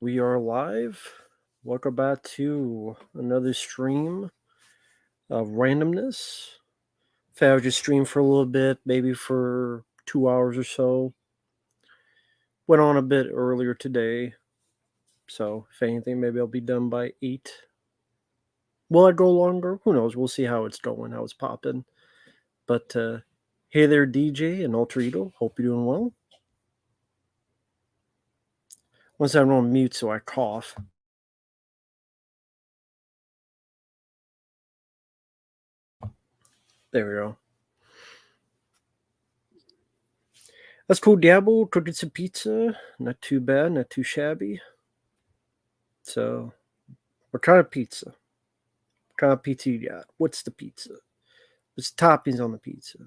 We are live. Welcome back to another stream of randomness. I'll just stream for a little bit, maybe for 2 hours or so. Went on a bit earlier today, so if anything, maybe I'll be done by 8. Will I go longer? Who knows? We'll see how it's going, how it's popping. But hey there, DJ and Alter Ego. Hope you're doing well. Once I'm on mute, so I cough. There we go. That's cool, Diablo. Cooking some pizza. Not too bad, not too shabby. So, what kind of pizza? What kind of pizza you got? What's the pizza? What's the toppings on the pizza?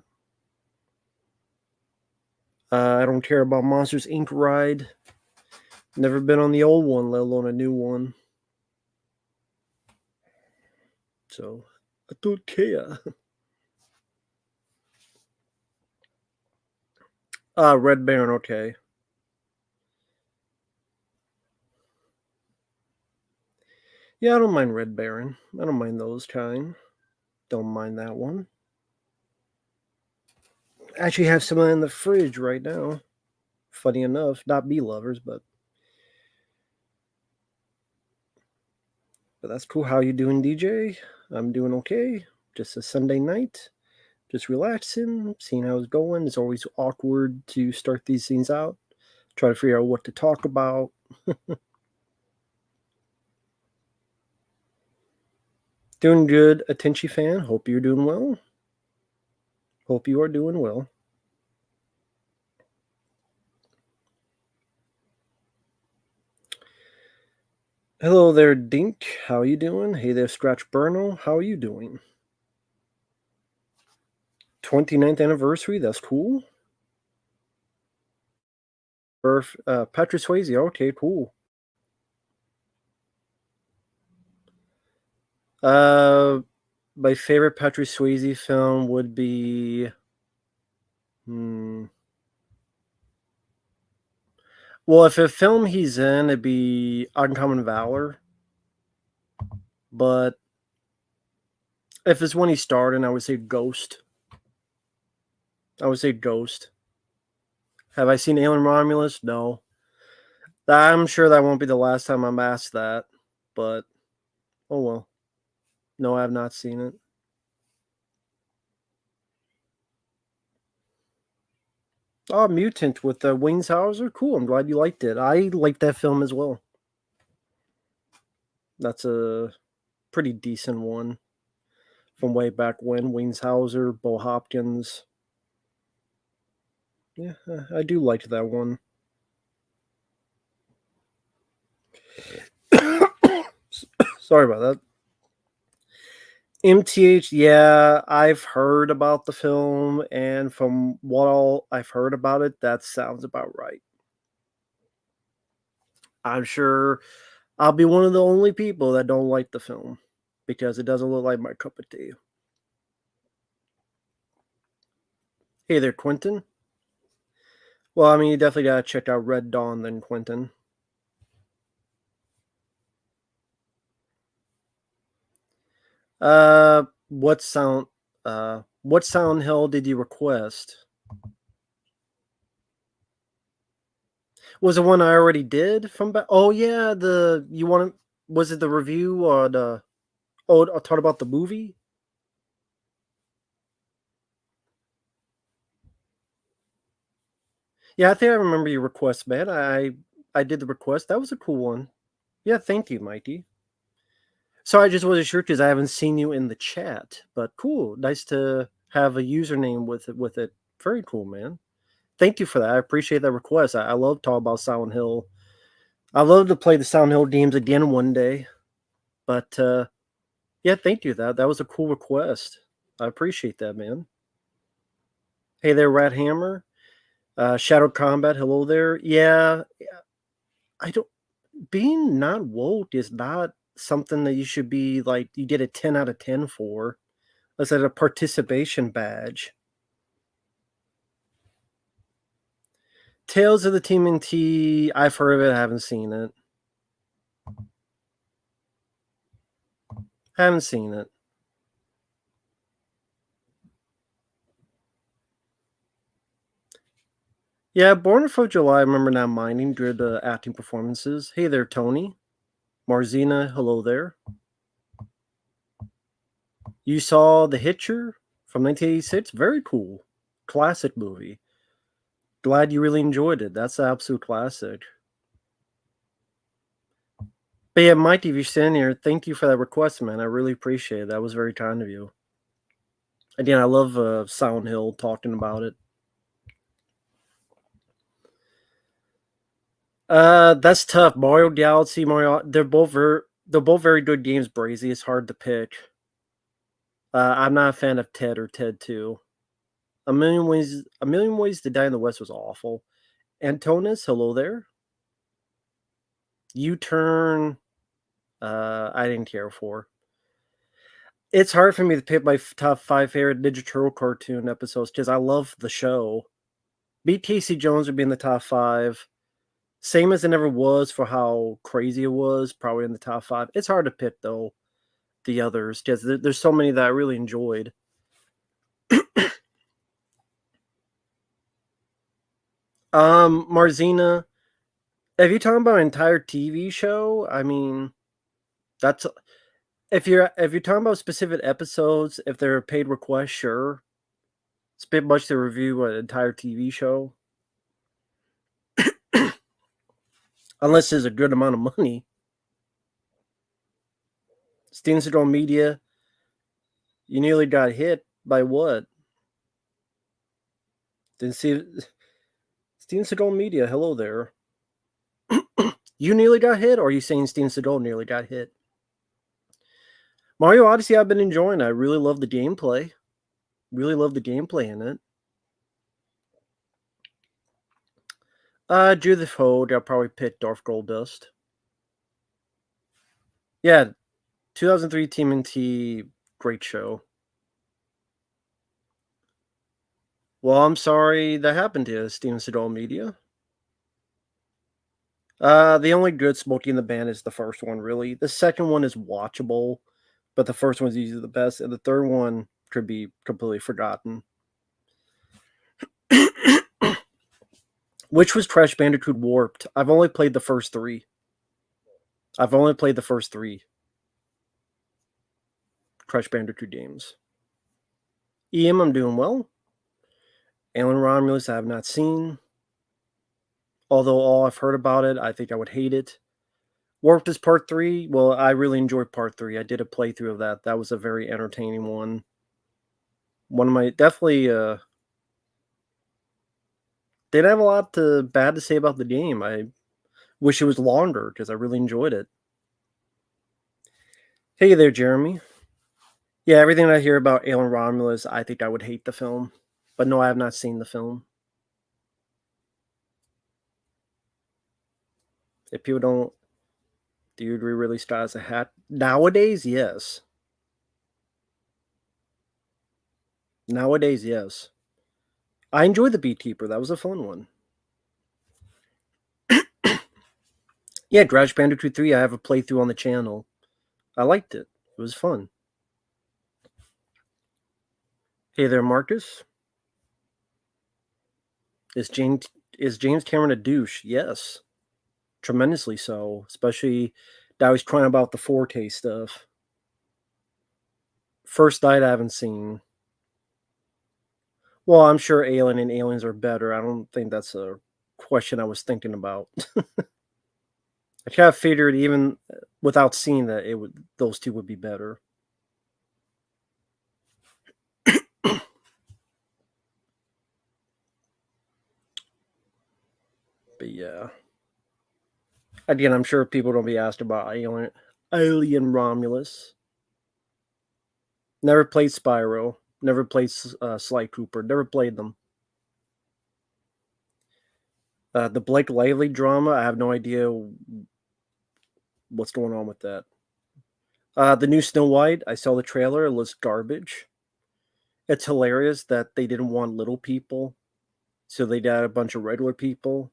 I don't care about Monsters Inc. ride. Never been on the old one, let alone a new one. So, I don't care. Red Baron, okay. Yeah, I don't mind Red Baron. I don't mind those kind. Don't mind that one. I actually have some in the fridge right now. Funny enough, not bee lovers, but that's cool. How you doing, DJ? I'm doing okay. Just a Sunday night. Just relaxing, seeing how it's going. It's always awkward to start these things out. Try to figure out what to talk about. Doing good, Attention fan. Hope you're doing well. Hope you are doing well. Hello there, Dink. How you doing? Hey there, Scratch Burno. How are you doing? 29th anniversary. That's cool. Patrick Swayze. Okay, cool. My favorite Patrick Swayze film would be. Well, if a film he's in, it'd be Uncommon Valor. But if it's when he starred in, I would say Ghost. Have I seen Alien Romulus? No. I'm sure that won't be the last time I'm asked that. But, oh well. No, I have not seen it. Oh, Mutant with Wings Hauser. Cool. I'm glad you liked it. I liked that film as well. That's a pretty decent one from way back when. Wings Hauser, Bo Hopkins. Yeah, I do like that one. Sorry about that. MTH, yeah, I've heard about the film, and from what all I've heard about it, that sounds about right. I'm sure I'll be one of the only people that don't like the film because it doesn't look like my cup of tea. Hey there, Quentin. Well, I mean, you definitely gotta check out Red Dawn then, Quentin. What sound hell did you request? Was it one I already did from back? Oh yeah, was it the review or the? Oh, I talked about the movie. Yeah, I think I remember your request, man. I did the request. That was a cool one. Yeah, thank you, Mikey. So I just wasn't sure because I haven't seen you in the chat. But cool, nice to have a username with it. Very cool, man. Thank you for that. I appreciate that request. I love talking about Silent Hill. I love to play the Silent Hill games again one day. But yeah, thank you. That was a cool request. I appreciate that, man. Hey there, Rat Hammer. Shadow Combat. Hello there. Yeah, I don't. Being not woke is not something that you should be like. You get a 10 out of 10 for. That's a participation badge. Tales of the TMNT. I've heard of it. I haven't seen it. Haven't seen it. Yeah, Born on 4th of July, I remember not minding good acting performances. Hey there, Tony. Marzina, hello there. You saw The Hitcher from 1986? Very cool. Classic movie. Glad you really enjoyed it. That's an absolute classic. But yeah, Mike, if you're standing here, thank you for that request, man. I really appreciate it. That was very kind of you. Again, I love Silent Hill talking about it. That's tough. Mario Galaxy, Mario, they're both very good games, Brazy. It's hard to pick. I'm not a fan of Ted or Ted 2. A Million Ways to Die in the West was awful. Antonis, hello there. U-Turn, I didn't care for. It's hard for me to pick my top 5 favorite Ninja Turtle cartoon episodes because I love the show. Beat Casey Jones would be in the top 5. Same as it never was for how crazy it was, probably in the top 5. It's hard to pick, though, the others because there's so many that I really enjoyed. Marzina, if you're talking about an entire TV show, I mean, that's if you're talking about specific episodes, if they're a paid request, sure. It's a bit much to review an entire TV show. Unless there's a good amount of money. Steven Seagal Media, you nearly got hit by what? Didn't see Steven Seagal Media, hello there. You nearly got hit, or are you saying Steven Seagal nearly got hit? Mario Odyssey I've been enjoying. I really love the gameplay. Really love the gameplay in it. Judith Hogue, I'll probably pick Darth Goldust. Yeah, 2003 TMNT, great show. Well, I'm sorry that happened to you, Steven Seagal Media. The only good Smokey and the Band is the first one, really. The second one is watchable, but the first one's usually the best, and the third one could be completely forgotten. Which was Crash Bandicoot Warped? I've only played the first 3. Crash Bandicoot games. I'm doing well. Alien Romulus, I have not seen. Although all I've heard about it, I think I would hate it. Warped is part 3. Well, I really enjoyed part 3. I did a playthrough of that. That was a very entertaining one. One of my definitely didn't have a lot bad to say about the game. I wish it was longer because I really enjoyed it. Hey there, Jeremy. Yeah, everything I hear about Alien Romulus, I think I would hate the film. But no, I have not seen the film. If people don't, do you re-release Scott as a hat? Nowadays, yes. Nowadays, yes. I enjoyed the Beekeeper. That was a fun one. Yeah, Crash Bandicoot 3, I have a playthrough on the channel. I liked it. It was fun. Hey there, Marcus. Is James Cameron a douche? Yes. Tremendously so. Especially that I was crying about the Forte stuff. First Night I haven't seen. Well, I'm sure Alien and Aliens are better. I don't think that's a question I was thinking about. I kind of figured even without seeing that those two would be better. But yeah. Again, I'm sure people don't be asked about Alien Romulus. Never played Spyro. Never played Sly Cooper. Never played them. The Blake Lively drama, I have no idea what's going on with that. The new Snow White, I saw the trailer. It looks garbage. It's hilarious that they didn't want little people, so they got a bunch of regular people.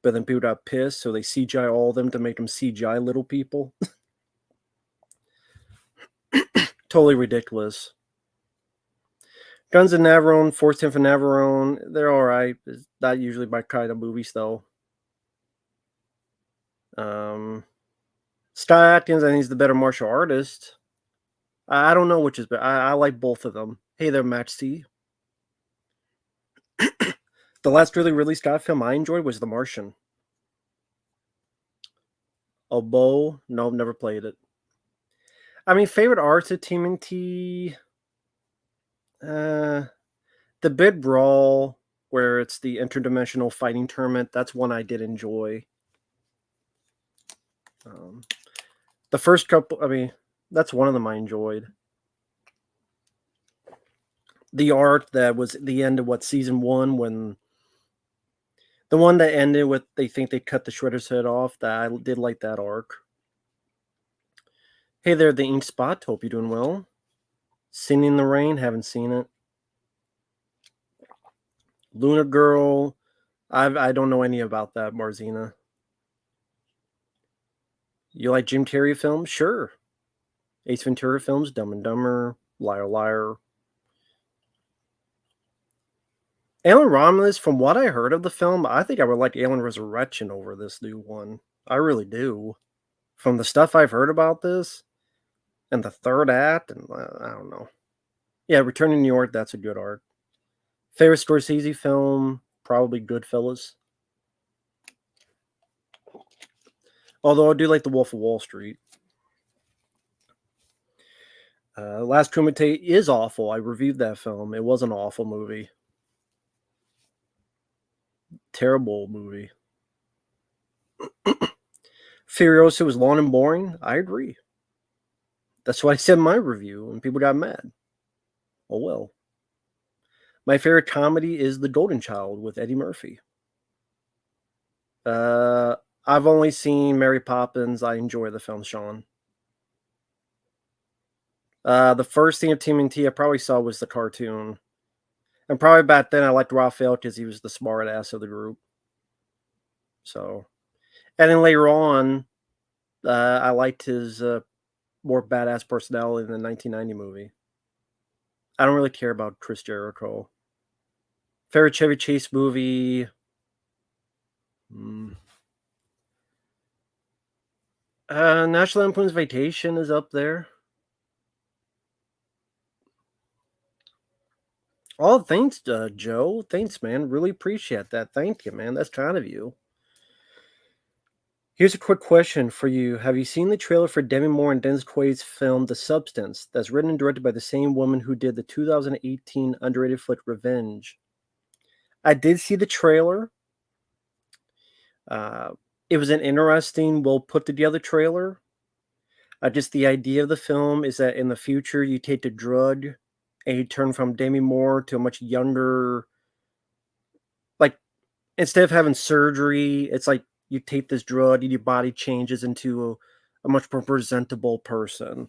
But then people got pissed, so they CGI all of them to make them CGI little people. Totally ridiculous. Guns of Navarone, Fourth Tin for Navarone, they're alright. It's not usually my kind of movies, though. Um, Scott Atkins, I think, is the better martial artist. I don't know which is better. I like both of them. Hey there, Match C. The last really Scott film I enjoyed was The Martian. Oboe, no, never played it. I mean, favorite arts of TMNT, uh, the Big Brawl, where it's the interdimensional fighting tournament. That's one I did enjoy. Um, the first couple, I mean, that's one of them I enjoyed. The art that was at the end of season 1, when the one that ended with they think they cut the Shredder's head off, that I did like that arc. Hey there, the Ink Spot. Hope you're doing well. Singing in the Rain, haven't seen it. Lunar Girl, I don't know any about that, Marzina. You like Jim Carrey films? Sure. Ace Ventura films, Dumb and Dumber, Liar Liar. Alien Romulus, from what I heard of the film, I think I would like Alien Resurrection over this new one. I really do. From the stuff I've heard about this, and the third act, and I don't know. Yeah, Return to New York, that's a good arc. Favorite Scorsese film, probably Goodfellas. Although I do like The Wolf of Wall Street. Last Crewmate is awful. I reviewed that film. It was an awful movie. Terrible movie. Furiosa was long and boring. I agree. That's what I said in my review, and people got mad. Oh well. My favorite comedy is The Golden Child with Eddie Murphy. I've only seen Mary Poppins. I enjoy the film, Sean. The first thing of TMNT I probably saw was the cartoon. And probably back then I liked Raphael because he was the smart ass of the group. So, and then later on, I liked his more badass personality in the 1990 movie. I don't really care about Chris Jericho. Favorite Chevy Chase movie? National Lampoon's Vacation is up there. Oh, thanks, Joe. Thanks, man. Really appreciate that. Thank you, man. That's kind of you. Here's a quick question for you. Have you seen the trailer for Demi Moore and Dennis Quaid's film The Substance that's written and directed by the same woman who did the 2018 underrated flick Revenge? I did see the trailer. It was an interesting, well put together trailer. Just the idea of the film is that in the future you take the drug and you turn from Demi Moore to a much younger, like instead of having surgery, it's like you take this drug and your body changes into a much more presentable person,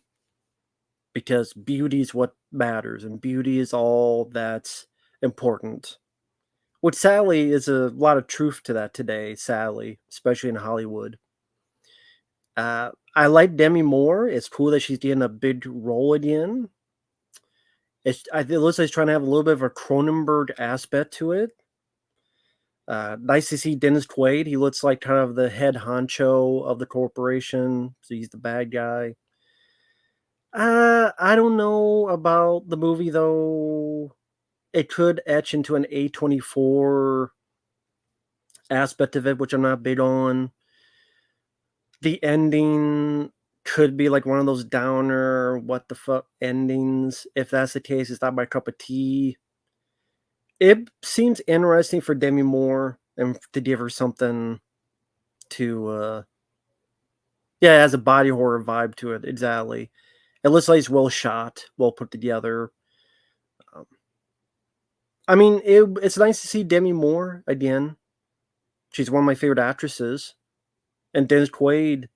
because beauty is what matters and beauty is all that's important. Which sadly is a lot of truth to that today, sadly, especially in Hollywood. I like Demi Moore. It's cool that she's getting a big role again. It looks like it's trying to have a little bit of a Cronenberg aspect to it. Nice to see Dennis Quaid. He looks like kind of the head honcho of the corporation, so he's the bad guy. I don't know about the movie though. It could etch into an A24 aspect of it, which I'm not big on. The ending could be like one of those downer, what the fuck endings. If that's the case, it's not my cup of tea. It seems interesting for Demi Moore and to give her something to, yeah, it has a body horror vibe to it. Exactly. It looks like it's well shot, well put together. I mean, it's nice to see Demi Moore again. She's one of my favorite actresses. And Dennis Quaid,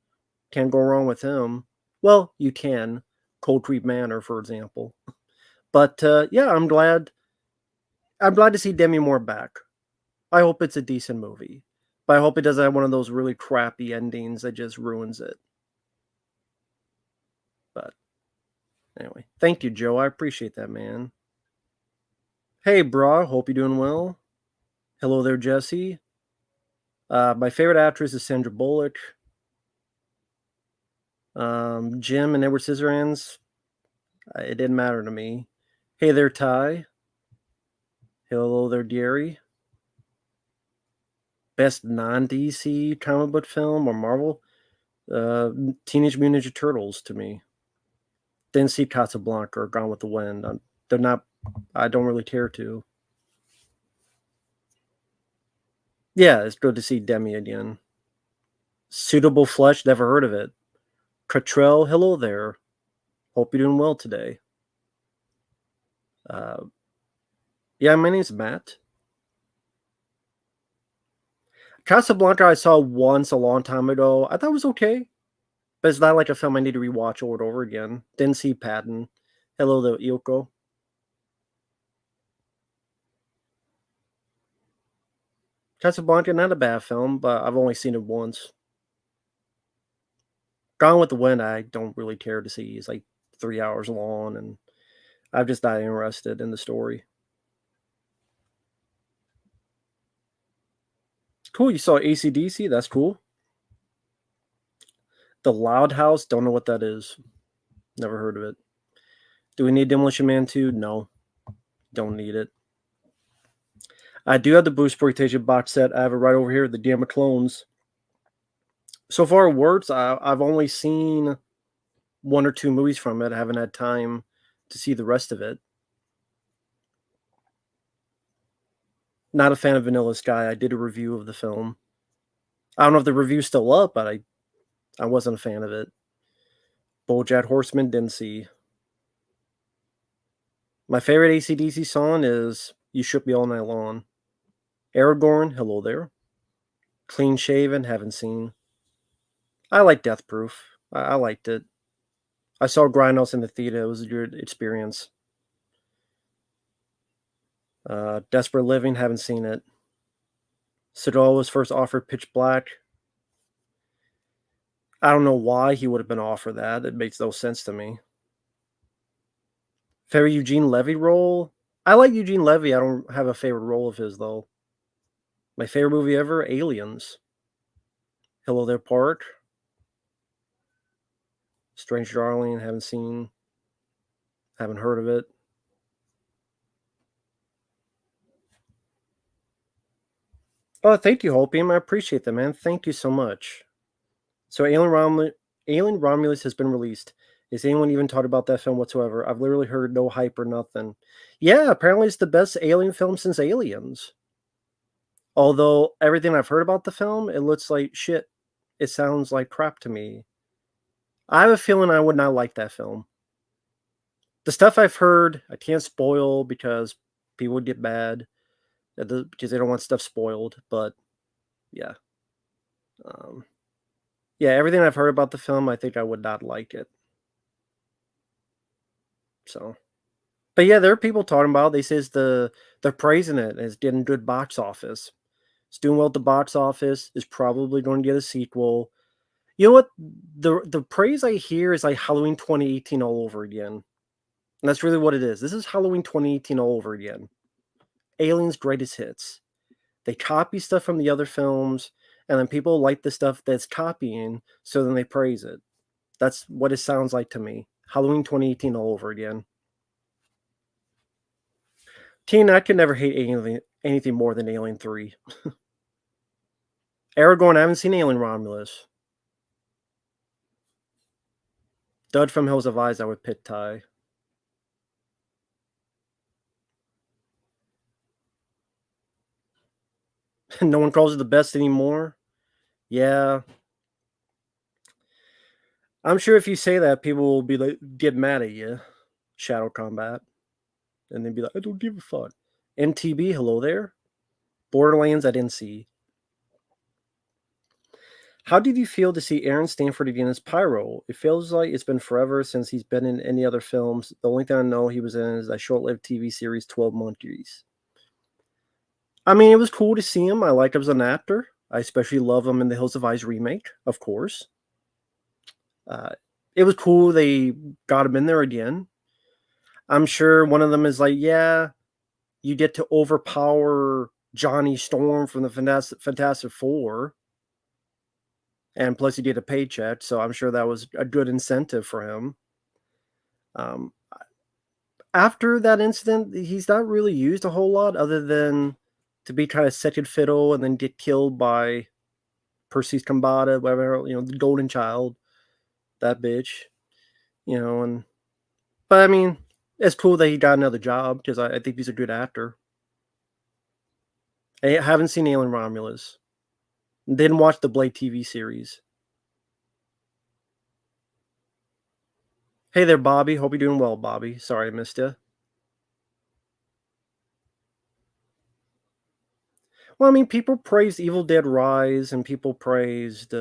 can't go wrong with him. Well, you can. Cold Creek Manor, for example. But yeah, I'm glad to see Demi Moore back. I hope it's a decent movie. But I hope it doesn't have one of those really crappy endings that just ruins it. But Anyway, thank you, Joe. I appreciate that, man. Hey, bro. Hope you're doing well. Hello there, Jesse. My favorite actress is Sandra Bullock. Jim and Edward Scissorhands. It didn't matter to me. Hey there, Ty. Hello there, Gary. Best non-DC comic book film or Marvel? Teenage Mutant Ninja Turtles to me. Didn't see Casablanca or Gone with the Wind. They're not. I don't really care to. Yeah, it's good to see Demi again. Suitable Flesh. Never heard of it. Cottrell. Hello there. Hope you're doing well today. Yeah, my name's Matt. Casablanca I saw once a long time ago. I thought it was okay, but it's not like a film I need to rewatch over and over again. Didn't see Patton. Hello there, Ilko. Casablanca, not a bad film, but I've only seen it once. Gone with the Wind, I don't really care to see. It's like 3 hours long, and I'm just not interested in the story. Cool, you saw AC/DC? That's cool. The Loud House, don't know what that is. Never heard of it. Do we need Demolition Man 2? No, don't need it. I do have the Bruce Exploitation box set. I have it right over here, the Game of Clones. So far, words, I've only seen one or two movies from it. I haven't had time to see the rest of it. Not a fan of Vanilla Sky. I did a review of the film. I don't know if the review's still up, but I wasn't a fan of it. BoJack Horseman, didn't see. My favorite AC/DC song is You Shook Me All Night Long. Aragorn, hello there. Clean Shaven, haven't seen. I like Death Proof. I liked it. I saw Grindhouse in the theater. It was a good experience. Desperate Living, haven't seen it. Seagal was first offered Pitch Black. I don't know why he would have been offered that. It makes no sense to me. Favorite Eugene Levy role? I like Eugene Levy. I don't have a favorite role of his, though. My favorite movie ever? Aliens. Hello There, Park. Strange Darling, haven't seen. Haven't heard of it. Oh, thank you, Hopium. I appreciate that, man. Thank you so much. So, Alien Romulus has been released. Is anyone even talked about that film whatsoever? I've literally heard no hype or nothing. Yeah, apparently it's the best Alien film since Aliens. Although everything I've heard about the film, it looks like shit. It sounds like crap to me. I have a feeling I would not like that film. The stuff I've heard, I can't spoil because people would get mad because they don't want stuff spoiled. But yeah, yeah, everything I've heard about the film, I think I would not like it. So, but yeah, there are people talking about. They says they're praising it. It's getting good box office. It's doing well at the box office. Is probably going to get a sequel. You know what? The praise I hear is like Halloween 2018 all over again. And that's really what it is. This is Halloween 2018 all over again. Aliens greatest hits. They copy stuff from the other films, and then people like the stuff that's copying, so then they praise it. That's what it sounds like to me. Halloween 2018 all over again. Teen, I could never hate anything more than Alien 3. Aragorn, I haven't seen Alien Romulus. Dud from Hills of Eyes, I would pick Ty. No one calls it the best anymore. Yeah. I'm sure if you say that, people will be like, get mad at you. Shadow Combat. And then be like, I don't give a fuck. MTB, hello there. Borderlands, I didn't see. How did you feel to see Aaron Stanford again as Pyro? It feels like it's been forever since he's been in any other films. The only thing I know he was in is that short-lived TV series 12 Monkeys. I mean, it was cool to see him. I like him as an actor. I especially love him in the Hills of Eyes remake, of course. It was cool they got him in there again. I'm sure one of them is like, "Yeah, you get to overpower Johnny Storm from the Fantastic Four, and plus you get a paycheck," so I'm sure that was a good incentive for him. Um, After that incident, he's not really used a whole lot other than to be kinda second fiddle and then get killed by Percy's Kambata, whatever, the golden child, that bitch, and but I mean, it's cool that he got another job because I think he's a good actor. I haven't seen Alien Romulus. Didn't watch the Blade TV series. Hey there, Bobby. Hope you're doing well, Bobby. Sorry I missed you. Well, I mean, people praised Evil Dead Rise, and people praised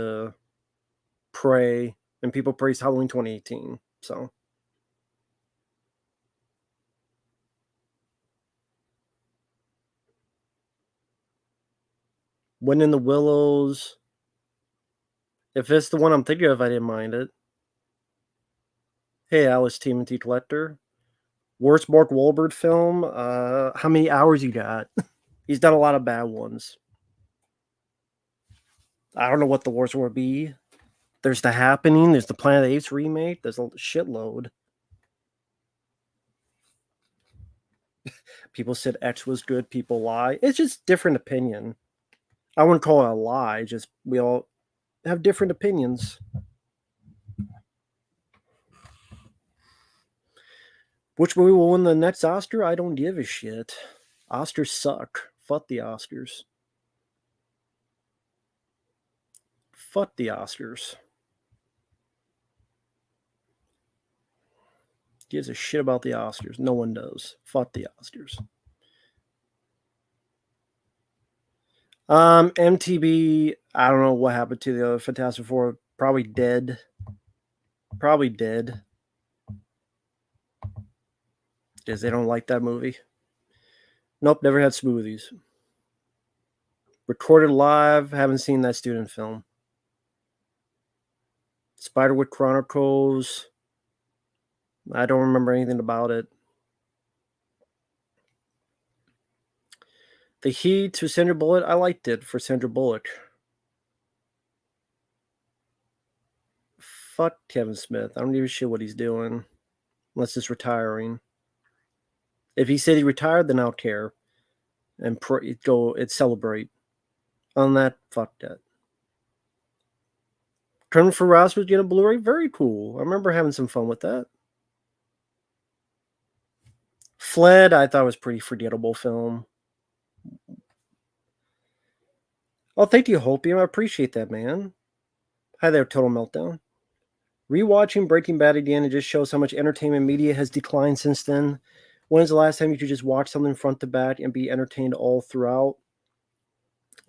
Prey, and people praised Halloween 2018. So, Wind in the Willows. If it's the one I'm thinking of, I didn't mind it. Hey, Alice Timothy Collector. Worst Mark Wahlberg film? How many hours you got? He's done a lot of bad ones. I don't know what the worst would be. There's The Happening. There's the Planet of the Apes remake. There's a shitload. People said X was good. People lie. It's just different opinion. I wouldn't call it a lie. Just we all have different opinions. Which movie will win the next Oscar? I don't give a shit. Oscars suck. Fuck the Oscars. Fuck the Oscars. Gives a shit about the Oscars. No one does. Fuck the Oscars. MTB, I don't know what happened to the other Fantastic Four. Probably dead. Probably dead. Because they don't like that movie. Nope, never had smoothies. Recorded live, haven't seen that student film. Spiderwick Chronicles, I don't remember anything about it. The Heat to Sandra Bullock, I liked it for Sandra Bullock. Fuck Kevin Smith. I don't give a shit what he's doing. Unless it's retiring. If he said he retired, then I'll care. And go and celebrate. On that, fuck that. Colonel for Ross was getting a Blu-ray. Very cool. I remember having some fun with that. Fled, I thought was pretty forgettable film. Oh, thank you, Hopium. I appreciate that, man. Hi there, Total Meltdown. Rewatching Breaking Bad again, it just shows how much entertainment media has declined since then. When's the last time you could just watch something front to back and be entertained all throughout?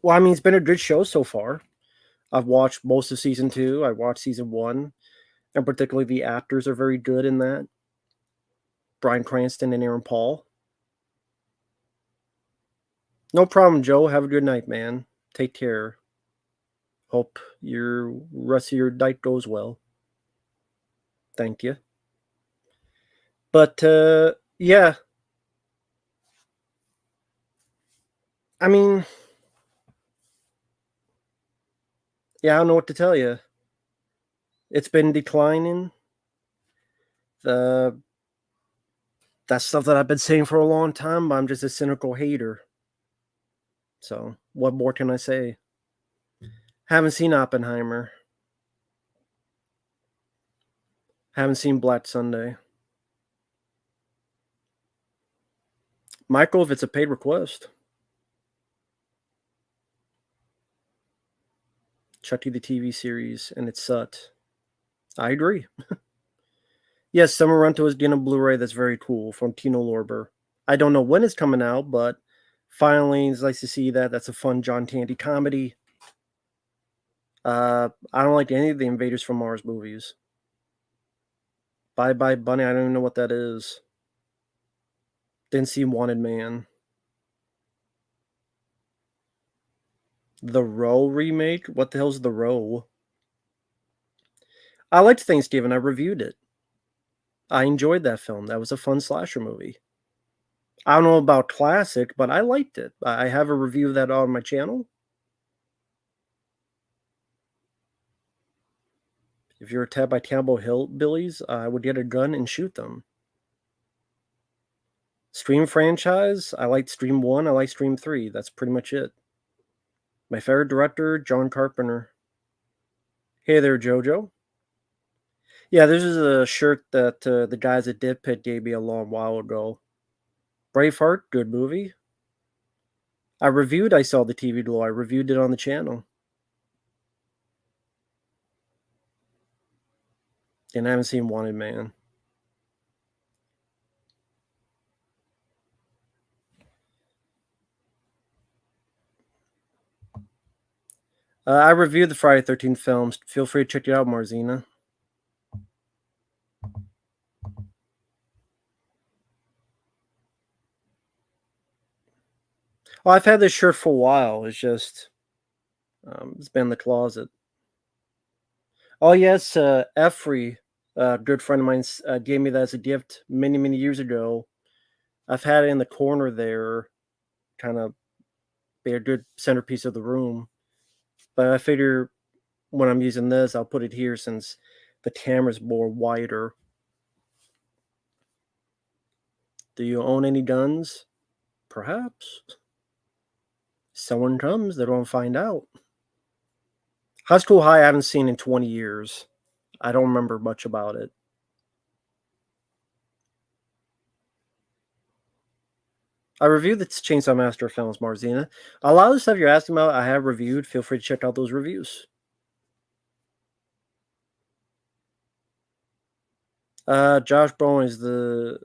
Well, I mean, it's been a good show so far. I've watched most of season 2. I watched season 1. And particularly the actors are very good in that. Bryan Cranston and Aaron Paul. No problem, Joe. Have a good night, man. Take care. Hope your rest of your night goes well. Thank you. But yeah. I mean, yeah, I don't know what to tell you. It's been declining. That's stuff that I've been saying for a long time, but I'm just a cynical hater. So, what more can I say? Haven't seen Oppenheimer. Haven't seen Black Sunday. Michael, if it's a paid request. Chucky the TV series, and it sucked. I agree. Yes, Summer Rental is getting a Blu-ray that's very cool from Tino Lorber. I don't know when it's coming out, but finally, it's nice to see that. That's a fun John Candy comedy. I don't like any of the Invaders from Mars movies. Bye Bye Bunny, I don't even know what that is. Didn't see Wanted Man. The Row remake? What the hell's The Row? I liked Thanksgiving. I reviewed it. I enjoyed that film. That was a fun slasher movie. I don't know about classic, but I liked it. I have a review of that on my channel. If you're attacked by cannibal hillbillies, I would get a gun and shoot them. Stream franchise, I liked Stream 1, I like Stream 3. That's pretty much it. My favorite director, John Carpenter. Hey there, Jojo. Yeah, this is a shirt that the guys at Dip Pit gave me a long while ago. Braveheart, good movie. I saw the TV Glow. I reviewed it on the channel. And I haven't seen Wanted Man. I reviewed the Friday 13th films. Feel free to check it out, Marzina. Well, I've had this shirt for a while. It's just, it's been in the closet. Oh, yes, Effrey, a good friend of mine, gave me that as a gift many, many years ago. I've had it in the corner there, kind of be a good centerpiece of the room. But I figure when I'm using this, I'll put it here since the camera's more wider. Do you own any guns? Perhaps. Someone comes, they don't find out. High School High, I haven't seen in 20 years. I don't remember much about it. I reviewed the Chainsaw Massacre films, Marzina. A lot of the stuff you're asking about, I have reviewed. Feel free to check out those reviews. Josh Brolin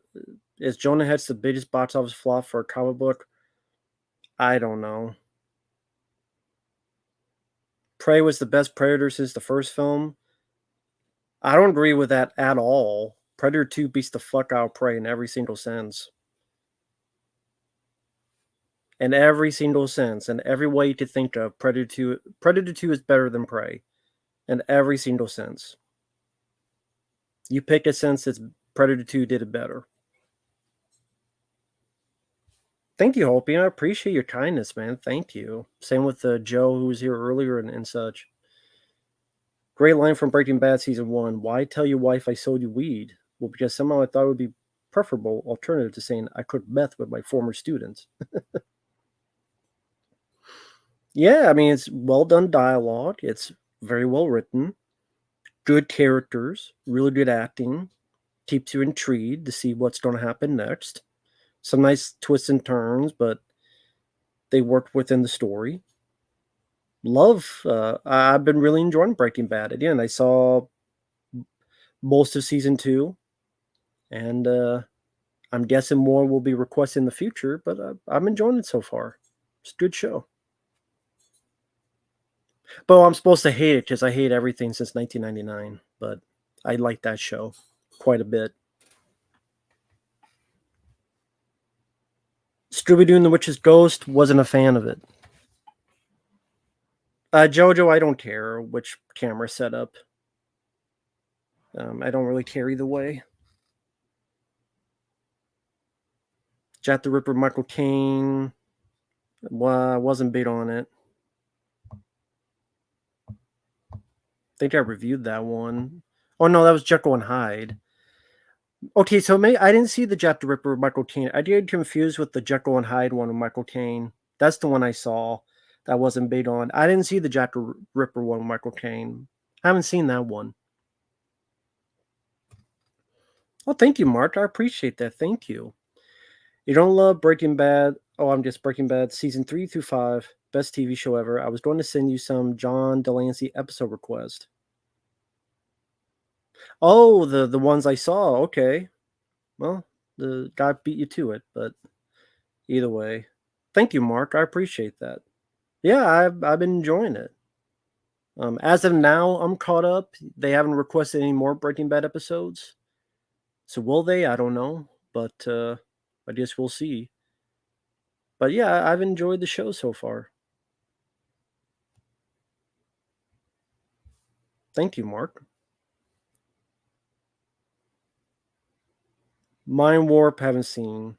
is Jonah Hex the biggest box office flop for a comic book? I don't know. Prey was the best Predator since the first film. I don't agree with that at all. Predator 2 beats the fuck out of Prey in every single sense. In every single sense, in every way you could think of, Predator 2 is better than Prey. In every single sense. You pick a sense that's Predator 2 did it better. Thank you, Hopi. I appreciate your kindness, man. Thank you. Same with Joe, who was here earlier and such. Great line from Breaking Bad season 1. Why tell your wife I sold you weed? Well, because somehow I thought it would be preferable alternative to saying I cooked meth with my former students. Yeah, I mean, it's well done dialogue. It's very well written. Good characters. Really good acting. Keeps you intrigued to see what's going to happen next. Some nice twists and turns, but they worked within the story. I've been really enjoying Breaking Bad. Again, I saw most of season 2, and I'm guessing more will be requested in the future, but I'm enjoying it so far. It's a good show. But I'm supposed to hate it because I hate everything since 1999, but I like that show quite a bit. Scooby-Doo and the Witch's Ghost, wasn't a fan of it. JoJo, I don't care which camera setup. I don't really care either way. Jack the Ripper, Michael Caine. Well, I wasn't big on it. I think I reviewed that one. Oh no, that was Jekyll and Hyde. Okay, so I didn't see the Jack the Ripper with Michael Caine. I get confused with the Jekyll and Hyde one with Michael Caine. That's the one I saw that I wasn't big on. I didn't see the Jack the Ripper one with Michael Caine. I haven't seen that one. Oh, thank you, Mark. I appreciate that. Thank you. You don't love Breaking Bad? Oh, I'm just Breaking Bad season 3 through 5. Best TV show ever. I was going to send you some John Delancey episode request. Oh, the ones I saw. Okay. Well, the guy beat you to it, but either way. Thank you, Mark. I appreciate that. Yeah, I've been enjoying it. As of now, I'm caught up. They haven't requested any more Breaking Bad episodes. So will they? I don't know, but I guess we'll see. But yeah, I've enjoyed the show so far. Thank you, Mark. Mind Warp, haven't seen.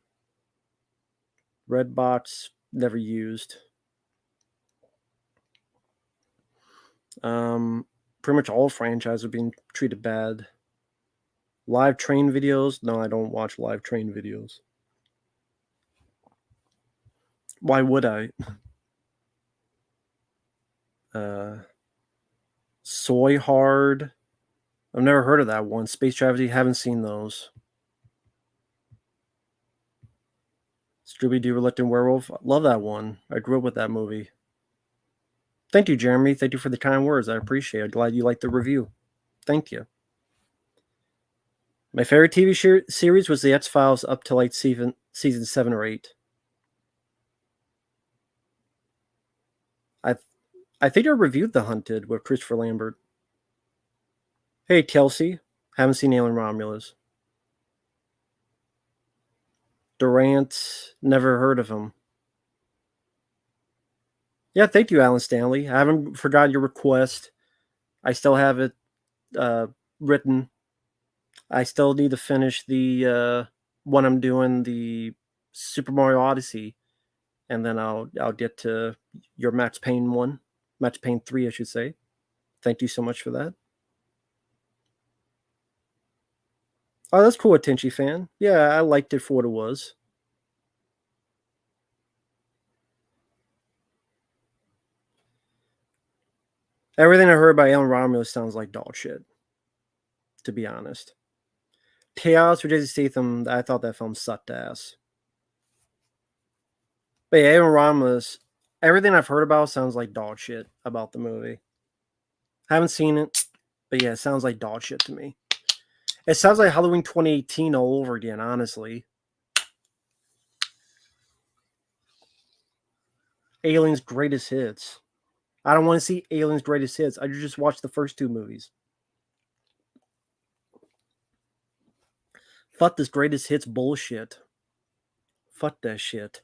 Redbox, never used. Pretty much all franchises are being treated bad. Live train videos? No, I don't watch live train videos. Why would I? Soy Hard. I've never heard of that one. Space Travesty, haven't seen those. Scooby-Doo Reluctant Werewolf, love that one. I grew up with that movie. Thank you, Jeremy. Thank you for the kind words. I appreciate it. Glad you liked the review. Thank you. My favorite TV series was The X-Files up to like season 7 or 8. I think I reviewed The Hunted with Christopher Lambert. Hey, Kelsey. Haven't seen Alien Romulus. Durant, never heard of him. Yeah, thank you, Alan Stanley. I haven't forgotten your request. I still have it written. I still need to finish the one I'm doing, the Super Mario Odyssey, and then I'll get to your Max Payne 1. Max Payne 3, I should say. Thank you so much for that. Oh, that's cool, a Tinchy fan. Yeah, I liked it for what it was. Everything I heard about Alien Romulus sounds like dog shit, to be honest. Chaos for Jason Statham, I thought that film sucked ass. But yeah, Alien Romulus, everything I've heard about sounds like dog shit about the movie. Haven't seen it, but yeah, it sounds like dog shit to me. It sounds like Halloween 2018 all over again, honestly. Alien's Greatest Hits. I don't want to see Alien's Greatest Hits. I just watched the first 2 movies. Fuck this Greatest Hits bullshit. Fuck that shit.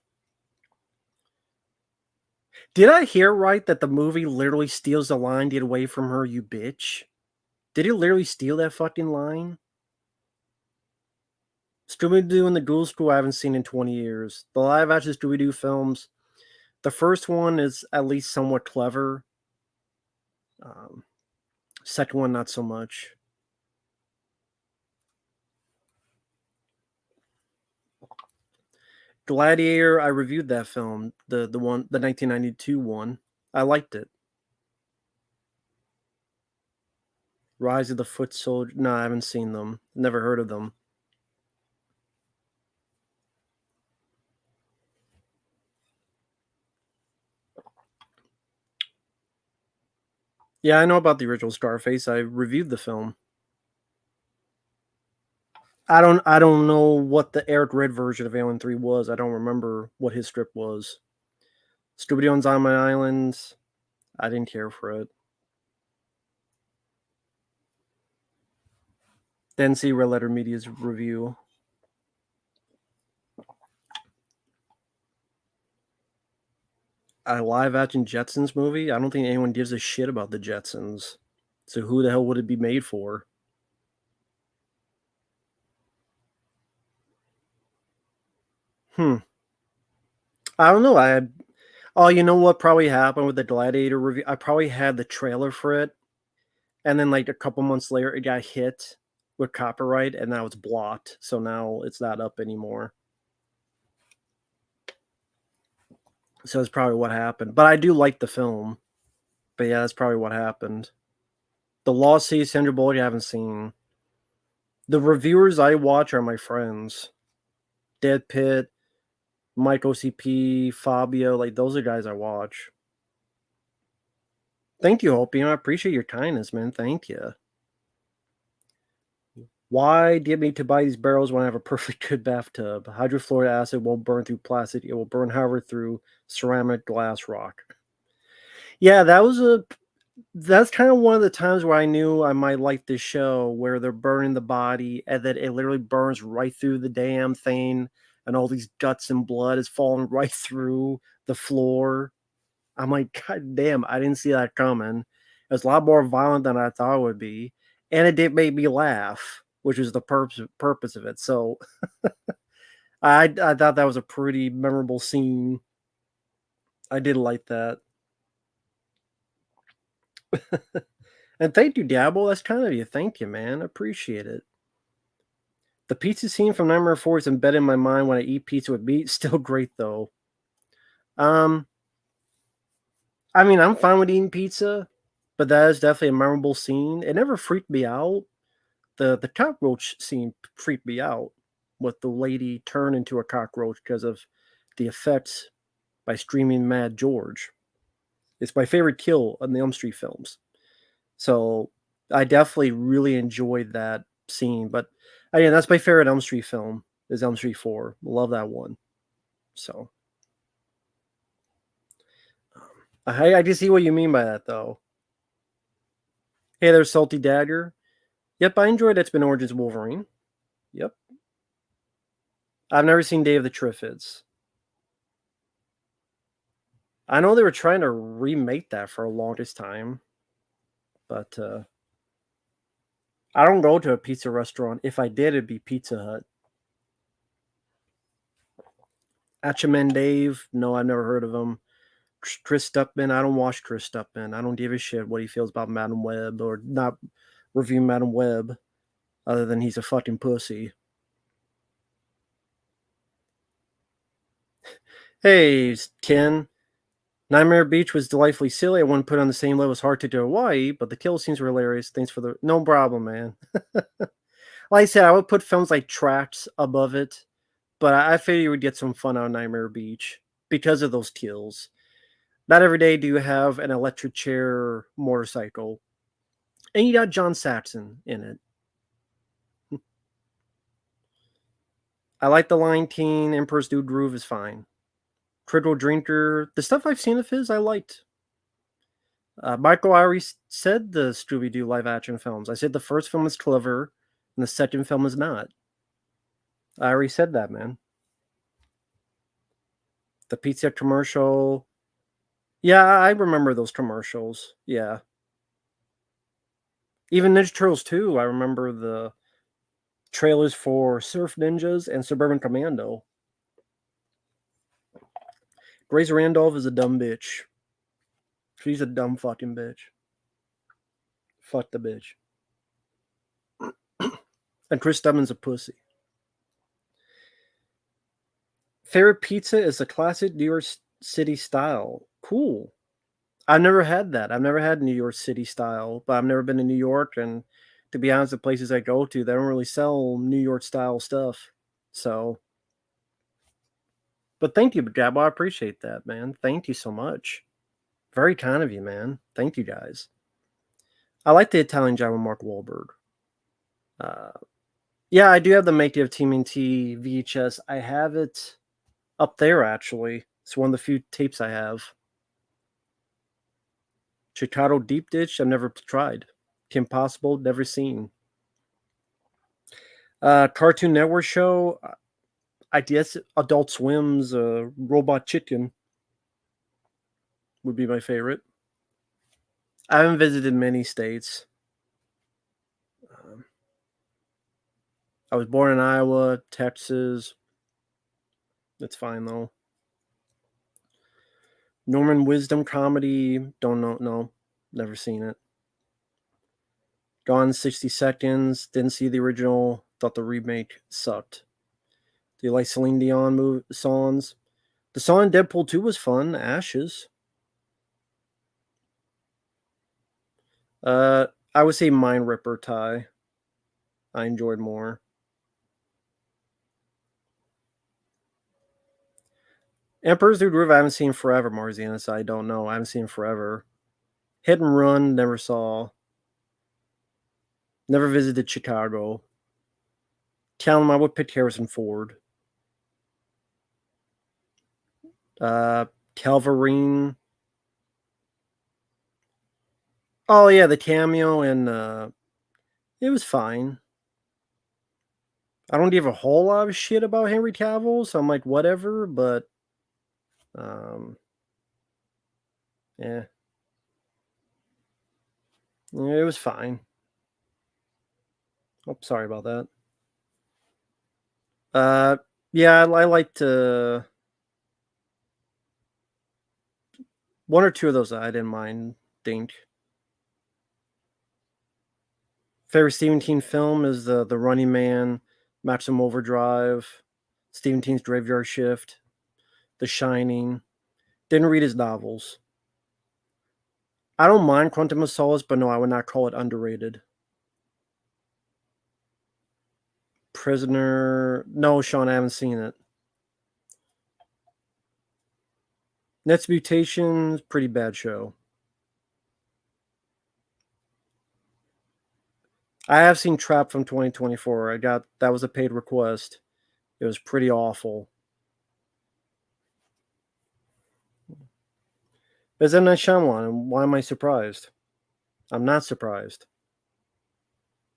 Did I hear right that the movie literally steals the line, "Get away from her, you bitch"? Did he literally steal that fucking line? Scooby-Doo and the Ghoul School I haven't seen in 20 years. The live-action Scooby-Doo films, the first one is at least somewhat clever. Second one, not so much. Gladiator, I reviewed that film, the 1992 one. I liked it. Rise of the Foot Soldier. No, I haven't seen them. Never heard of them. Yeah, I know about the original Scarface. I reviewed the film. I don't know what the Eric Red version of Alien 3 was. I don't remember what his script was. Scooby-Doo on Zombie Island. I didn't care for it. Didn't see Red Letter Media's review. A live action Jetsons movie? I don't think anyone gives a shit about the Jetsons. So who the hell would it be made for? I don't know. Oh, you know what probably happened with the Gladiator review? I probably had the trailer for it, and then like a couple months later, it got hit with copyright, and now it's blocked. So now it's not up anymore. So that's probably what happened. But I do like the film. But yeah, that's probably what happened. The Lost City, Sandra Bullock, I haven't seen. The reviewers I watch are my friends. Dead Pit, Mike OCP, Fabio, like those are guys I watch. Thank you, Hope. I appreciate your kindness, man. Thank you. Why do you need to buy these barrels when I have a perfect good bathtub? Hydrofluoric acid won't burn through plastic. It will burn, however, through ceramic, glass, rock. Yeah, that's kind of one of the times where I knew I might like this show, where they're burning the body and that it literally burns right through the damn thing, and all these guts and blood is falling right through the floor. I'm like, God damn, I didn't see that coming. It was a lot more violent than I thought it would be, and it did make me laugh. which is the purpose of it. So I thought that was a pretty memorable scene. I did like that. And thank you, Dabble. That's kind of you. Thank you, man. Appreciate it. The pizza scene from Nightmare 4 is embedded in my mind when I eat pizza with meat. Still great though. Um, I mean, I'm fine with eating pizza, but that is definitely a memorable scene. It never freaked me out. The cockroach scene freaked me out with the lady turned into a cockroach because of the effects by Streaming Mad George. It's my favorite kill in the Elm Street films. So I definitely really enjoyed that scene. But again, that's my favorite Elm Street film is Elm Street 4. Love that one. So I can see what you mean by that though. Hey, there's Salty Dagger. Yep, I enjoyed X-Men Origins Wolverine. Yep. I've never seen Day of the Triffids. I know they were trying to remake that for the longest time, but I don't go to a pizza restaurant. If I did, it'd be Pizza Hut. Atchaman Dave, no, I've never heard of him. Chris Stuckman, I don't watch Chris Stuckman. I don't give a shit what he feels about Madam Web or not review Madam Web, other than he's a fucking pussy. Hey, Ken. Nightmare Beach was delightfully silly. I wouldn't put it on the same level as Hard to Hawaii, but the kill scenes were hilarious. Thanks for the no problem, man. Like I said, I would put films like Tracks above it, but I figure you would get some fun out of Nightmare Beach because of those kills. Not every day do you have an electric chair motorcycle, and you got John Saxon in it. I like the Lion King. Emperor's New Groove is fine. Critical Drinker, the stuff I've seen of his, I liked. Michael, I already said the Scooby Doo live action films. I said the first film is clever, and the second film is not. I already said that, man. The pizza commercial. Yeah, I remember those commercials. Yeah. Even Ninja Turtles 2, I remember the trailers for Surf Ninjas and Suburban Commando. Grace Randolph is a dumb bitch. She's a dumb fucking bitch. Fuck the bitch. And Chris Stubbins a pussy. Favorite pizza is a classic New York City style. Cool. I've never had that. I've never had New York City style, but I've never been to New York. And to be honest, the places I go to, they don't really sell New York style stuff. So, but thank you, Gabo. I appreciate that, man. Thank you so much. Very kind of you, man. Thank you, guys. I like the Italian job with Mark Wahlberg. Uh, yeah, I do have the Making of TMNT VHS. I have it up there, actually. It's one of the few tapes I have. Chicago Deep Dish, I've never tried. Kim Possible, never seen. Cartoon Network show, I guess Adult Swim's Robot Chicken would be my favorite. I haven't visited many states. I was born in Iowa, Texas. That's fine though. Norman Wisdom comedy, don't know, no, never seen it. Gone 60 Seconds, didn't see the original, thought the remake sucked. Do you like Celine Dion songs? The song in Deadpool 2 was fun, Ashes. I would say Mind Ripper Ty. I enjoyed more. Emperor's New Groove I haven't seen forever, Marziana, so I don't know. I haven't seen forever. Hit and Run, never saw. Never visited Chicago. Callum, I would pick Harrison Ford. Calvarine. Oh yeah, the cameo and it was fine. I don't give a whole lot of shit about Henry Cavill, so I'm like whatever, but um yeah. Yeah, it was fine. Oh, sorry about that. Uh, yeah, I liked one or two of those I didn't mind. Think favorite Stephen King film is the Running Man, Maximum Overdrive, Stephen King's Graveyard Shift, The Shining. Didn't read his novels. I don't mind Quantum of Solace, but no, I would not call it underrated. Prisoner, no, Sean, I haven't seen it. Next Mutations, pretty bad show. I have seen Trap from 2024. That was a paid request. It was pretty awful. Is M. Night Shyamalan, and why am I surprised? I'm not surprised.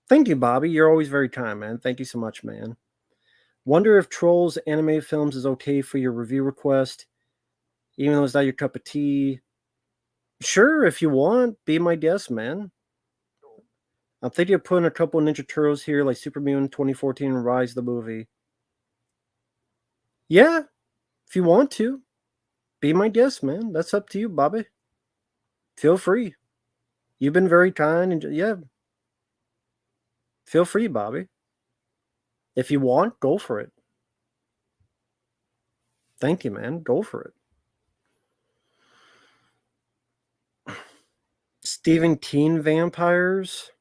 Thank you, Bobby. You're always very kind, man. Thank you so much, man. Wonder if Trolls animated films is okay for your review request, even though it's not your cup of tea. Sure, if you want, be my guest, man. I'm thinking of putting a couple of Ninja Turtles here, like Super Mutant 2014 and Rise the movie. Yeah, if you want to, be my guest, man. That's up to you, Bobby. Feel free. You've been very kind, and yeah, feel free, Bobby. If you want, go for it. Thank you, man. Go for it. Stephen King vampires?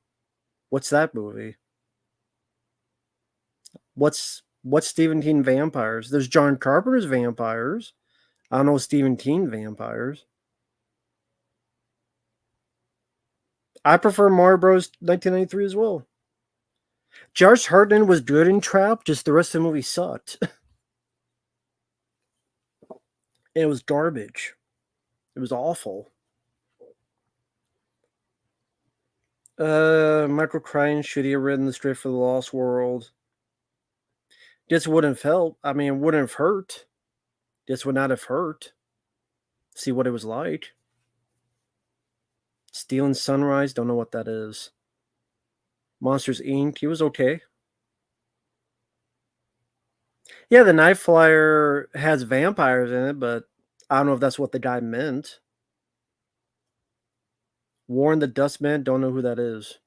What's that movie? What's Stephen King vampires? There's John Carpenter's vampires. I don't know Stephen King vampires. I prefer Mario Bros. 1993 as well. Josh Hartnett was good in Trap, just the rest of the movie sucked. It was garbage. It was awful. Michael Crichton should he have written the script for The Lost World? This wouldn't have helped. I mean, it wouldn't have hurt. This would not have hurt. See what it was like. Stealing Sunrise, don't know what that is. Monsters Inc. He was okay. Yeah, the Night Flyer has vampires in it, but I don't know if that's what the guy meant. Warren the Dustman, don't know who that is.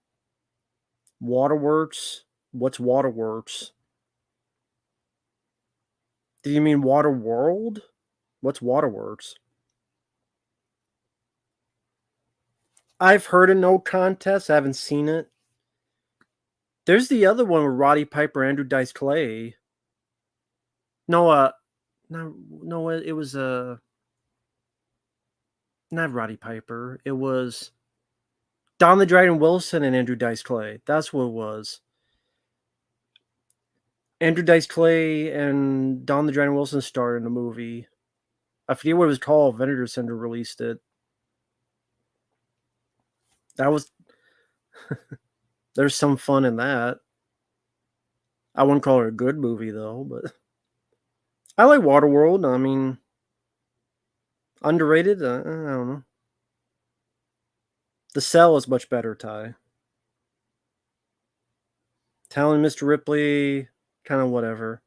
Waterworks? What's Waterworks? Do you mean Waterworld? What's Waterworks? I've heard of No Contest. I haven't seen it. There's the other one with Roddy Piper, Andrew Dice Clay. No, no, it was not Roddy Piper. It was Don the Dragon Wilson and Andrew Dice Clay. That's what it was. Andrew Dice Clay and Don the Dragon Wilson starred in the movie. I forget what it was called. Vinegar Syndrome released it. That was there's some fun in that. I wouldn't call it a good movie though, but I like Waterworld. I mean, underrated. I don't know. The Cell is much better, Ty. Telling Mr. Ripley, kind of whatever.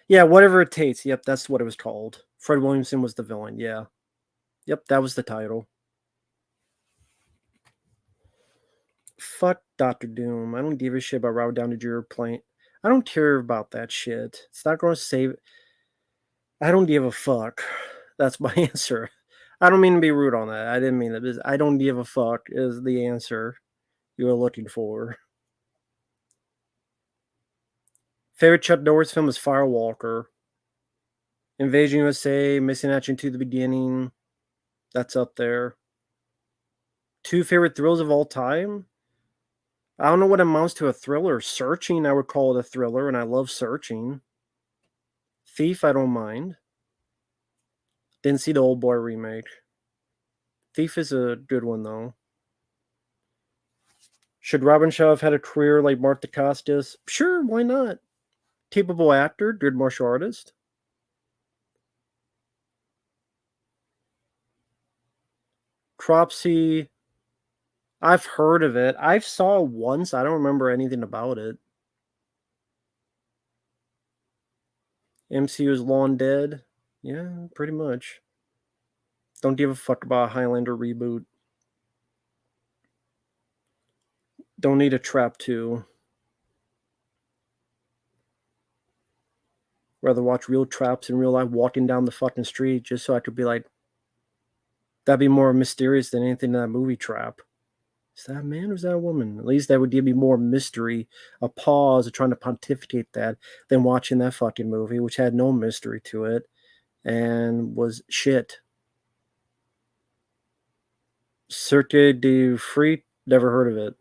Yeah, whatever it takes. Yep, that's what it was called. Fred Williamson was the villain. Yeah. Yep, that was the title. Fuck Doctor Doom. I don't give a shit about Robert Downey Jr. playing. I don't care about that shit. It's not going to save. I don't give a fuck. That's my answer. I don't mean to be rude on that. I didn't mean that. I don't give a fuck is the answer you were looking for. Favorite Chuck Norris film is Firewalker. Invasion USA, Missing Action to the Beginning. That's up there. Two favorite thrills of all time? I don't know what amounts to a thriller. Searching, I would call it a thriller, and I love Searching. Thief, I don't mind. Didn't see the Old Boy remake. Thief is a good one, though. Should Robin Shaw have had a career like Mark Dacascos? Sure, why not? Capable actor, good martial artist. Cropsey, I've heard of it. I've saw it once. I don't remember anything about it. MCU's long dead. Yeah, pretty much. Don't give a fuck about a Highlander reboot. Don't need a Trap 2. Rather watch real traps in real life walking down the fucking street just so I could be like, that'd be more mysterious than anything in that movie Trap. Is that a man or is that a woman? At least that would give me more mystery, a pause of trying to pontificate that than watching that fucking movie, which had no mystery to it and was shit. Cirque du Freak, never heard of it.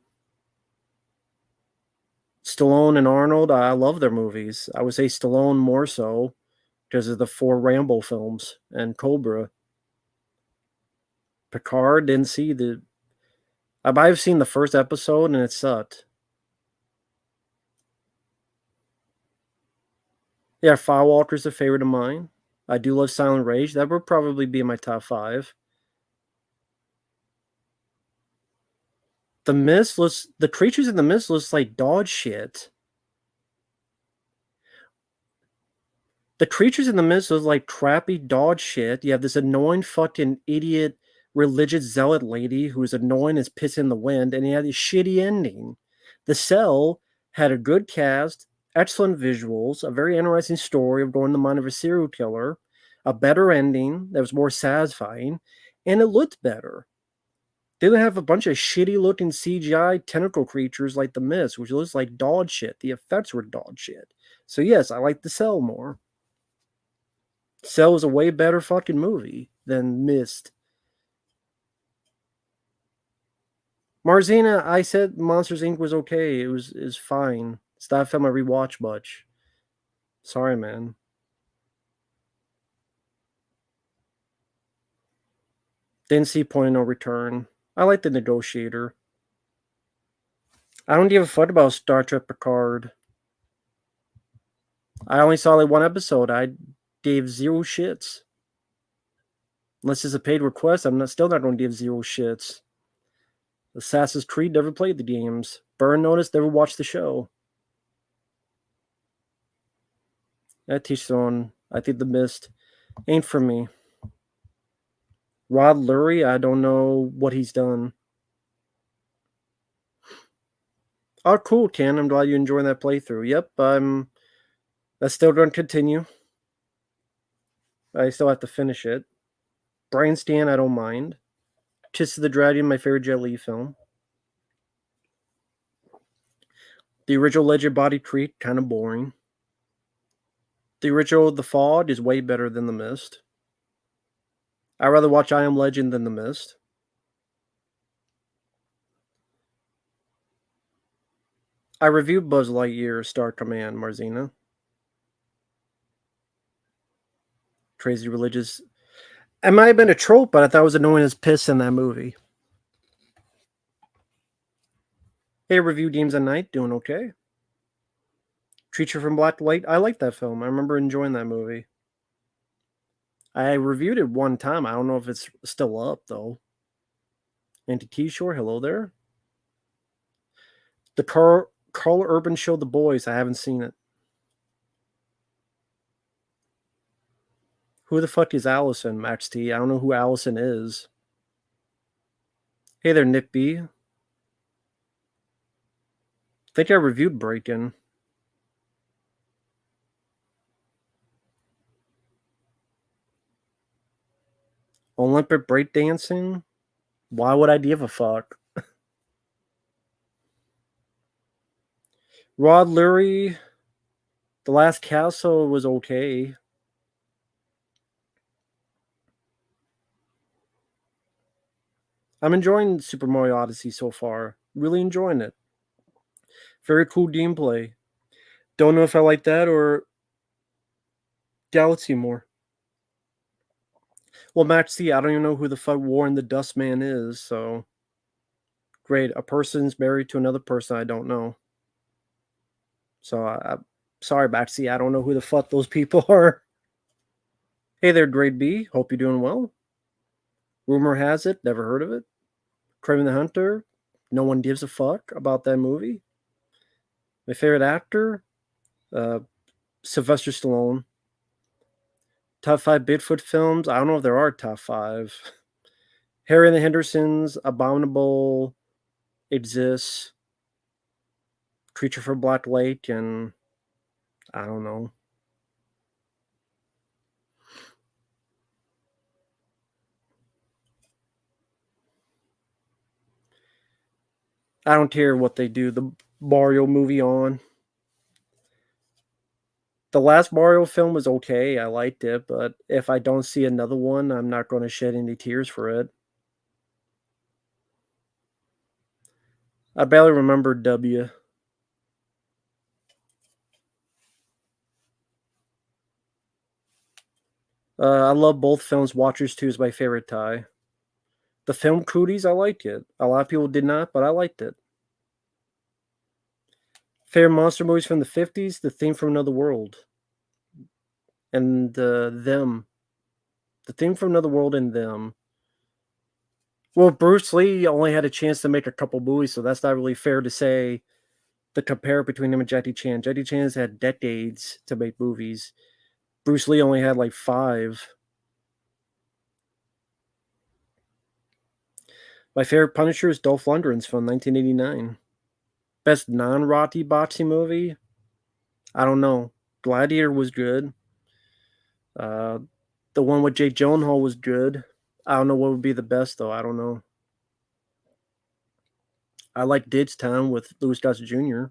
Stallone and Arnold, I love their movies. I would say Stallone more so because of the 4 Rambo films and Cobra. Picard, didn't see the. I might have seen the first episode and it sucked. Yeah, Firewalker's a favorite of mine. I do love Silent Rage. That would probably be in my top 5. The Mist looks. The creatures in the Mist looks like dog shit. The creatures in the Mist look like crappy dog shit. You have this annoying fucking idiot religious zealot lady who's annoying as piss in the wind, and you have this shitty ending. The Cell had a good cast, excellent visuals, a very interesting story of going to the mind of a serial killer, a better ending that was more satisfying, and it looked better. They didn't have a bunch of shitty looking CGI tentacle creatures like the Mist, which looks like dog shit. The effects were dog shit. So yes, I like The Cell more. Cell was a way better fucking movie than Mist. Marzina, I said Monsters Inc. was okay. It was fine. It's not a film I rewatch much. Sorry, man. Didn't see Point of No Return. I like The Negotiator. I don't give a fuck about Star Trek Picard. I only saw like one episode. I gave 0 shits. Unless it's a paid request, I'm still not going to give 0 shits. Assassin's Creed, never played the games. Burn Notice, never watched the show. That teaches on. I think The Mist ain't for me. Rod Lurie, I don't know what he's done. Oh, cool, Ken. I'm glad you're enjoying that playthrough. Yep, that's still going to continue. I still have to finish it. Brian Stan, I don't mind. Kiss of the Dragon, my favorite Jet Li film. The original Legend Body Creek, kind of boring. The original The Fog is way better than The Mist. I'd rather watch I Am Legend than The Mist. I reviewed Buzz Lightyear Star Command, Marzina. Crazy religious. It might have been a trope, but I thought it was annoying as piss in that movie. Hey, review Games at Night, doing okay. Creature from Black Light, I like that film. I remember enjoying that movie. I reviewed it one time. I don't know if it's still up, though. Anti-Keyshore, hello there. The Carl Urban show The Boys, I haven't seen it. Who the fuck is Allison, Max T? I don't know who Allison is. Hey there, Nick B. I think I reviewed Break-In. Olympic breakdancing? Why would I give a fuck? Rod Lurie, The Last Castle was okay. I'm enjoying Super Mario Odyssey so far. Really enjoying it. Very cool gameplay. Don't know if I like that or Galaxy more. Well, Max C, I don't even know who the fuck Warren the Dustman is, so. Great. A person's married to another person I don't know. So, I'm sorry, Max C, I don't know who the fuck those people are. Hey there, Grade B. Hope you're doing well. Rumor has it, never heard of it. Kraven the Hunter. No one gives a fuck about that movie. My favorite actor, uh, Sylvester Stallone. Top five Bigfoot films. I don't know if there are top five. Harry and the Hendersons, Abominable, Exists, Creature from Black Lake, and I don't know. I don't care what they do the Mario movie on. The last Mario film was okay. I liked it, but if I don't see another one, I'm not going to shed any tears for it. I barely remember W. I love both films. Watchers 2 is my favorite tie. The film Cooties, I liked it. A lot of people did not, but I liked it. Favorite monster movies from the 50s, The Theme from Another World, and Them. The Theme from Another World and Them. Well, Bruce Lee only had a chance to make a couple movies, so that's not really fair to say the compare between him and Jackie Chan. Jackie Chan's had decades to make movies. Bruce Lee only had like 5. My favorite Punisher is Dolph Lundgren's from 1989. Best non-Rocky boxing movie? I don't know. Gladiator was good. Uh, the one with Jake Gyllenhaal was good. I don't know what would be the best though. I don't know. I like Ditch Town with Louis Gossett Jr.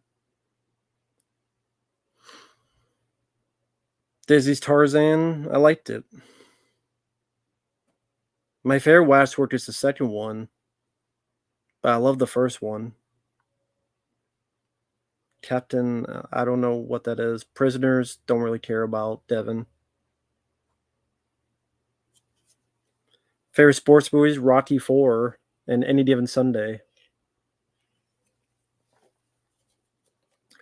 Disney's Tarzan. I liked it. My favorite Waxwork is the second one, but I love the first one. Captain, I don't know what that is. Prisoners, don't really care about. Devin. Favorite sports movies, Rocky 4 and Any Given Sunday.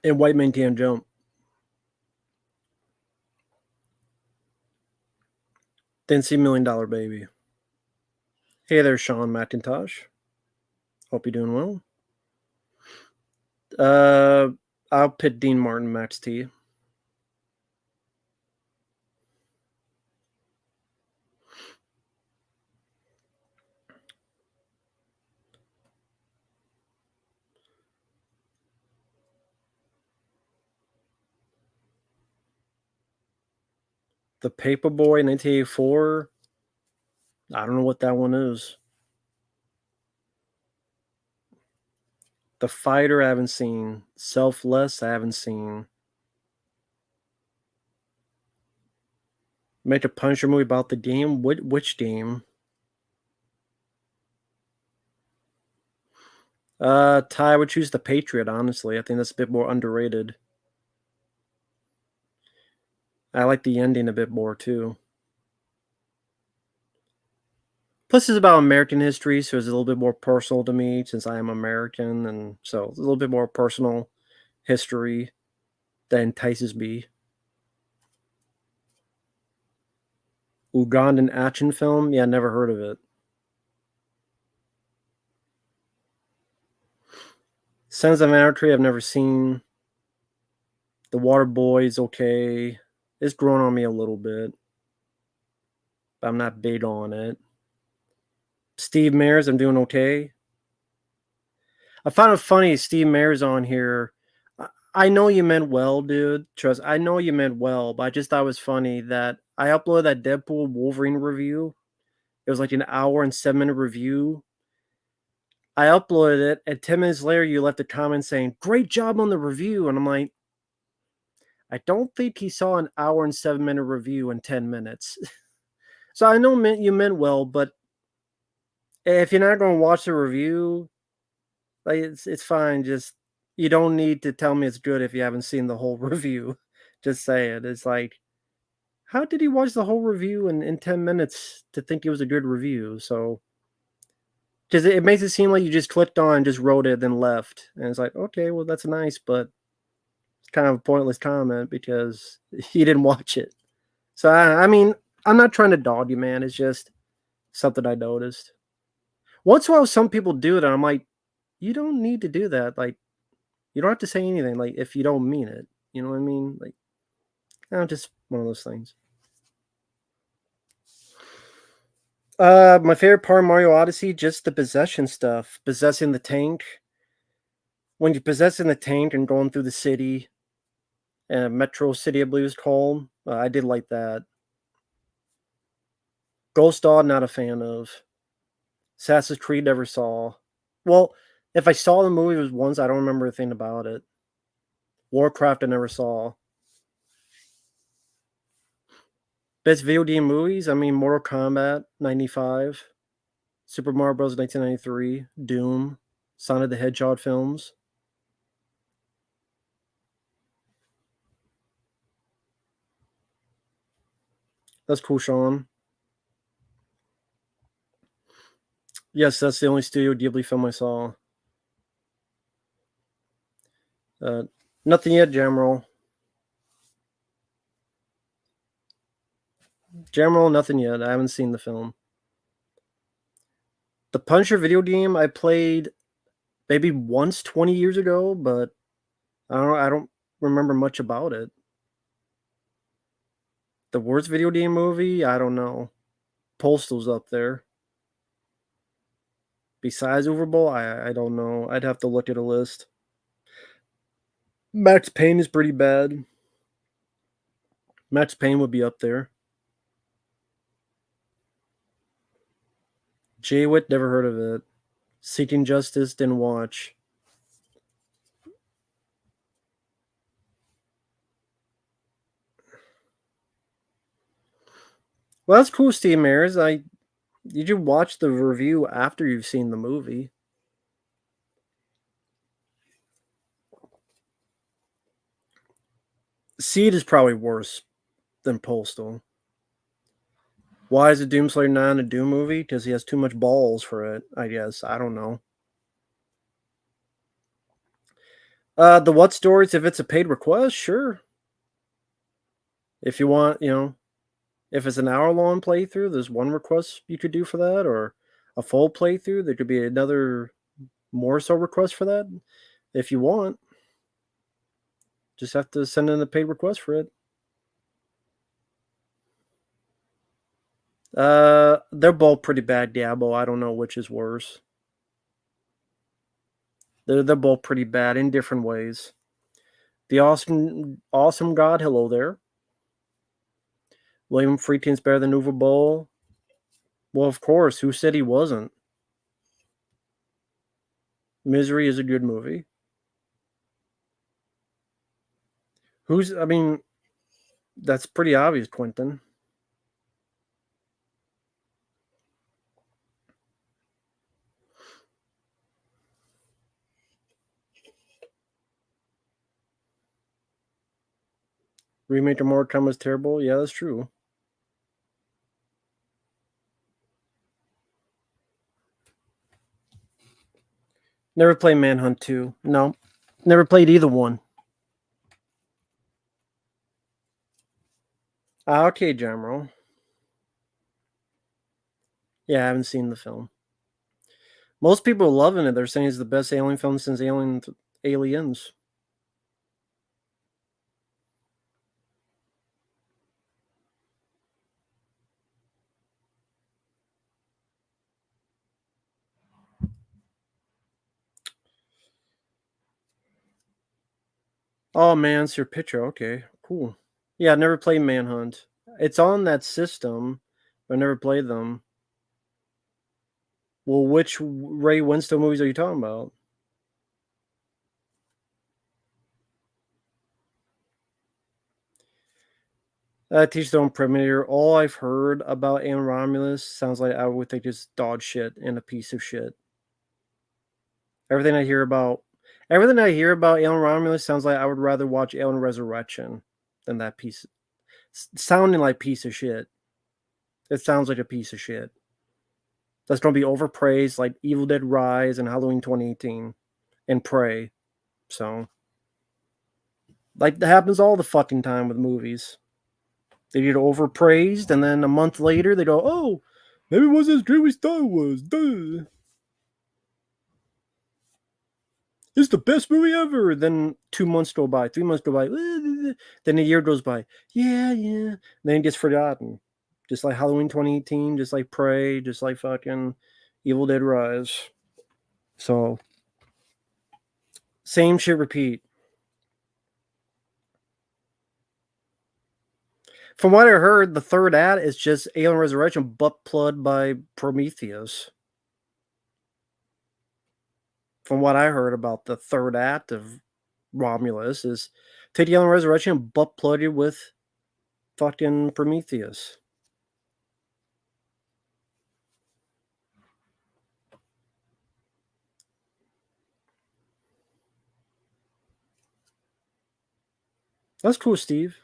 And White Man Can't Jump. Didn't see $1 Million Baby. Hey there, Sean McIntosh. Hope you're doing well. I'll pit Dean Martin, Max T. The Paperboy, 1984. I don't know what that one is. The Fighter, I haven't seen. Selfless, I haven't seen. Make a Punisher movie about the game. Which game? Ty would choose The Patriot. Honestly, I think that's a bit more underrated. I like the ending a bit more too. Plus, it's about American history, so it's a little bit more personal to me since I am American, and so it's a little bit more personal history that entices me. Ugandan action film? Yeah, never heard of it. Sons of Anarchy, I've never seen. The Water Boy is okay. It's grown on me a little bit, but I'm not big on it. Steve Mayers, I'm doing okay. I found it funny Steve Mayers on here. I know you meant well, dude. Trust, I know you meant well, but I just thought it was funny that I uploaded that Deadpool Wolverine review. It was like an hour and 7-minute review. I uploaded it, and 10 minutes later, you left a comment saying, "Great job on the review." And I'm like, I don't think he saw an hour and 7-minute review in 10 minutes. So I know you meant well, but if you're not going to watch the review, like it's fine. Just you don't need to tell me it's good if you haven't seen the whole review. Just say it. It's like, how did he watch the whole review in 10 minutes to think it was a good review? So, because it makes it seem like you just clicked on, just wrote it, then left. And it's like, okay, well, that's nice, but it's kind of a pointless comment because he didn't watch it. So, I mean, I'm not trying to dog you, man. It's just something I noticed. Once in a while, some people do that. I'm like, you don't need to do that. Like, you don't have to say anything. Like, if you don't mean it, you know what I mean? Like, just one of those things. My favorite part of Mario Odyssey, just the possession stuff, possessing the tank. When you're possessing the tank and going through the city, Metro City, I believe it's called. I did like that. Ghost Dog, not a fan of. Assassin's Creed, never saw. Well, if I saw the movie, it was once. I don't remember a thing about it. Warcraft, I never saw. Best video game movies? I mean, Mortal Kombat, 95. Super Mario Bros. 1993. Doom. Sonic the Hedgehog films. That's cool, Sean. Yes, that's the only Studio Ghibli film I saw. Nothing yet, Jamroll. Jamroll, nothing yet. I haven't seen the film. The Punisher video game I played maybe once 20 years ago, but I don't remember much about it. The worst video game movie? I don't know. Postal's up there. Besides Overbowl, I don't know. I'd have to look at a list. Max Payne is pretty bad. Max Payne would be up there. Jaywit, never heard of it. Seeking Justice, didn't watch. Well, that's cool, Steve Mares. Did you watch the review after you've seen the movie? Seed is probably worse than Postal. Why is a Doomslayer not a Doom movie? Because he has too much balls for it, I guess. I don't know. The What Stories, if it's a paid request, sure. If you want, if it's an hour-long playthrough, there's one request you could do for that, or a full playthrough, there could be another more so request for that. If you want, just have to send in a paid request for it. They're both pretty bad, Diablo. I don't know which is worse. They're both pretty bad in different ways. The awesome God, hello there. William Friedkin's better than Uwe Boll. Well, of course. Who said he wasn't? Misery is a good movie. I mean, that's pretty obvious, Quentin. Remake of Mortal Kombat was terrible. Yeah, that's true. Never played Manhunt 2. No. Never played either one. Okay, Jamro. Yeah, I haven't seen the film. Most people are loving it. They're saying it's the best Alien film since Aliens. Oh, man, it's your picture. Okay, cool. Yeah, I never played Manhunt. It's on that system, but I never played them. Well, which Ray Winstone movies are you talking about? Teach their own Predator. All I've heard about Alien Romulus sounds like I would think it's dog shit and a piece of shit. Everything I hear about Alien Romulus sounds like I would rather watch Alien Resurrection than that piece. Sounding like piece of shit. It sounds like a piece of shit. That's going to be overpraised like Evil Dead Rise and Halloween 2018 and Prey. So, like, that happens all the fucking time with movies. They get overpraised, and then a month later they go, "Oh, maybe it wasn't as great as we thought it was." Duh. It's the best movie ever. Then 2 months go by, 3 months go by, then a year goes by. Yeah, yeah. Then it gets forgotten. Just like Halloween 2018, just like Prey, just like fucking Evil Dead Rise. So same shit repeat. From what I heard, the third act is just Alien Resurrection butt plugged by Prometheus. From what I heard about the third act of Romulus is take the Alien Resurrection and butt plug it with fucking Prometheus. That's cool, Steve.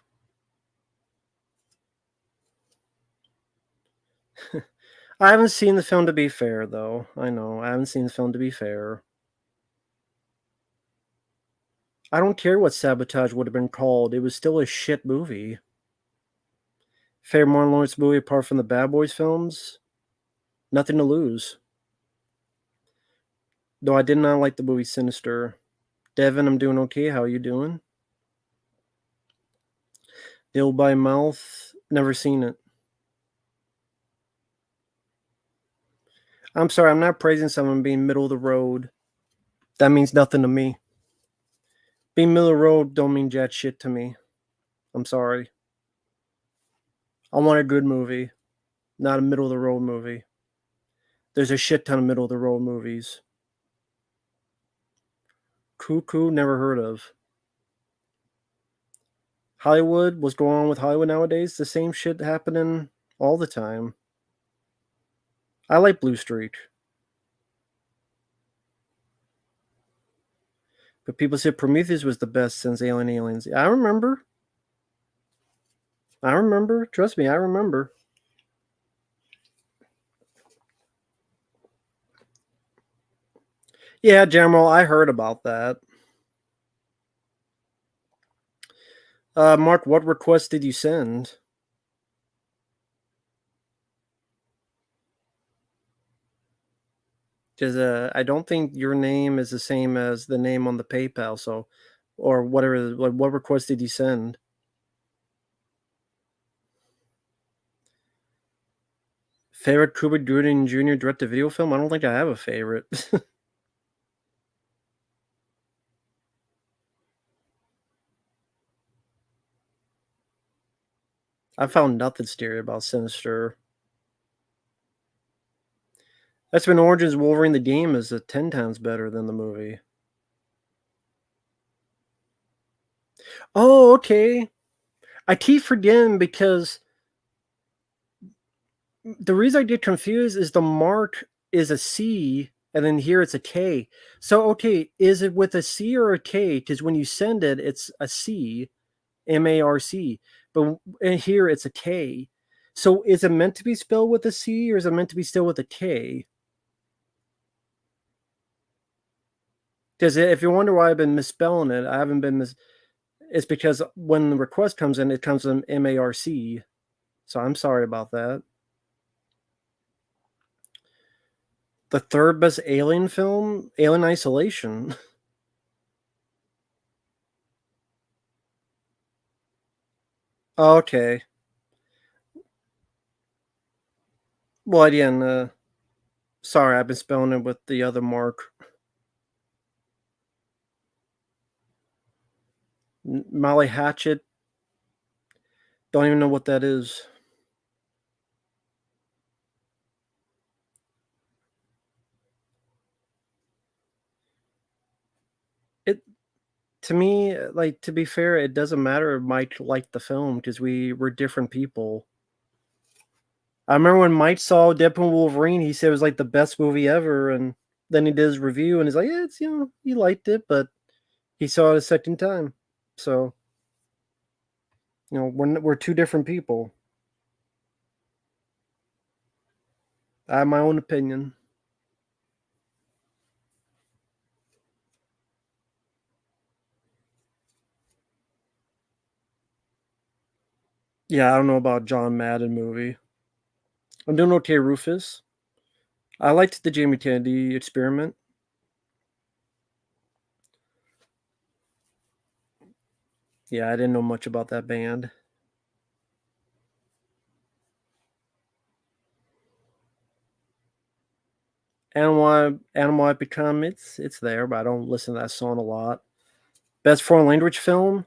I haven't seen the film to be fair, though. I know. I haven't seen the film to be fair. I don't care what Sabotage would have been called. It was still a shit movie. Favorite Martin Lawrence movie apart from the Bad Boys films? Nothing to Lose. Though I did not like the movie Sinister. Devin, I'm doing okay. How are you doing? Ill by Mouth. Never seen it. I'm sorry, I'm not praising someone being middle of the road. That means nothing to me. Being middle of the road don't mean jack shit to me. I'm sorry. I want a good movie, not a middle of the road movie. There's a shit ton of middle of the road movies. Cuckoo, never heard of. Hollywood, what's going on with Hollywood nowadays? The same shit happening all the time. I like Blue Streak. But people said Prometheus was the best since Alien Aliens. I remember. I remember. Trust me, I remember. Yeah, General, I heard about that. Mark, what request did you send? Because I don't think your name is the same as the name on the PayPal, so or whatever. Like, what request did you send? Favorite Cuba Gooding Jr. direct-to-video film? I don't think I have a favorite. I found nothing scary about Sinister. That's when Origins Wolverine the game is 10 times better than the movie. Oh, okay. I keep forgetting because the reason I get confused is the mark is a C and then here it's a K. So, okay, is it with a C or a K? Because when you send it, it's a C, MARC. But here it's a K. So is it meant to be spelled with a C or is it meant to be still with a K? Because if you wonder why I've been misspelling it, I haven't been it's because when the request comes in, it comes in MARC. So I'm sorry about that. The third best Alien film, Alien Isolation. Okay. Well, again, sorry, I've been spelling it with the other mark. Molly Hatchet. Don't even know what that is. It to me, like to be fair, it doesn't matter if Mike liked the film because we were different people. I remember when Mike saw Deadpool and Wolverine, he said it was like the best movie ever, and then he did his review and he's like, yeah, it's he liked it, but he saw it a second time. So we're two different people. I have my own opinion. Yeah, I don't know about John Madden movie. I'm doing okay, Rufus. I liked the Jamie Kennedy experiment. Yeah, I didn't know much about that band. Animal I Become, it's there, but I don't listen to that song a lot. Best foreign language film?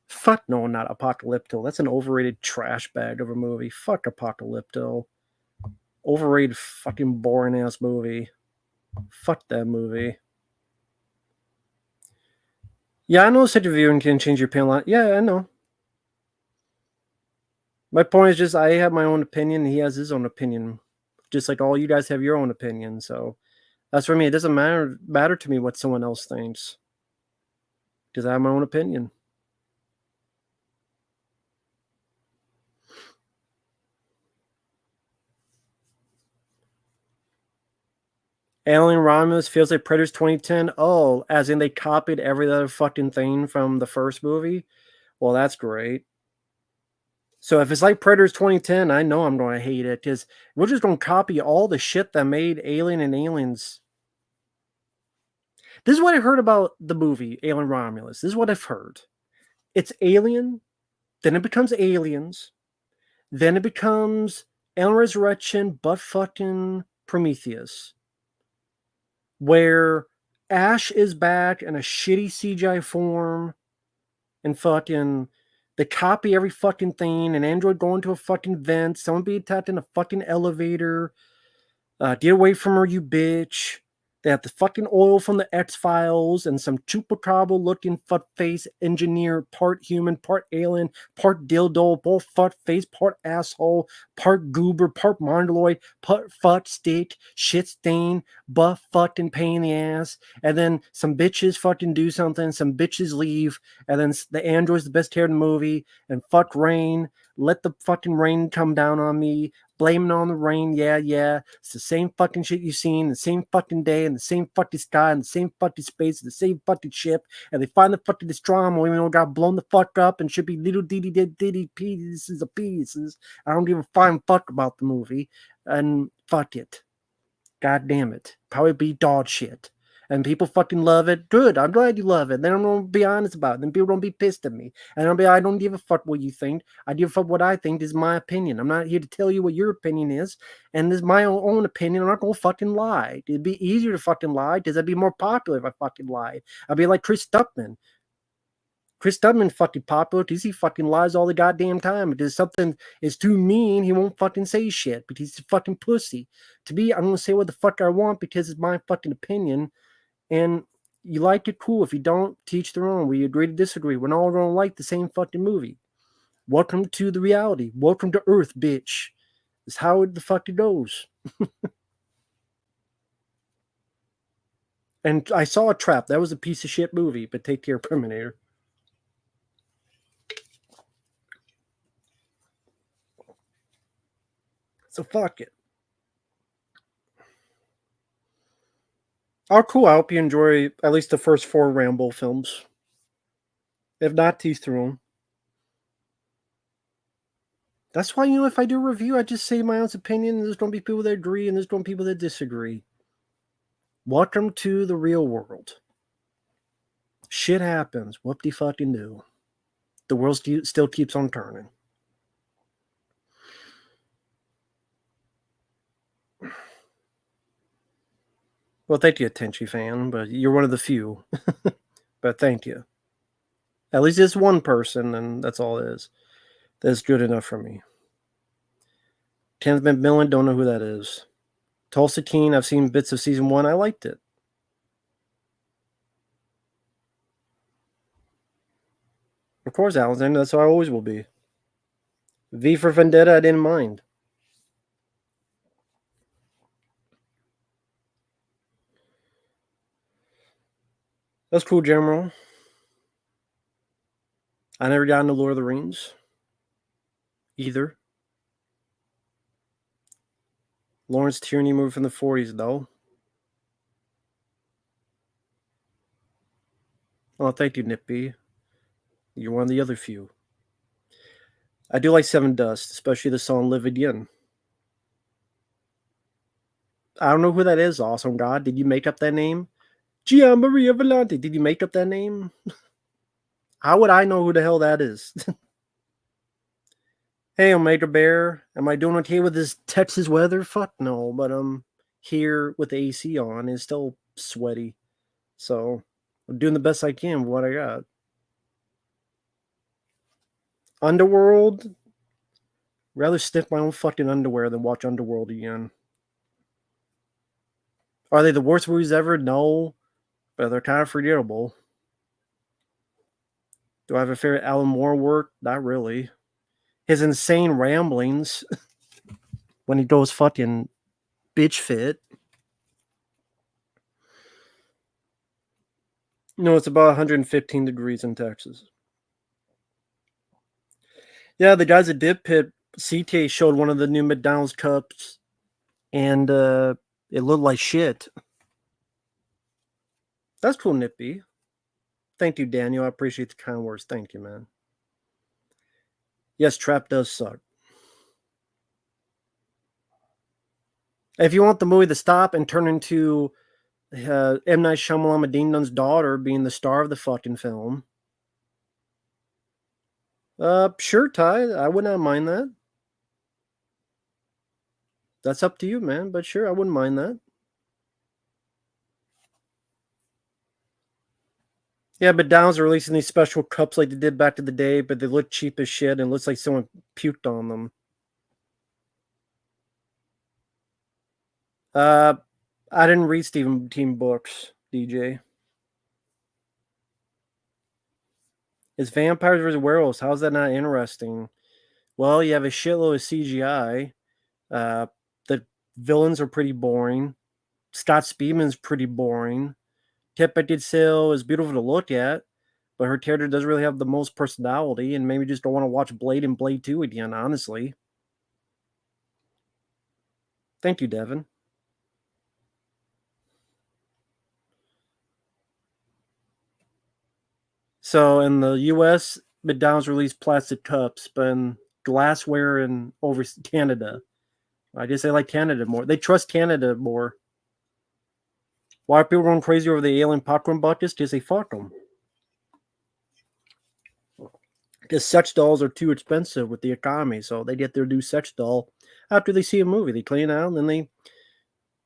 Fuck no, not Apocalypto. That's an overrated trash bag of a movie. Fuck Apocalypto. Overrated fucking boring ass movie. Fuck that movie. Yeah, I know such a viewing can change your opinion a lot. Yeah, I know. My point is just I have my own opinion, he has his own opinion. Just like all you guys have your own opinion. So that's for me. It doesn't matter to me what someone else thinks. Because I have my own opinion. Alien Romulus feels like Predators 2010. Oh, as in they copied every other fucking thing from the first movie? Well, that's great. So if it's like Predators 2010, I know I'm going to hate it because we're just going to copy all the shit that made Alien and Aliens. This is what I heard about the movie Alien Romulus. This is what I've heard. It's Alien, then it becomes Aliens, then it becomes Alien Resurrection, but fucking Prometheus, where Ash is back in a shitty CGI form and fucking they copy every fucking thing. An android going to a fucking vent, someone being attacked in a fucking elevator. Get away from her, you bitch. They have the fucking oil from the X-Files and some chupacabra looking fuck face engineer, part human, part alien, part dildo, both fuck face, part asshole, part goober, part mongoloid, part fuck stick, shit stain, butt fucking pain in the ass. And then some bitches fucking do something, some bitches leave, and then the android's the best hair in the movie, and fuck rain. Let the fucking rain come down on me. Blaming on the rain, yeah. It's the same fucking shit you've seen, the same fucking day, and the same fucking sky, and the same fucking space, and the same fucking ship, and they find the fucking Nostromo, even though it got blown the fuck up and should be little diddy pieces of pieces. I don't give a fine fuck about the movie, and fuck it. God damn it. Probably be dog shit. And people fucking love it. Good. I'm glad you love it. Then I'm gonna be honest about it. Then people don't be pissed at me. And I'll be I don't give a fuck what you think. I give a fuck what I think. This is my opinion. I'm not here to tell you what your opinion is. And this is my own opinion. I'm not gonna fucking lie. It'd be easier to fucking lie because I'd be more popular if I fucking lied. I'd be like Chris Stuckman. Chris Tubman fucking popular because he fucking lies all the goddamn time. Because something is too mean, he won't fucking say shit. But he's a fucking pussy. To me, I'm gonna say what the fuck I want because it's my fucking opinion. And you like it, cool. If you don't, teach their own. We agree to disagree. We're not all gonna like the same fucking movie. Welcome to the reality. Welcome to Earth, bitch. It's how the fuck it goes. And I saw a trap. That was a piece of shit movie, but take care, Terminator. So fuck it. Oh, cool. I hope you enjoy at least the first 4 Rambo films. If not, tease through them. That's why, if I do a review, I just say my own opinion. There's going to be people that agree and there's going to be people that disagree. Welcome to the real world. Shit happens. Whoop de fucking do. The world still keeps on turning. Well, thank you, Tenchi fan, but you're one of the few. But thank you. At least it's one person, and that's all it is. That's good enough for me. Kenneth McMillan, don't know who that is. Tulsa King, I've seen bits of season 1. I liked it. Of course, Alexander, that's how I always will be. V for Vendetta, I didn't mind. That's cool, General. I never got into Lord of the Rings. Either. Lawrence Tierney movie from the 40s, though. Oh, thank you, Nippy. You're one of the other few. I do like Seven Dust, especially the song Live Again. I don't know who that is, Awesome God. Did you make up that name? Gia Maria Volante, did you make up that name? How would I know who the hell that is? Hey, Omega Bear, am I doing okay with this Texas weather? Fuck no, but I'm here with the AC on. It's still sweaty, so I'm doing the best I can with what I got. Underworld, rather sniff my own fucking underwear than watch Underworld again. Are they the worst movies ever? No, but they're kind of forgettable. Do I have a favorite Alan Moore work? Not really. His insane ramblings when he goes fucking bitch fit. No, it's about 115 degrees in Texas. Yeah, the guys at Dip Pit, CT showed one of the new McDonald's cups, and it looked like shit. That's cool, Nippy. Thank you, Daniel. I appreciate the kind words. Thank you, man. Yes, Trap does suck. If you want the movie to stop and turn into M. Night Shyamalan Dean Dunn's daughter being the star of the fucking film, sure, Ty. I would not mind that. That's up to you, man. But sure, I wouldn't mind that. Yeah, but Downs are releasing these special cups like they did back in the day, but they look cheap as shit and it looks like someone puked on them. Uh, I didn't read Stephen King books, DJ. It's vampires versus werewolves. How's that not interesting? Well, you have a shitload of CGI. The villains are pretty boring. Scott Speedman's pretty boring. Tip Beckinsale is beautiful to look at, but her character doesn't really have the most personality, and maybe just don't want to watch Blade and Blade 2 again, honestly. Thank you, Devin. So in the US, McDonald's released plastic cups, but in glassware in over Canada. I guess they like Canada more. They trust Canada more. Why are people going crazy over the alien popcorn buckets? Because they fuck them. Because sex dolls are too expensive with the economy, so they get their new sex doll after they see a movie. They clean out, and then they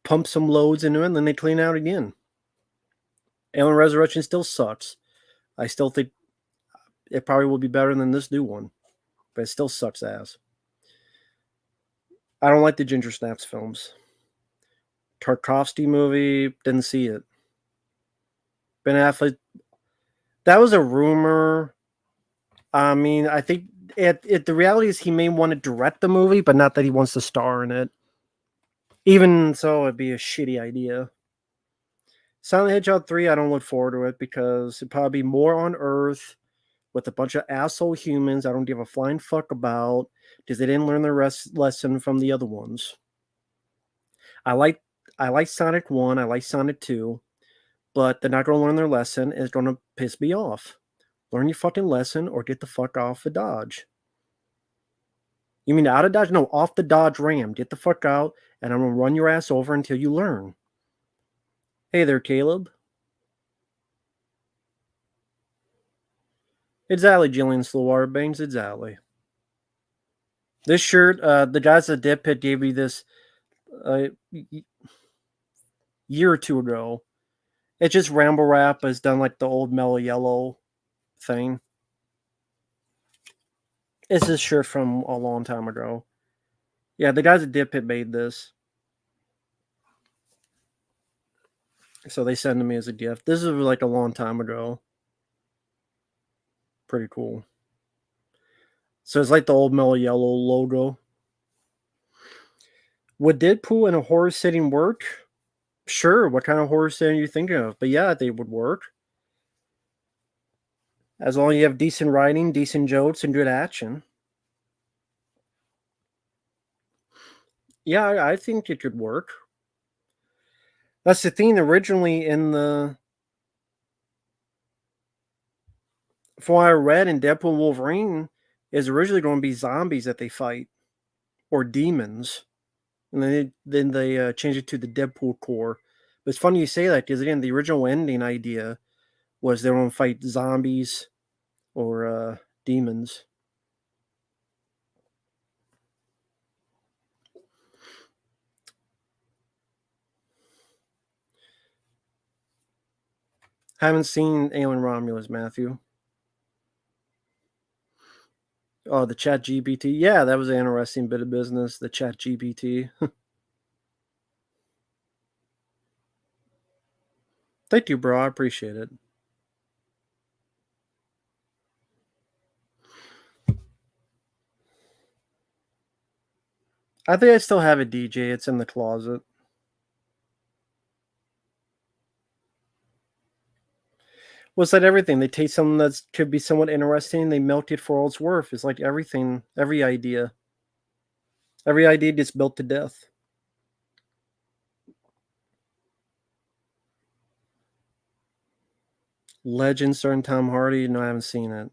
pump some loads into it, and then they clean out again. Alien Resurrection still sucks. I still think it probably will be better than this new one, but it still sucks ass. I don't like the Ginger Snaps films. Tarkovsky movie, didn't see it. Ben Affleck, that was a rumor. I mean, I think the reality is he may want to direct the movie, but not that he wants to star in it. Even so, it'd be a shitty idea. Silent Hedgehog 3, I don't look forward to it because it'd probably be more on Earth with a bunch of asshole humans I don't give a flying fuck about because they didn't learn their lesson from the other ones. I like Sonic 1, I like Sonic 2, but they're not going to learn their lesson and it's going to piss me off. Learn your fucking lesson or get the fuck off of Dodge. You mean out of Dodge? No, off the Dodge Ram. Get the fuck out and I'm going to run your ass over until you learn. Hey there, Caleb. Exactly, Jillian Slowwater Bangs. Exactly. This shirt, the guys at Dip Pit gave me this year or two ago. It's just Ramble Rap has done like the old Mellow Yellow thing. It's this shirt from a long time ago. Yeah, the guys at Dip Pit made this. So they sent it to me as a gift. This is like a long time ago. Pretty cool. So it's like the old Mellow Yellow logo. Would Deadpool in a horror setting work? Sure. What kind of horror setting are you thinking of? But yeah, they would work. As long as you have decent writing, decent jokes, and good action. Yeah, I think it could work. That's the thing. Originally, from what I read in Deadpool and Wolverine, is originally going to be zombies that they fight or demons, and then they changed it to the Deadpool core. But it's funny you say that because again, the original ending idea was they were going to fight zombies or demons. Haven't seen Alien Romulus, Matthew. Oh, the Chat GPT. Yeah, that was an interesting bit of business. The Chat GPT. Thank you, bro. I appreciate it. I think I still have a DJ. It's in the closet. Well, it's like everything. They take something that could be somewhat interesting, they milk it for all it's worth. It's like everything, every idea. Every idea gets built to death. Legend starring Tom Hardy. No, I haven't seen it.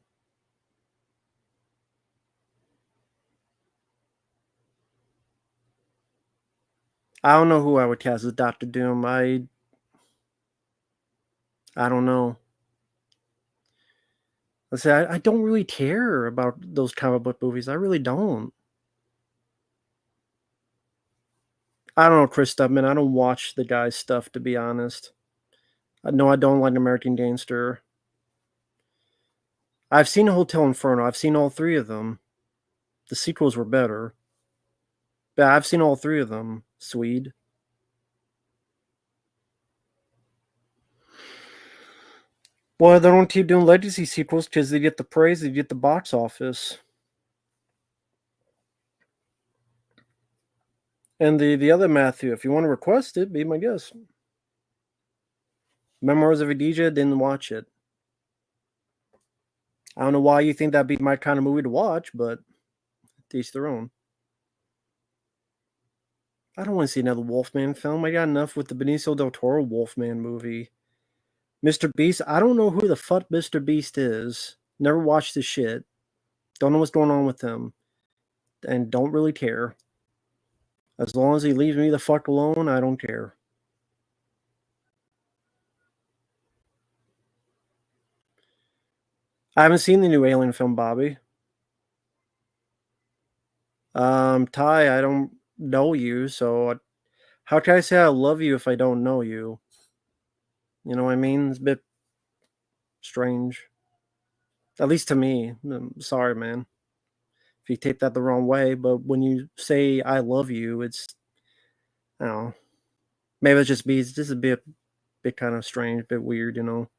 I don't know who I would cast as Doctor Doom. I don't know. Let's say I don't really care about those comic book movies. I really don't. I don't know, Chris Stubman. I don't watch the guy's stuff, to be honest. No, I don't like American Gangster. I've seen Hotel Inferno. I've seen all three of them. The sequels were better. But I've seen all three of them. Swede. Well, they don't keep doing legacy sequels because they get the praise, they get the box office. And the other Matthew, if you want to request it, be my guest. Memoirs of a DJ, didn't watch it. I don't know why you think that'd be my kind of movie to watch, but to each their own. I don't want to see another Wolfman film. I got enough with the Benicio del Toro Wolfman movie. Mr. Beast, I don't know who the fuck Mr. Beast is. Never watched the shit. Don't know what's going on with him. And don't really care. As long as he leaves me the fuck alone, I don't care. I haven't seen the new Alien film, Bobby. Ty, I don't know you, so how can I say I love you if I don't know you? You know what I mean? It's a bit strange. At least to me. Sorry, man, if you take that the wrong way, but when you say I love you, it's, I don't know. Maybe it's just a bit kind of strange, a bit weird, you know.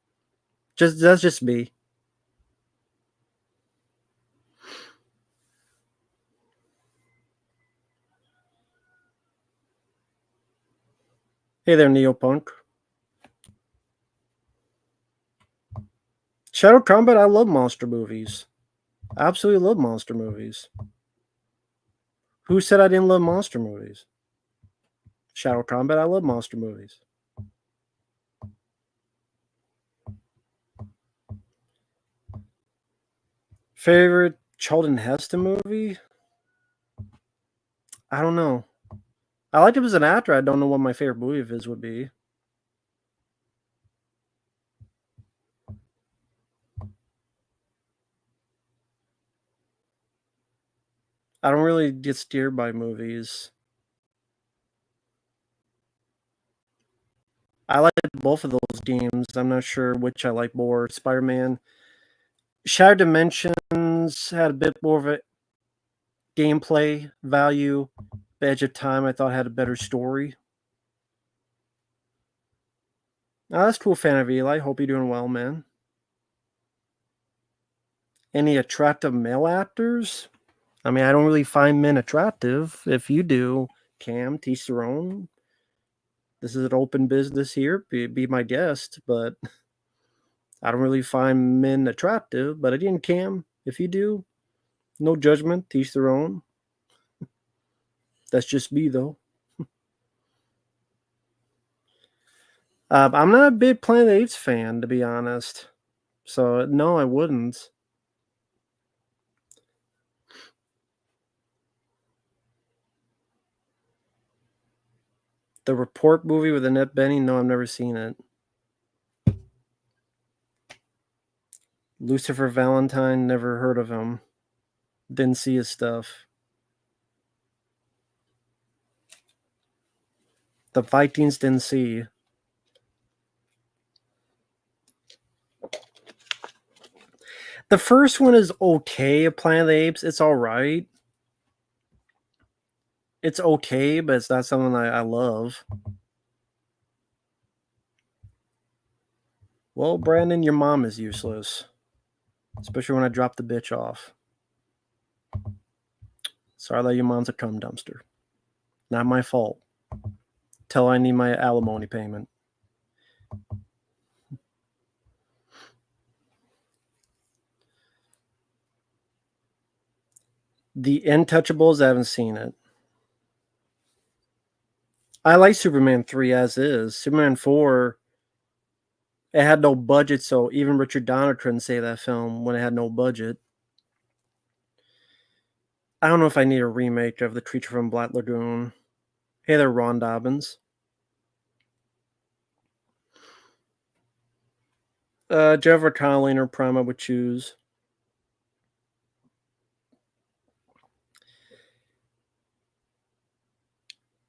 Just that's just me. Hey there, Neopunk. Shadow Combat, I love monster movies. I absolutely love monster movies. Who said I didn't love monster movies? Shadow Combat, I love monster movies. Favorite Charlton Heston movie? I don't know. I liked him as an actor. I don't know what my favorite movie of his would be. I don't really get steered by movies. I like both of those games. I'm not sure which I like more. Spider-Man. Shattered Dimensions had a bit more of a gameplay value. Edge of Time, I thought, had a better story. Oh, that's cool, fan of Eli. Hope you're doing well, man. Any attractive male actors? I mean, I don't really find men attractive. If you do, Cam, teach their own. This is an open business here. Be my guest, but I don't really find men attractive. But again, Cam, if you do, no judgment, teach their own. That's just me, though. I'm not a big Planet of the Apes fan, to be honest. So no, I wouldn't. The Report movie with Annette Bening? No, I've never seen it. Lucifer Valentine, never heard of him. Didn't see his stuff. The Vikings didn't see. The first one is okay. Planet of the Apes, it's all right. It's okay, but it's not something I love. Well, Brandon, your mom is useless, especially when I drop the bitch off. Sorry that your mom's a cum dumpster. Not my fault. Till I need my alimony payment. The Intouchables, I haven't seen it. I like Superman 3 as is. Superman 4, it had no budget, so even Richard Donner couldn't say that film when it had no budget. I don't know if I need a remake of The Creature from Black Lagoon. Hey there, Ron Dobbins. Jennifer Connelly in her prime, I would choose.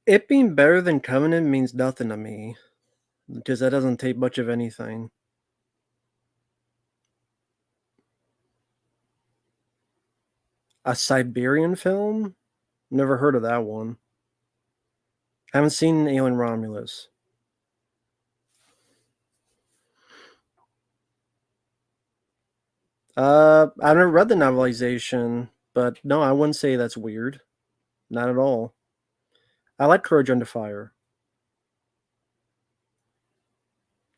It being better than Covenant means nothing to me, because that doesn't take much of anything. A Siberian film? Never heard of that one. Haven't seen Alien Romulus. I've never read the novelization, but no, I wouldn't say that's weird. Not at all. I like Courage Under Fire.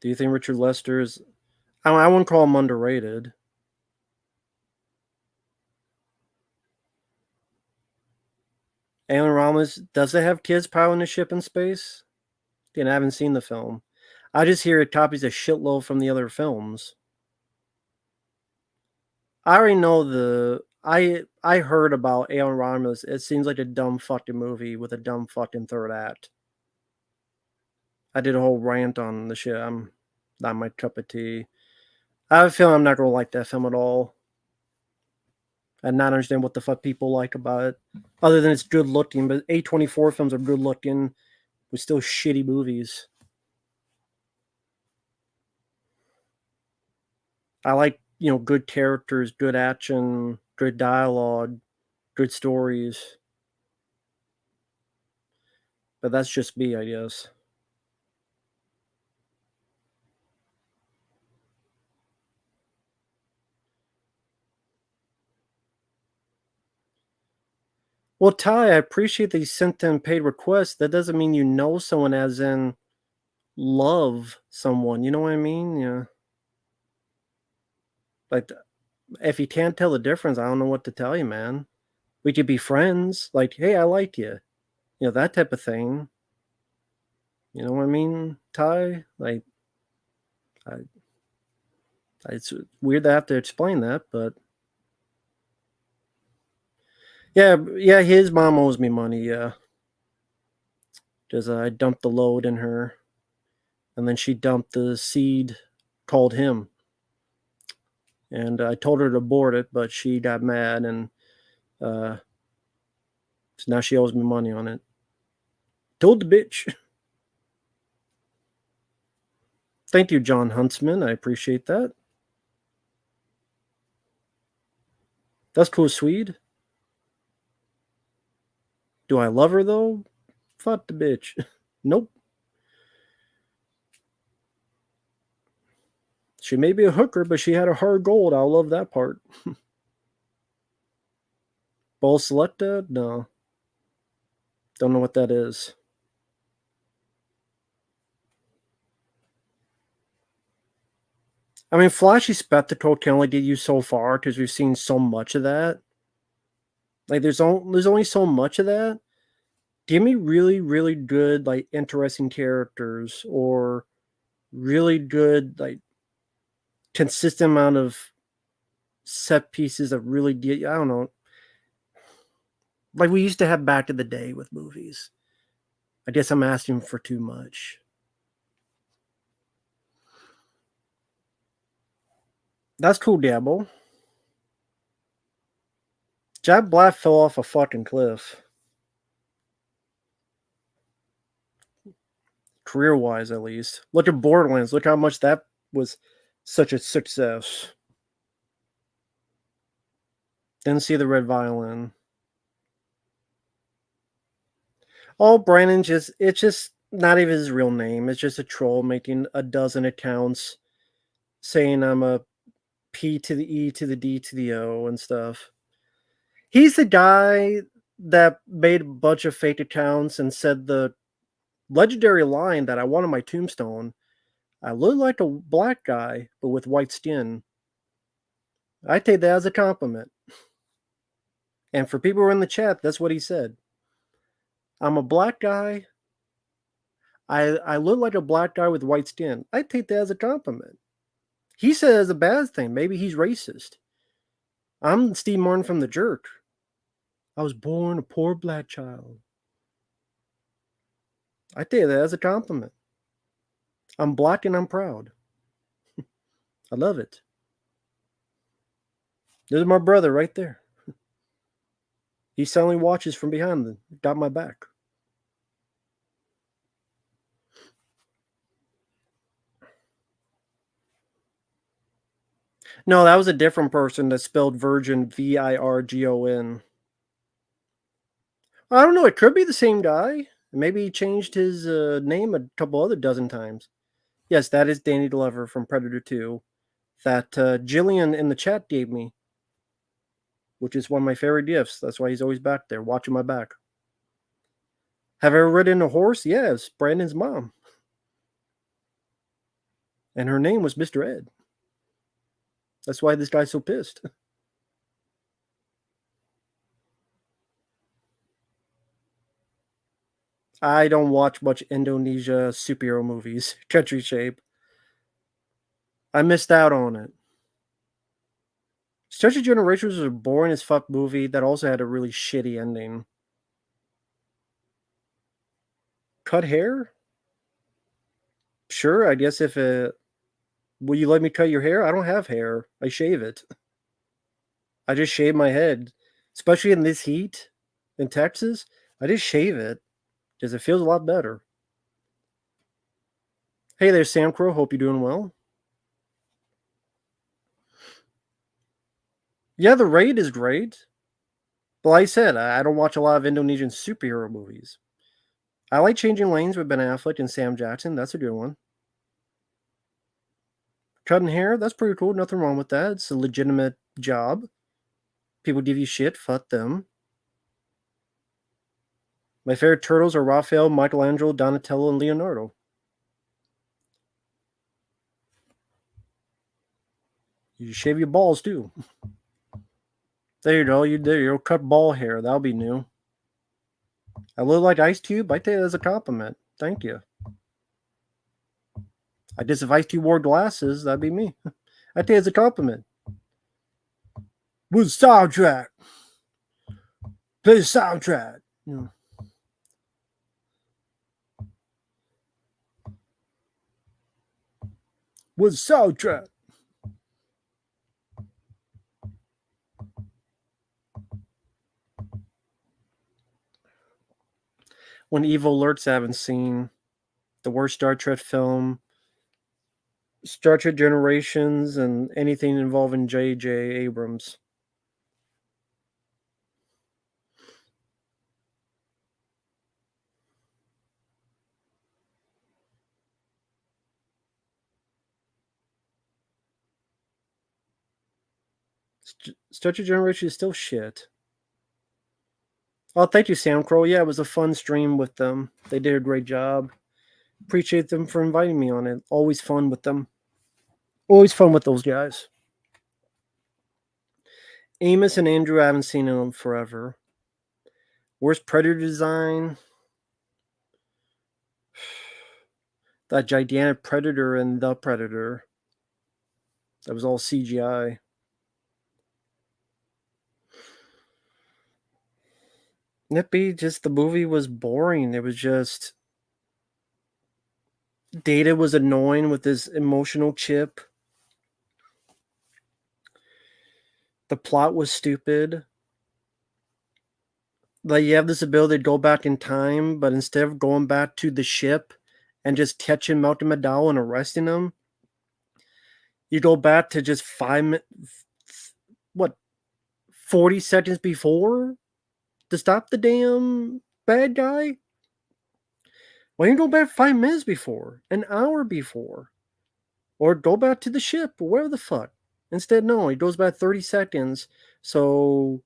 Do you think Richard Lester is? I wouldn't call him underrated. Alien Romulus, does it have kids piloting a ship in space? Again, I haven't seen the film. I just hear it copies a shitload from the other films. I already know I heard about Alien Romulus. It seems like a dumb fucking movie with a dumb fucking third act. I did a whole rant on the shit. I'm not my cup of tea. I have a feeling I'm not gonna like that film at all. And not understand what the fuck people like about it. Other than it's good looking, but A24 films are good looking with still shitty movies. I like, good characters, good action, good dialogue, good stories. But that's just me, I guess. Well, Ty, I appreciate that you sent them paid requests. That doesn't mean you know someone as in love someone. You know what I mean? Yeah. Like, if you can't tell the difference, I don't know what to tell you, man. We could be friends. Like, hey, I like you. That type of thing. You know what I mean, Ty? Like, I, it's weird to have to explain that, but yeah, his mom owes me money. Yeah, because I dumped the load in her, and then she dumped the seed called him, and I told her to abort it, but she got mad, and so now she owes me money on it. Told the bitch. Thank you, John Huntsman. I appreciate that. That's cool, Swede. Do I love her though? Fuck the bitch. Nope. She may be a hooker, but she had a hard gold. I'll love that part. Ball selected? No. Don't know what that is. I mean, flashy spectacle can only get you so far because we've seen so much of that. Like, there's only so much of that. Give me really, really good, like, interesting characters or really good, like, consistent amount of set pieces that really get, I don't know, like we used to have back in the day with movies. I guess I'm asking for too much. That's cool, Diablo. Jack Black fell off a fucking cliff. Career wise, at least. Look at Borderlands. Look how much that was such a success. Didn't see the red violin. Oh, Brandon it's just not even his real name. It's just a troll making a dozen accounts saying I'm a P to the E to the D to the O and stuff. He's the guy that made a bunch of fake accounts and said the legendary line that I want on my tombstone. I look like a black guy, but with white skin. I take that as a compliment. And for people who are in the chat, that's what he said. I'm a black guy. I look like a black guy with white skin. I take that as a compliment. He said it's a bad thing. Maybe he's racist. I'm Steve Martin from The Jerk. I was born a poor black child. I take that as a compliment. I'm black and I'm proud. I love it. There's my brother right there. He's selling watches from behind them. Got my back. No, that was a different person that spelled virgin Virgon. I don't know. It could be the same guy. Maybe he changed his name a couple other dozen times. Yes, that is Danny Glover from Predator 2 that Jillian in the chat gave me, which is one of my favorite gifts. That's why he's always back there watching my back. Have I ever ridden a horse? Yes, Brandon's mom. And her name was Mr. Ed. That's why this guy's so pissed. I don't watch much Indonesia superhero movies. Country Shape. I missed out on it. Stretch of Generations was a boring as fuck movie that also had a really shitty ending. Cut hair? Sure, I guess if it... Will you let me cut your hair? I don't have hair. I shave it. I just shave my head. Especially in this heat in Texas, I just shave it because it feels a lot better. Hey there, Sam Crow. Hope you're doing well. Yeah, The Raid is great. But like I said, I don't watch a lot of Indonesian superhero movies. I like Changing Lanes with Ben Affleck and Sam Jackson. That's a good one. Cutting hair, that's pretty cool. Nothing wrong with that. It's a legitimate job. People give you shit. Fuck them. My favorite turtles are Raphael, Michelangelo, Donatello, and Leonardo. You shave your balls too. There you go. You'll cut ball hair. That'll be new. I look like Ice Cube. I take it as a compliment. Thank you. I guess if Ice Cube wore glasses, that'd be me. I take it as a compliment. With soundtrack. Play the soundtrack. You know. With soundtrack. When Evil Alerts I haven't seen the worst Star Trek film, Star Trek Generations, and anything involving J.J. Abrams. Star Trek Generation is still shit. Oh, thank you, Sam Crow. Yeah, it was a fun stream with them. They did a great job. Appreciate them for inviting me on it. Always fun with them. Always fun with those guys. Amos and Andrew, I haven't seen them forever. Worst Predator design? That gigantic Predator and the Predator. That was all CGI. Nippy, just the movie was boring. It was just... Data was annoying with his emotional chip. The plot was stupid. Like, you have this ability to go back in time, but instead of going back to the ship and just catching Malcolm McDowell and arresting him, you go back to just what, 40 seconds before to stop the damn bad guy? Why don't you go back 5 minutes before, an hour before, or go back to the ship, or whatever the fuck? Instead, no, he goes back 30 seconds, so,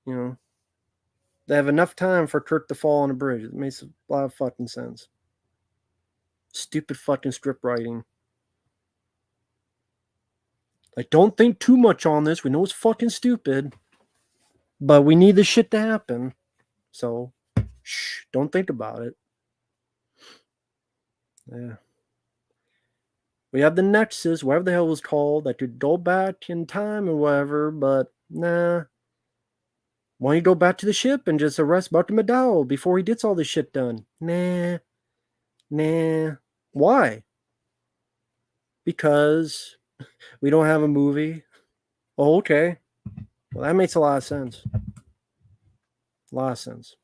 you know, they have enough time for Kirk to fall on a bridge. It makes a lot of fucking sense. Stupid fucking script writing. Like, don't think too much on this. We know it's fucking stupid, but we need this shit to happen. So, shh, don't think about it. Yeah. We have the Nexus, whatever the hell it was called, that could go back in time or whatever, but nah. Why don't you go back to the ship and just arrest Bucky McDowell before he gets all this shit done? Nah. Why? Because we don't have a movie. Oh, okay. Well, that makes a lot of sense. A lot of sense.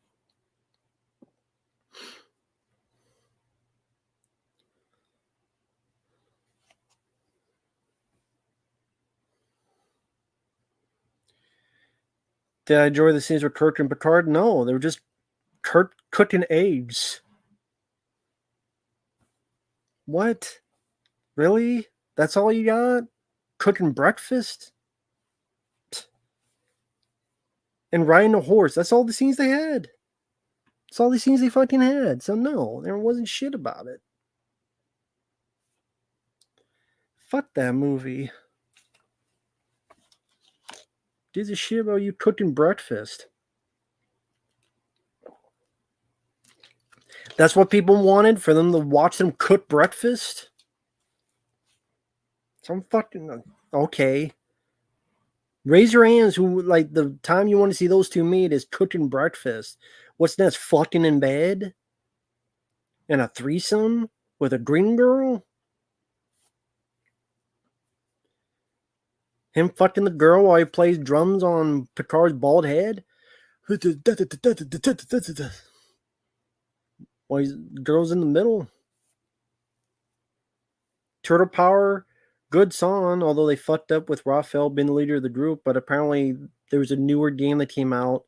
Did I enjoy the scenes with Kirk and Picard? No, they were just Kirk cooking eggs. What? Really? That's all you got? Cooking breakfast? And riding a horse. That's all the scenes they had. That's all the scenes they fucking had. So no, there wasn't shit about it. Fuck that movie. Gives a shit about you cooking breakfast. That's what people wanted, for them to watch them cook breakfast? Some fucking okay. Raise your hands who, like, the time you want to see those two meet is cooking breakfast. What's next? Fucking in bed? And a threesome with a green girl? Him fucking the girl while he plays drums on Picard's bald head? While he's girls in the middle? Turtle Power, good song, although they fucked up with Raphael being the leader of the group, but apparently there was a newer game that came out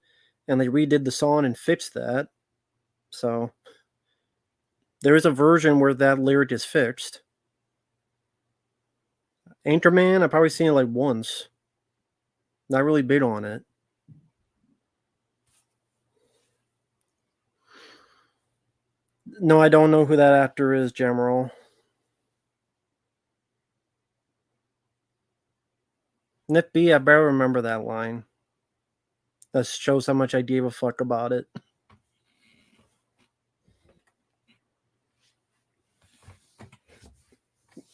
and they redid the song and fixed that. So there is a version where that lyric is fixed. Anchorman, I've probably seen it like once. Not really big on it. No, I don't know who that actor is, General. Nip B, I better remember that line. That shows how much I gave a fuck about it.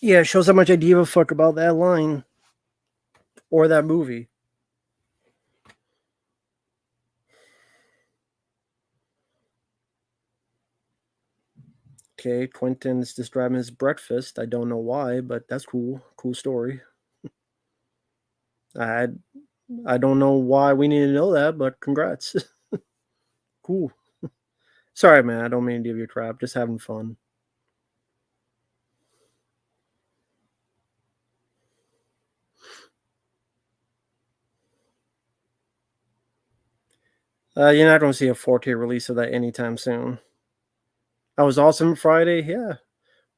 Yeah, it shows how much I gave a fuck about that line. Or that movie. Okay, Quentin's describing his breakfast. I don't know why, but that's cool. Cool story. I don't know why we need to know that, but congrats. Cool. Sorry, man. I don't mean to give you crap. Just having fun. You're not going to see a 4K release of that anytime soon. I was awesome Friday. Yeah,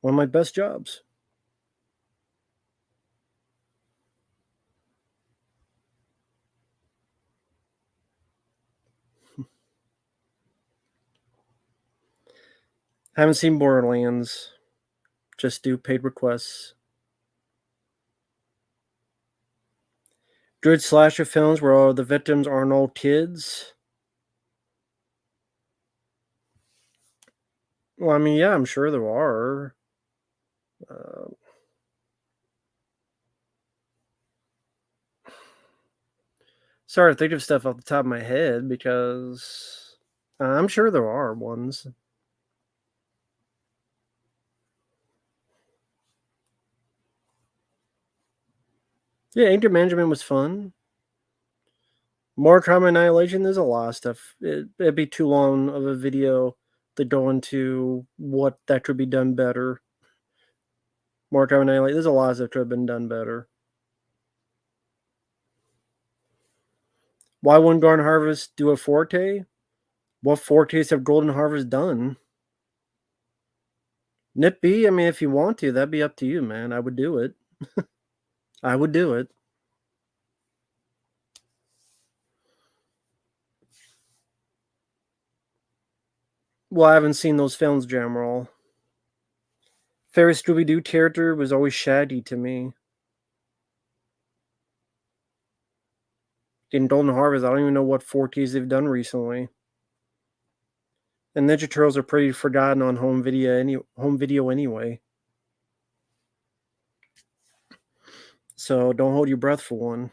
one of my best jobs. Haven't seen Borderlands. Just do paid requests. Good slasher films where all the victims aren't all kids. Well, I mean, yeah, I'm sure there are. Uh, Sorry to think of stuff off the top of my head because I'm sure there are ones. Yeah, Anger Management was fun. Mortal Kombat Annihilation, there's a lot of stuff. It'd be too long of a video to go into what that could be done better. Mortal Kombat Annihilation, there's a lot of stuff that could have been done better. Why wouldn't Golden Harvest do a Forte? What Fortes have Golden Harvest done? Nip B, I mean, if you want to, that'd be up to you, man. I would do it. I would do it. Well, I haven't seen those films, Jamroll. Favorite Scooby-Doo character was always Shaggy to me. In Golden Harvest, I don't even know what Fortes they've done recently. And Ninja Turtles are pretty forgotten on home video anyway. So don't hold your breath for one.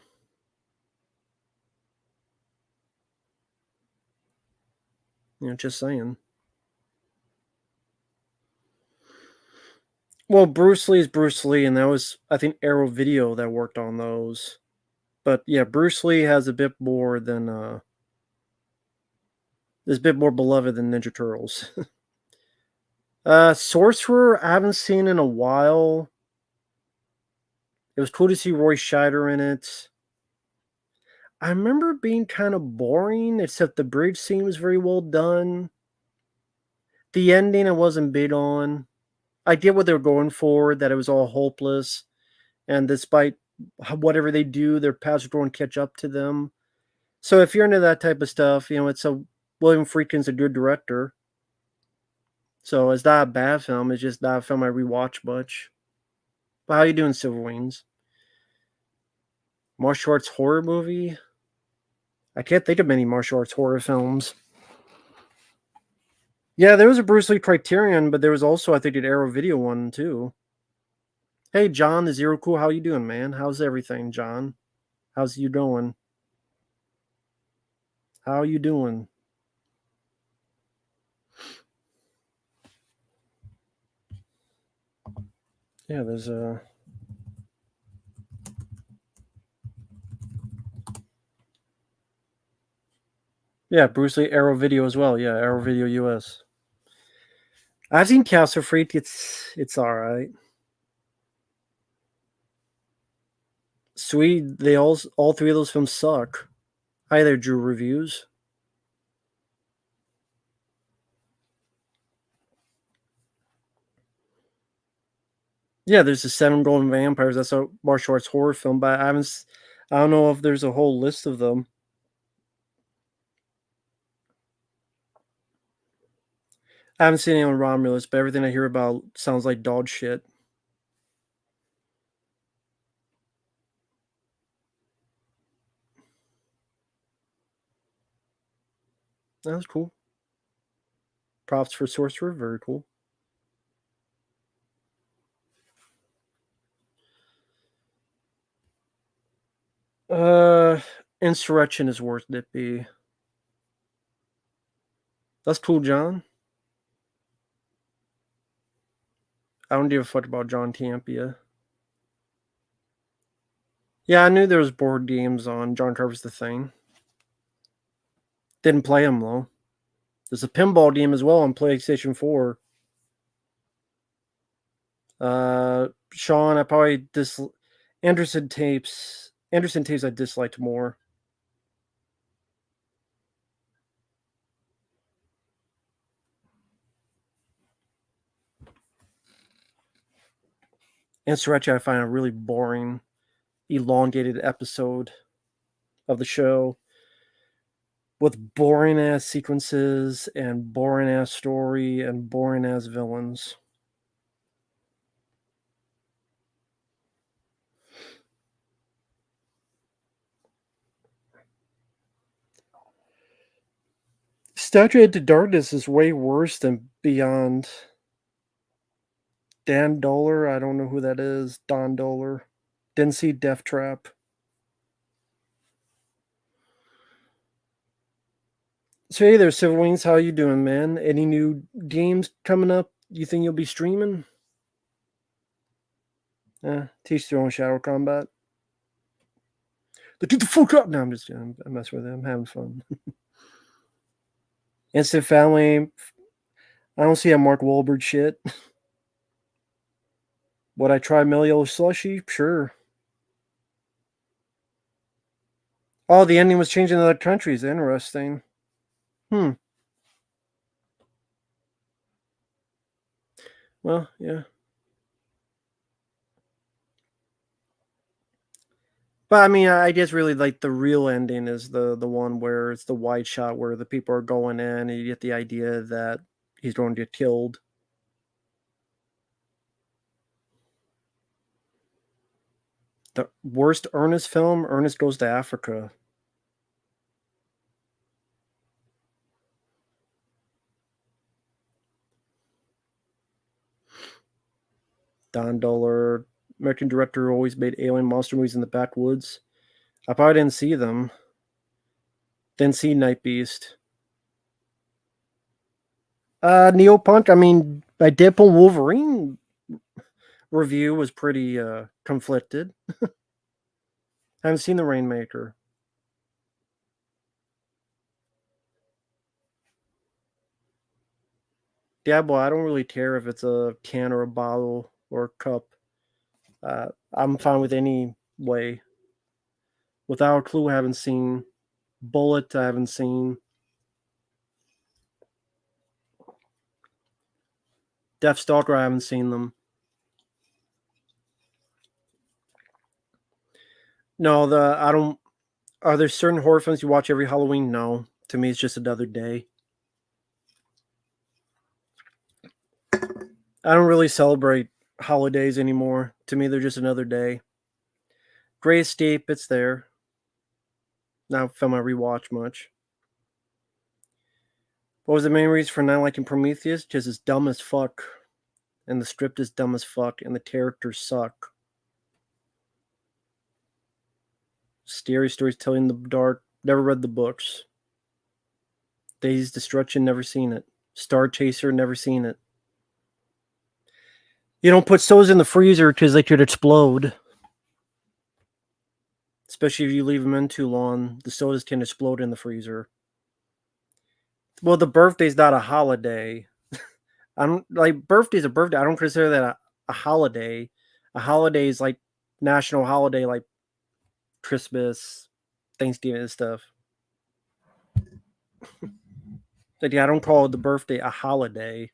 Just saying. Well, Bruce Lee is Bruce Lee, and that was, I think, Arrow Video that worked on those. But yeah, Bruce Lee has a bit more than is a bit more beloved than Ninja Turtles. Sorcerer, I haven't seen in a while. It was cool to see Roy Scheider in it. I remember it being kind of boring, except the bridge scene was very well done. The ending I wasn't big on. I get what they were going for, that it was all hopeless, and despite whatever they do, their paths are going to catch up to them. So if you're into that type of stuff, it's William Friedkin's a good director. So it's not a bad film. It's just not a film I rewatch much. But how you doing, Silver Wings? Martial arts horror movie? I can't think of many martial arts horror films. Yeah, there was a Bruce Lee Criterion, but there was also, I think, an Arrow Video one too. Hey, John, the Zero Cool, how you doing, man? How's everything, John? How's you doing? How you doing? Yeah, there's a... Yeah, Bruce Lee Arrow Video as well. Yeah, Arrow Video US. I've seen Castle Freak. It's all right. Sweet. They all three of those films suck. Hi there, Drew Reviews. Yeah, there's the Seven Golden Vampires. That's a martial arts horror film, but I don't know if there's a whole list of them. I haven't seen Alien Romulus, but everything I hear about sounds like dog shit. That was cool. Props for Sorcerer. Very cool. Insurrection is worth it. Be. That's cool, John. I don't give a fuck about John Tampia. Yeah, I knew there was board games on John Carver's The Thing. Didn't play them though. There's a pinball game as well on PlayStation 4. Sean, I probably Anderson tapes I disliked more. Insurrection I find a really boring, elongated episode of the show with boring ass sequences and boring ass story and boring ass villains. Statue into Darkness is way worse than Beyond. Dan Doler, I don't know who that is. Don Doler. Didn't see Death Trap. So hey there, Silver Wings, how you doing, man? Any new games coming up you think you'll be streaming? Teach their own Shadow Combat. Like, get the fuck up! No, I'm messing with it. I'm having fun. Instant Family. I don't see a Mark Wahlberg shit. Would I try Melio Slushy? Sure. Oh, the ending was changed in other countries. Interesting. Hmm. Well, yeah. But I mean, I guess really like the real ending is the one where it's the wide shot where the people are going in and you get the idea that he's going to get killed. The worst Ernest film, Ernest Goes to Africa. Don Doller, American director, who always made alien monster movies in the backwoods. I probably didn't see them. Didn't see Night Beast. Neo Punk. I mean, my Deadpool Wolverine review was pretty conflicted. I haven't seen the Rainmaker. Yeah, well, I don't really care if it's a can or a bottle or a cup. I'm fine with any way. Without a Clue, I haven't seen. Bullet, I haven't seen. Deathstalker, I haven't seen them. No, I don't. Are there certain horror films you watch every Halloween? No. To me, it's just another day. I don't really celebrate holidays anymore. To me, they're just another day. Great Escape, it's there. Not a film I rewatch much. What was the main reason for not liking Prometheus? Because it's dumb as fuck. And the script is dumb as fuck. And the characters suck. Scary stories telling the dark. Never read the books. Day's Destruction, never seen it. Star Chaser, never seen it. You don't put sodas in the freezer because they could explode. Especially if you leave them in too long. The sodas can explode in the freezer. Well, the birthday's not a holiday. I don't like birthday's a birthday. I don't consider that a holiday. A holiday is like national holiday, like Christmas, Thanksgiving, and stuff. Like, yeah, I don't call the birthday a holiday.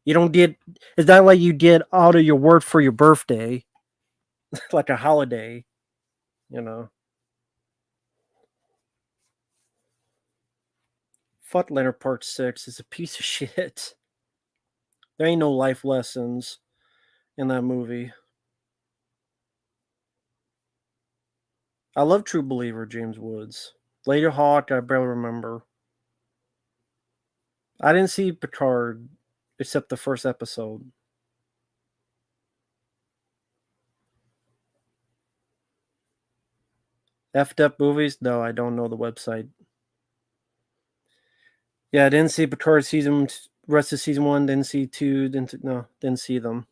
You don't get. It's not like you get out of your work for your birthday, like a holiday. You know. Fuck Leonard Part 6 is a piece of shit. There ain't no life lessons in that movie. I love True Believer, James Woods. Lady Hawk, I barely remember. I didn't see Picard except the first episode. Effed up movies? No, I don't know the website. Yeah, I didn't see Picard season rest of season 1, didn't see 2, didn't see them.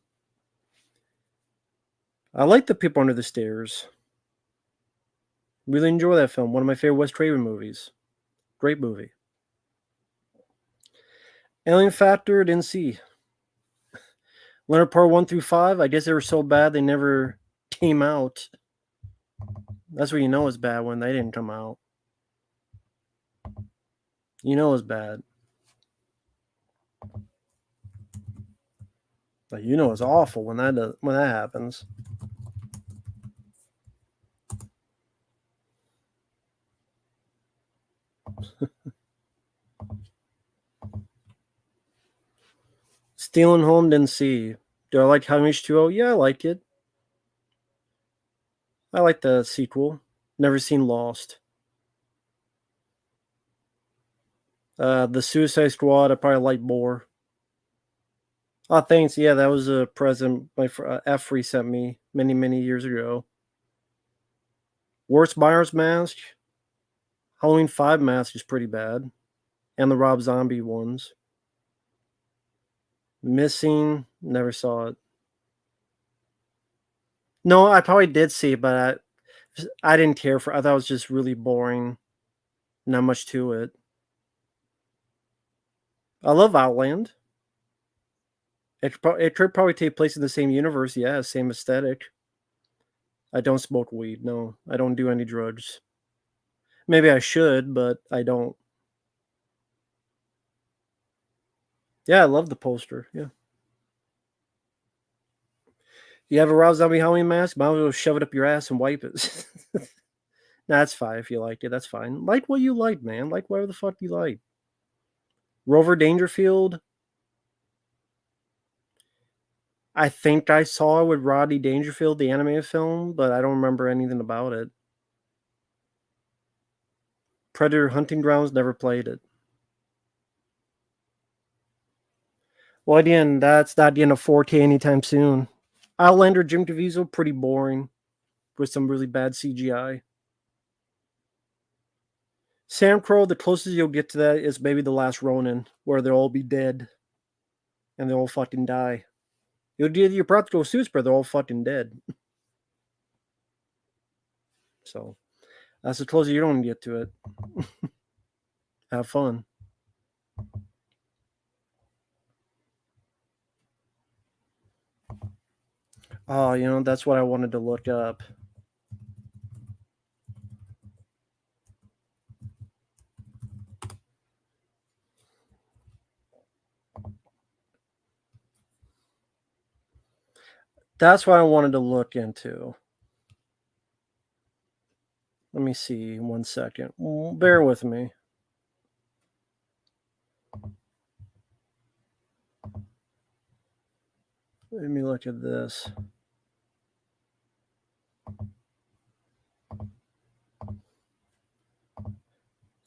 I like The People Under the Stairs. Really enjoy that film. One of my favorite Wes Craven movies. Great movie. Alien Factor, didn't see. Leonard Part 1 through 5, I guess they were so bad they never came out. That's what you know is bad when they didn't come out. You know it's bad. Like, you know it's awful when that happens. Stealing Home, didn't see. Do I like How H2O? Yeah, I like it. I like the sequel. Never seen Lost. The Suicide Squad, I probably like more. Oh, thanks. Yeah, that was a present my F3 sent me many, many years ago. Worst Myers Mask? Halloween 5 Mask is pretty bad. And the Rob Zombie ones. Missing, never saw it. No, I probably did see it, but I didn't care for. I thought it was just really boring. Not much to it. I love Outland. It could probably take place in the same universe. Yeah, same aesthetic. I don't smoke weed. No, I don't do any drugs. Maybe I should, but I don't. Yeah, I love the poster. Yeah. You have a Rob Zombie Halloween mask? Might as well shove it up your ass and wipe it. Nah, that's fine if you liked it. That's fine. Like what you like, man. Like whatever the fuck you like. Rover Dangerfield. I think I saw it with Rodney Dangerfield, the animated film, but I don't remember anything about it. Predator Hunting Grounds, never played it. Well, again, that's not getting a 4K anytime soon. Outlander, Jim Caviezel, pretty boring with some really bad CGI. Sam Crow, the closest you'll get to that is maybe The Last Ronin, where they'll all be dead and they'll all fucking die. You'll get your practical suits, but they're all fucking dead. So that's the closest you don't get to it. Have fun. Oh, that's what I wanted to look up. That's what I wanted to look into. Let me see 1 second. Bear with me. Let me look at this.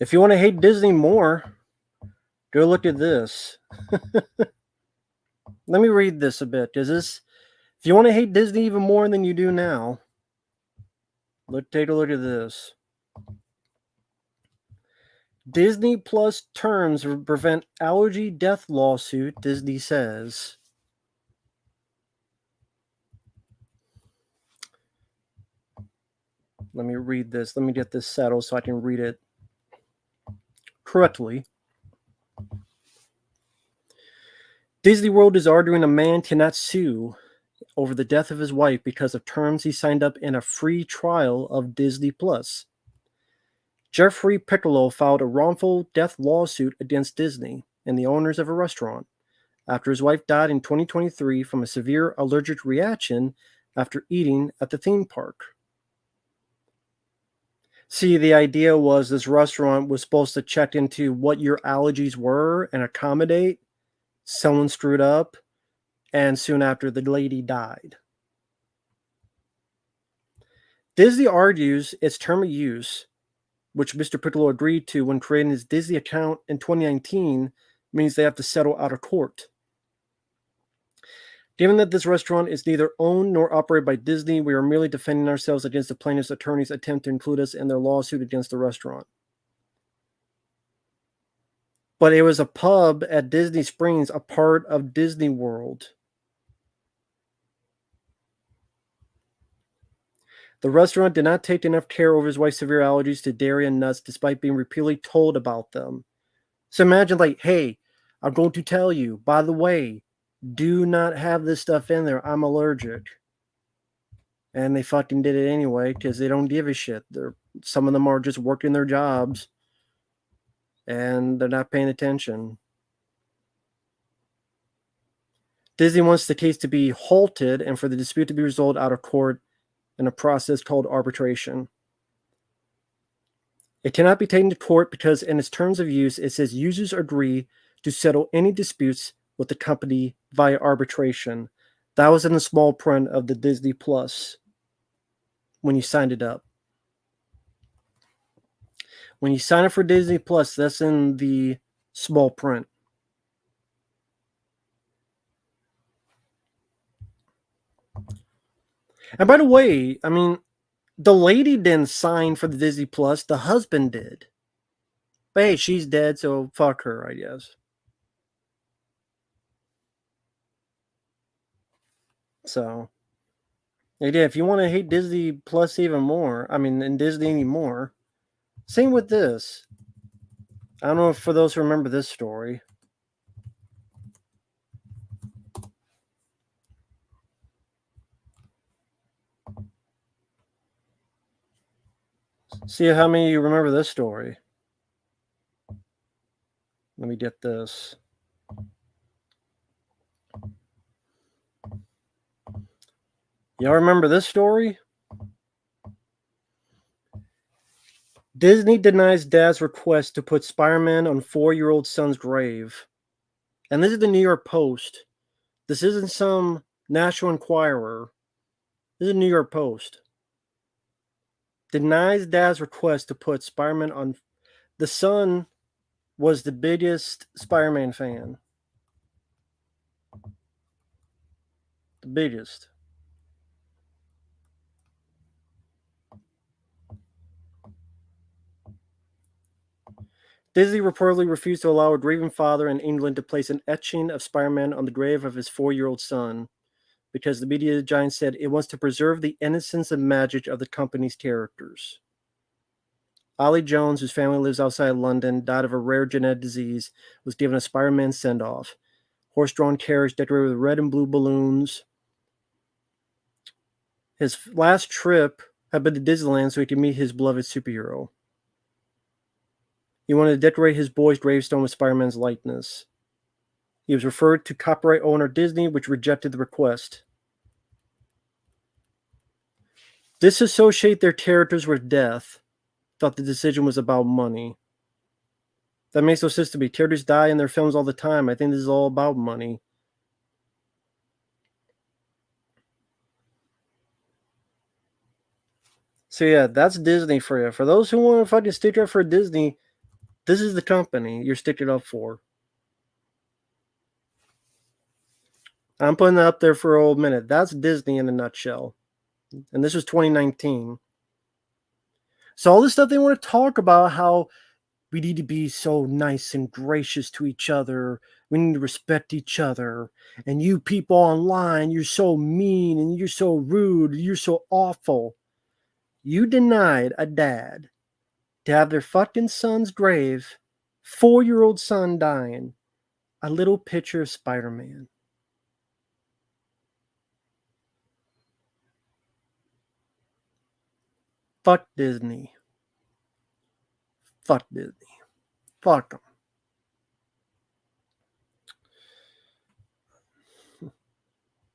If you want to hate Disney more, go look at this. Let me read this a bit. If you want to hate Disney even more than you do now, take a look at this. Disney Plus terms prevent allergy death lawsuit, Disney says. Let me read this. Let me get this settled so I can read it correctly. Disney World is arguing a man cannot sue over the death of his wife because of terms he signed up in a free trial of Disney Plus. Jeffrey Piccolo filed a wrongful death lawsuit against Disney and the owners of a restaurant after his wife died in 2023 from a severe allergic reaction after eating at the theme park. See, the idea was this restaurant was supposed to check into what your allergies were and accommodate. Someone screwed up, and soon after, the lady died. Disney argues its term of use, which Mr. Piccolo agreed to when creating his Disney account in 2019, means they have to settle out of court. Given that this restaurant is neither owned nor operated by Disney, we are merely defending ourselves against the plaintiff's attorney's attempt to include us in their lawsuit against the restaurant. But it was a pub at Disney Springs, a part of Disney World. The restaurant did not take enough care over his wife's severe allergies to dairy and nuts, despite being repeatedly told about them. So imagine, like, hey, I'm going to tell you, by the way, do not have this stuff in there. I'm allergic. And they fucking did it anyway because they don't give a shit. Some of them are just working their jobs and they're not paying attention. Disney wants the case to be halted and for the dispute to be resolved out of court in a process called arbitration. It cannot be taken to court because in its terms of use, it says users agree to settle any disputes with the company via arbitration. That was in the small print of the Disney Plus when you signed it up. When you sign up for Disney Plus, that's in the small print. And by the way, I mean, the lady didn't sign for the Disney Plus. The husband did. But hey, she's dead, so fuck her, I guess. So, Yeah, if you want to hate Disney Plus even more, I mean, and Disney anymore, same with this. I don't know if for those who remember this story. See how many of you remember this story. Let me get this. Y'all remember this story? Disney denies dad's request to put Spider-Man on 4-year-old son's grave. And this is the New York Post. This isn't some National Enquirer. This is the New York Post. Denies dad's request to put Spider-Man on. The son was the biggest Spider-Man fan. The biggest. Disney reportedly refused to allow a grieving father in England to place an etching of Spider-Man on the grave of his 4-year-old son because the media giant said it wants to preserve the innocence and magic of the company's characters. Ollie Jones, whose family lives outside London, died of a rare genetic disease, was given a Spider-Man send-off. Horse-drawn carriage decorated with red and blue balloons. His last trip had been to Disneyland so he could meet his beloved superhero. He wanted to decorate his boy's gravestone with Spider-Man's likeness. He was referred to copyright owner Disney, which rejected the request. Disassociate their characters with death. Thought the decision was about money. That makes no sense to me. Characters die in their films all the time. I think this is all about money. So yeah, that's Disney for you. For those who want to fucking stick up for Disney, this is the company you're sticking up for. I'm putting that up there for a whole minute. That's Disney in a nutshell. And this was 2019. So all this stuff they want to talk about how we need to be so nice and gracious to each other. We need to respect each other. And you people online, you're so mean and you're so rude. You're so awful. You denied a dad to have their fucking son's grave, 4-year-old son dying, a little picture of Spider-Man. Fuck Disney. Fuck Disney. Fuck them.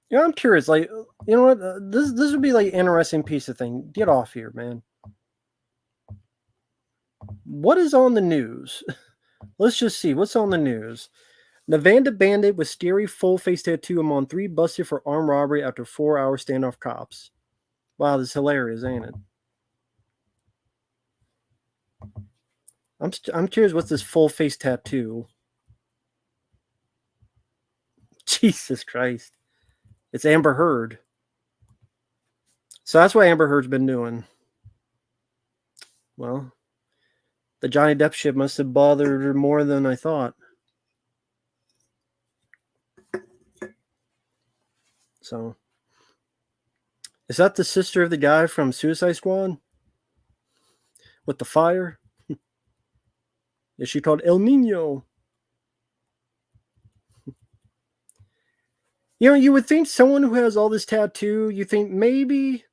Yeah, I'm curious. Like, you know what? This would be like an interesting piece of thing. Get off here, man. What is on the news? Let's just see what's on the news. Nevada bandit with scary full face tattoo among 3 busted for armed robbery after 4-hour standoff cops. Wow, this is hilarious, ain't it? I'm curious what's this full face tattoo. Jesus Christ. It's Amber Heard. So that's what Amber Heard's been doing. Well, the Johnny Depp shit must have bothered her more than I thought. So, is that the sister of the guy from Suicide Squad? With the fire? Is she called El Nino? You know, you would think someone who has all this tattoo, you think maybe,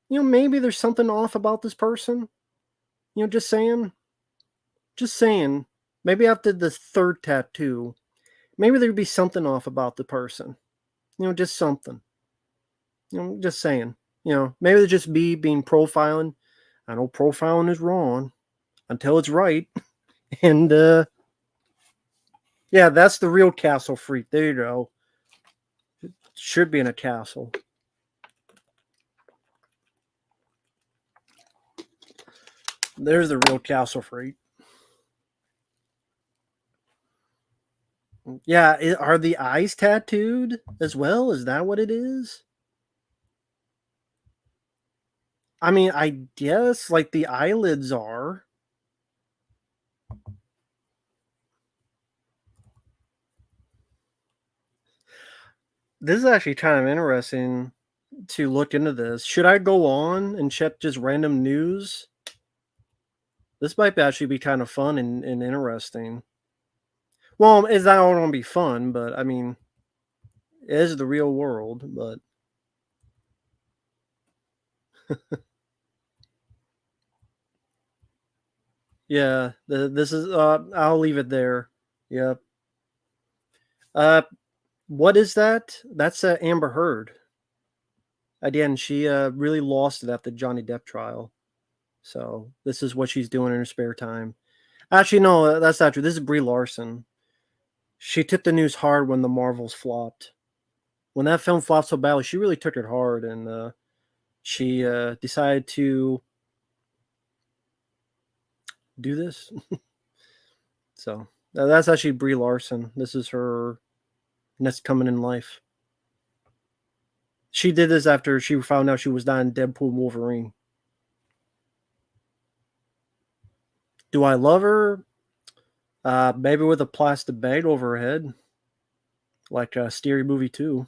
maybe there's something off about this person. Just saying. Just saying. Maybe after the 3rd tattoo, maybe there'd be something off about the person. Just something. Just saying. Maybe they're just me being profiling. I know profiling is wrong until it's right. And yeah, that's the real castle freak. There you go. It should be in a castle. There's the real castle freak. Yeah, are the eyes tattooed as well? Is that what it is? I mean, I guess like the eyelids are. This is actually kind of interesting. to look into this. Should I go on and check just random news? This might actually be kind of fun and interesting. Well, it's not all going to be fun, but I mean, it is the real world. But yeah, this is. I'll leave it there. Yep. Uh, what is that? That's Amber Heard. Again, she really lost it at the Johnny Depp trial. So this is what she's doing in her spare time. Actually, no, that's not true. This is Brie Larson. She took the news hard when the Marvels flopped. When that film flopped so badly, she really took it hard, and she decided to do this. So that's actually Brie Larson. This is her next coming in life. She did this after she found out she was not in Deadpool Wolverine. Do I love her? Maybe with a plastic bag over her head, like Scary Movie 2.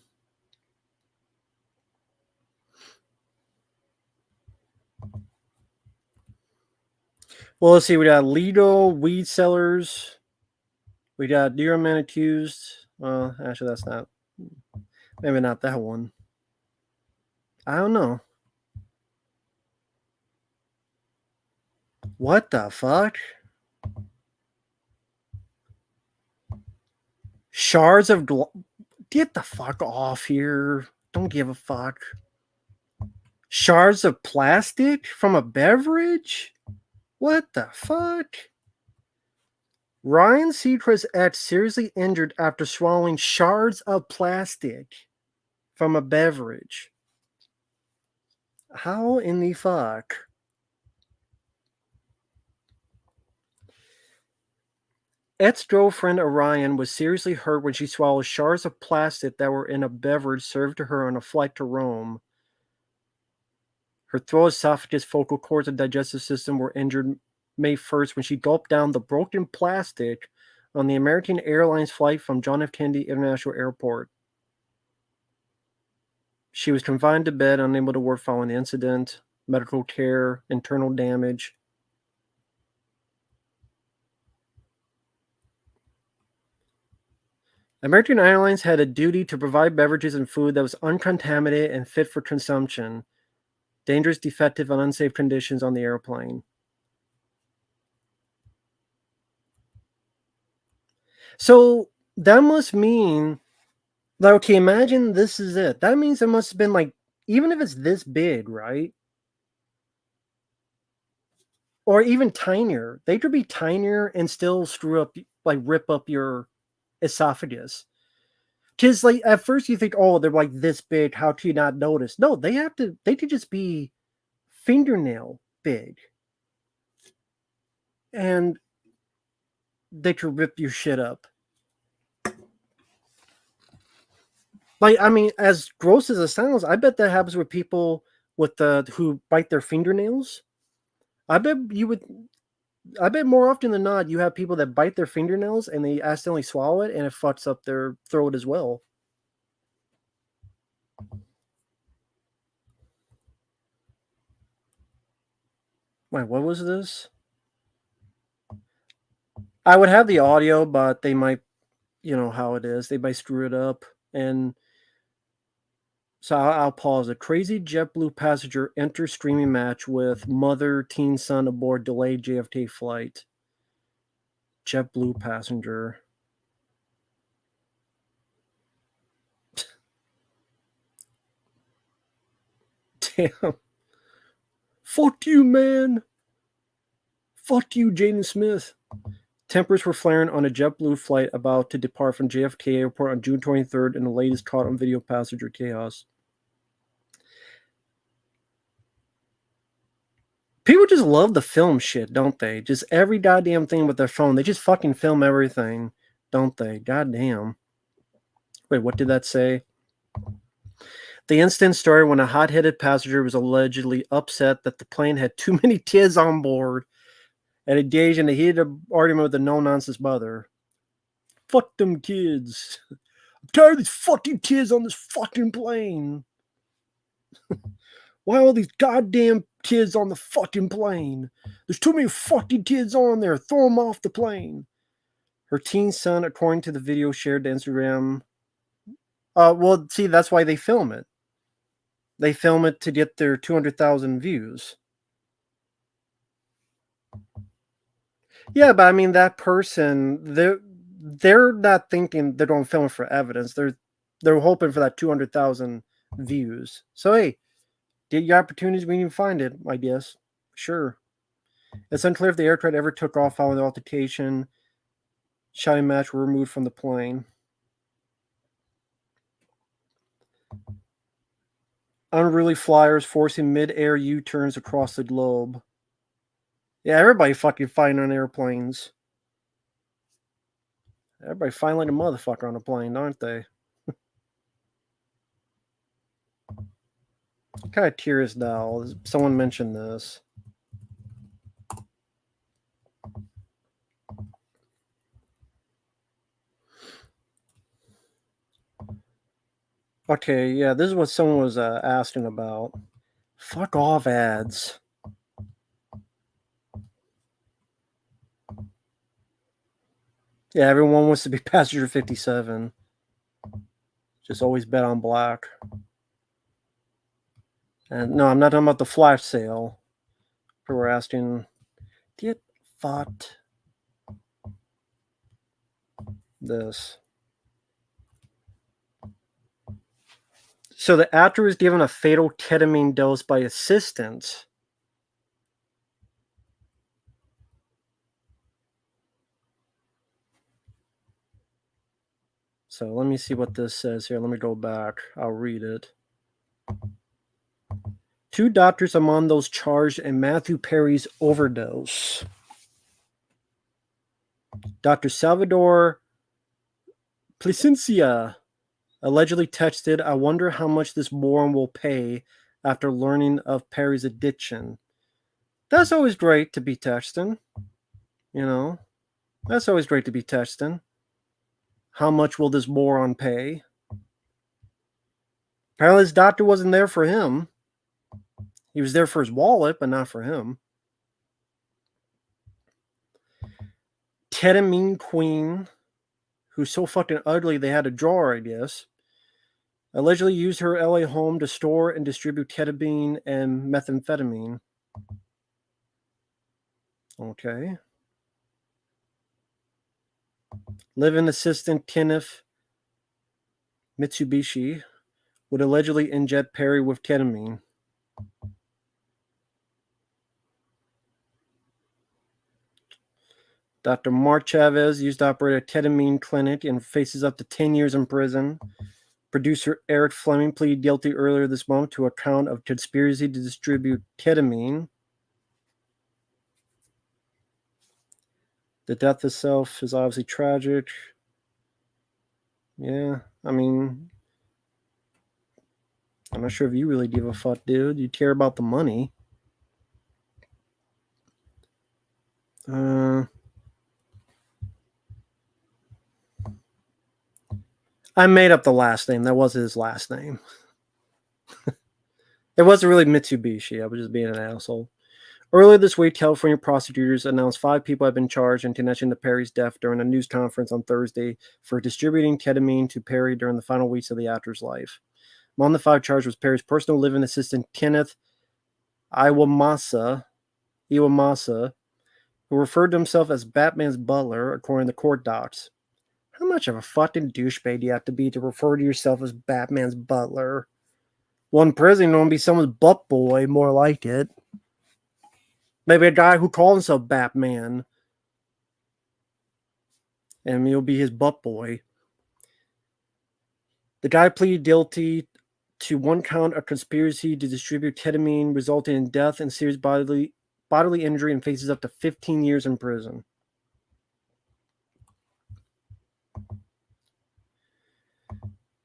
Well, let's see. We got Lido, weed sellers. We got Deer Man accused. Actually, that's not. Maybe not that one. I don't know. What the fuck? Shards of get the fuck off here. Don't give a fuck. Shards of plastic from a beverage? What the fuck? Ryan Seacrest's ex seriously injured after swallowing shards of plastic from a beverage. How in the fuck? Ex-girlfriend Orion was seriously hurt when she swallowed shards of plastic that were in a beverage served to her on a flight to Rome. Her throat, esophagus, vocal cords, and digestive system were injured May 1st when she gulped down the broken plastic on the American Airlines flight from John F. Kennedy International Airport. She was confined to bed, unable to work following the incident. Medical care, internal damage. American Airlines had a duty to provide beverages and food that was uncontaminated and fit for consumption. Dangerous, defective, and unsafe conditions on the airplane. So that must mean, like, okay, imagine this is it. That means it must have been like, even if it's this big, right? Or even tinier. They could be tinier and still screw up, like rip up your esophagus. Because like at first you think, oh, they're like this big. How do you not notice? No, they could just be fingernail big. And they could rip your shit up. Like, I mean, as gross as it sounds, I bet that happens with people with who bite their fingernails. I bet more often than not, you have people that bite their fingernails and they accidentally swallow it and it fucks up their throat as well. Wait, what was this? I would have the audio, but they might, you know how it is. They might screw it up. And so I'll pause. A crazy JetBlue passenger enters streaming match with mother, teen son aboard delayed JFK flight. JetBlue passenger. Damn. Fuck you, man. Fuck you, Jaden Smith. Tempers were flaring on a JetBlue flight about to depart from JFK Airport on June 23rd in the latest caught on video passenger chaos. People just love to film shit, don't they? Just every goddamn thing with their phone. They just fucking film everything, don't they? Goddamn. Wait, what did that say? The incident started when a hot-headed passenger was allegedly upset that the plane had too many kids on board and engaged in a heated argument with a no-nonsense mother. Fuck them kids. I'm tired of these fucking kids on this fucking plane. Why all these goddamn kids on the fucking plane? There's too many fucking kids on there. Throw them off the plane. Her teen son, according to the video shared to Instagram. Well, see, that's why they film it. They film it to get their 200,000 views. Yeah, but I mean, that person, they're not thinking they're going to film it for evidence. They're hoping for that 200,000 views. So hey, get your opportunities when you find it, I guess. Sure. It's unclear if the aircraft ever took off following the altercation. Shouting match were removed from the plane. Unruly flyers forcing mid-air U-turns across the globe. Yeah, everybody fucking flying on airplanes. Everybody flying like a motherfucker on a plane, aren't they? Kind of curious now. Someone mentioned this. Okay, yeah, this is what someone was asking about. Fuck off ads. Yeah, everyone wants to be passenger 57. Just always bet on black. And no, I'm not talking about the flash sale. People were asking, get fucked. This. So the actor was given a fatal ketamine dose by assistants. So let me see what this says here. Let me go back. I'll read it. 2 doctors among those charged in Matthew Perry's overdose. Dr. Salvador Placencia allegedly texted, "I wonder how much this moron will pay after learning of Perry's addiction." That's always great to be texting. You know, that's always great to be texting. How much will this moron pay? Apparently his doctor wasn't there for him. He was there for his wallet, but not for him. Ketamine queen, who's so fucking ugly they had to draw her, I guess, allegedly used her LA home to store and distribute ketamine and methamphetamine. Okay. Live-in assistant Kenneth Mitsubishi would allegedly inject Perry with ketamine. Dr. Mark Chavez used to operate a ketamine clinic and faces up to 10 years in prison. Producer Eric Fleming pleaded guilty earlier this month to a count of conspiracy to distribute ketamine. The death itself is obviously tragic. Yeah, I mean, I'm not sure if you really give a fuck, dude. You care about the money. I made up the last name. That was his last name. It wasn't really Mitsubishi. I was just being an asshole. Earlier this week, California prosecutors announced 5 people have been charged in connection to Perry's death during a news conference on Thursday for distributing ketamine to Perry during the final weeks of the actor's life. Among the 5 charged was Perry's personal living assistant, Kenneth Iwamasa, who referred to himself as Batman's butler, according to court docs. How much of a fucking douchebag do you have to be to refer to yourself as Batman's butler? Well, in prison, you want to be someone's butt boy, more like it. Maybe a guy who calls himself Batman, and you'll be his butt boy. The guy pleaded guilty to 1 count of conspiracy to distribute ketamine, resulting in death and serious bodily injury, and faces up to 15 years in prison.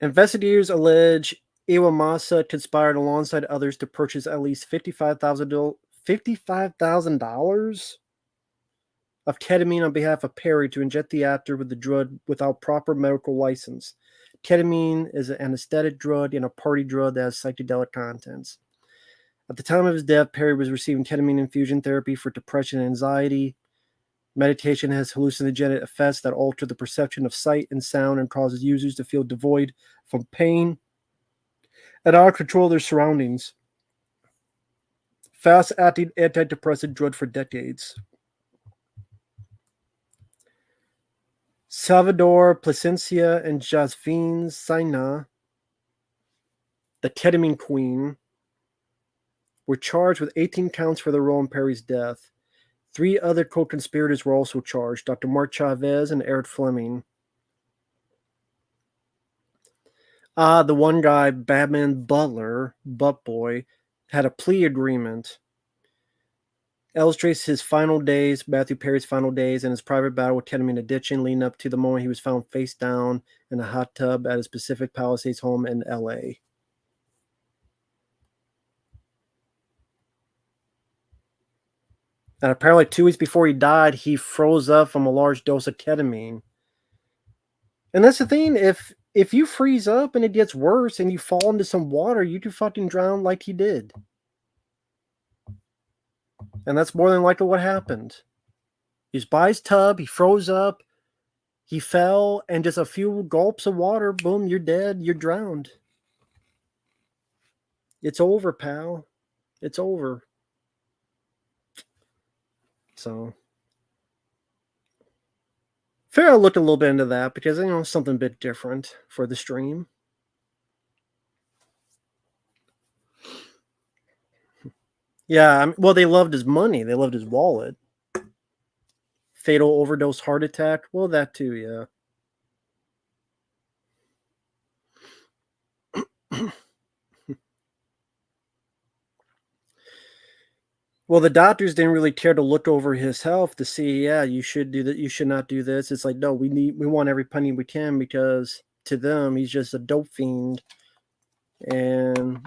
Investigators allege Iwamasa conspired alongside others to purchase at least $55,000 of ketamine on behalf of Perry to inject the actor with the drug without proper medical license. Ketamine is an anesthetic drug and a party drug that has psychedelic contents. At the time of his death, Perry was receiving ketamine infusion therapy for depression and anxiety. Meditation has hallucinogenic effects that alter the perception of sight and sound and causes users to feel devoid from pain and out of control of their surroundings. Fast-acting antidepressant drug for decades. Salvador Plasencia and Josephine Saina, the ketamine queen, were charged with 18 counts for their role in Perry's death. 3 other co-conspirators were also charged, Dr. Mark Chavez and Eric Fleming. The one guy, Batman Butler, Butt Boy, had a plea agreement. Illustrates his final days, Matthew Perry's final days, and his private battle with ketamine addiction leading up to the moment he was found face down in a hot tub at his Pacific Palisades home in L.A. And apparently 2 weeks before he died, he froze up from a large dose of ketamine. And that's the thing, if you freeze up and it gets worse and you fall into some water, you could fucking drown like he did. And that's more than likely what happened. He was by his tub, he froze up, he fell, and just a few gulps of water, boom, you're dead, you're drowned. It's over, pal. It's over. So, fair, I looked a little bit into that because, something a bit different for the stream. Yeah, well, they loved his money. They loved his wallet. Fatal overdose heart attack. Well, that too, yeah. Well, the doctors didn't really care to look over his health to see, yeah, you should do that. You should not do this. It's like, no, we want every penny we can because to them, he's just a dope fiend. And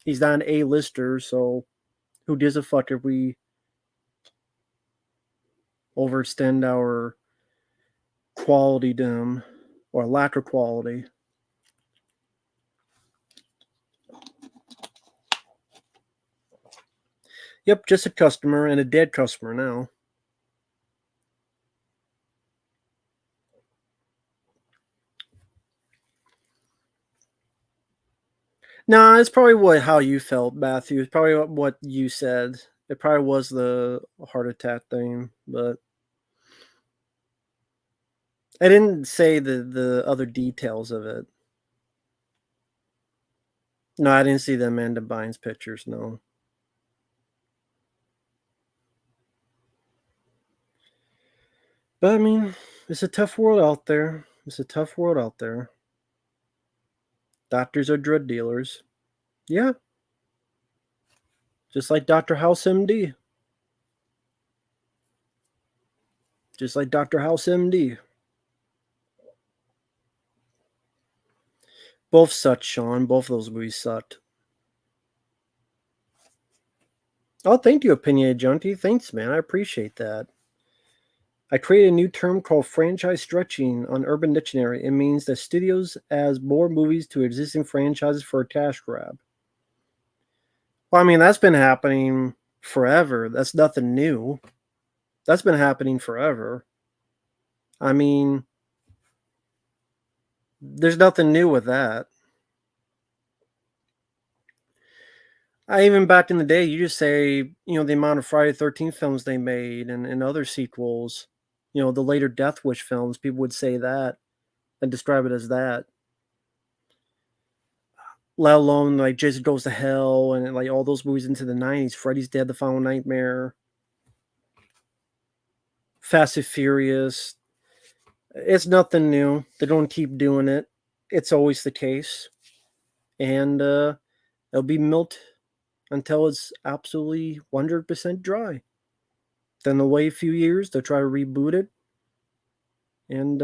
he's not an A-lister, so who gives a fuck if we overextend our quality to him or lack of quality. Yep, just a customer and a dead customer now. Nah, it's probably how you felt, Matthew. It's probably what you said. It probably was the heart attack thing, but I didn't say the other details of it. No, I didn't see the Amanda Bynes pictures, no. But I mean, it's a tough world out there. It's a tough world out there. Doctors are drug dealers. Yeah. Just like Dr. House MD. Just like Dr. House MD. Both sucked, Sean. Both of those movies sucked. Oh, thank you, Opinionated Junkie. Thanks, man. I appreciate that. I created a new term called franchise stretching on Urban Dictionary. It means that studios adds more movies to existing franchises for a cash grab. Well, I mean, that's been happening forever. That's nothing new. That's been happening forever. I mean, there's nothing new with that. Even back in the day, you just say, the amount of Friday the 13th films they made and other sequels, the later Death Wish films, people would say that and describe it as that. Let alone like Jason Goes to Hell and like all those movies into the 90s, Freddy's Dead, The Final Nightmare, Fast and Furious. It's nothing new. They're going to keep doing it. It's always the case. And it'll be milked until it's absolutely 100% dry. Then they'll wait a few years, they'll try to reboot it and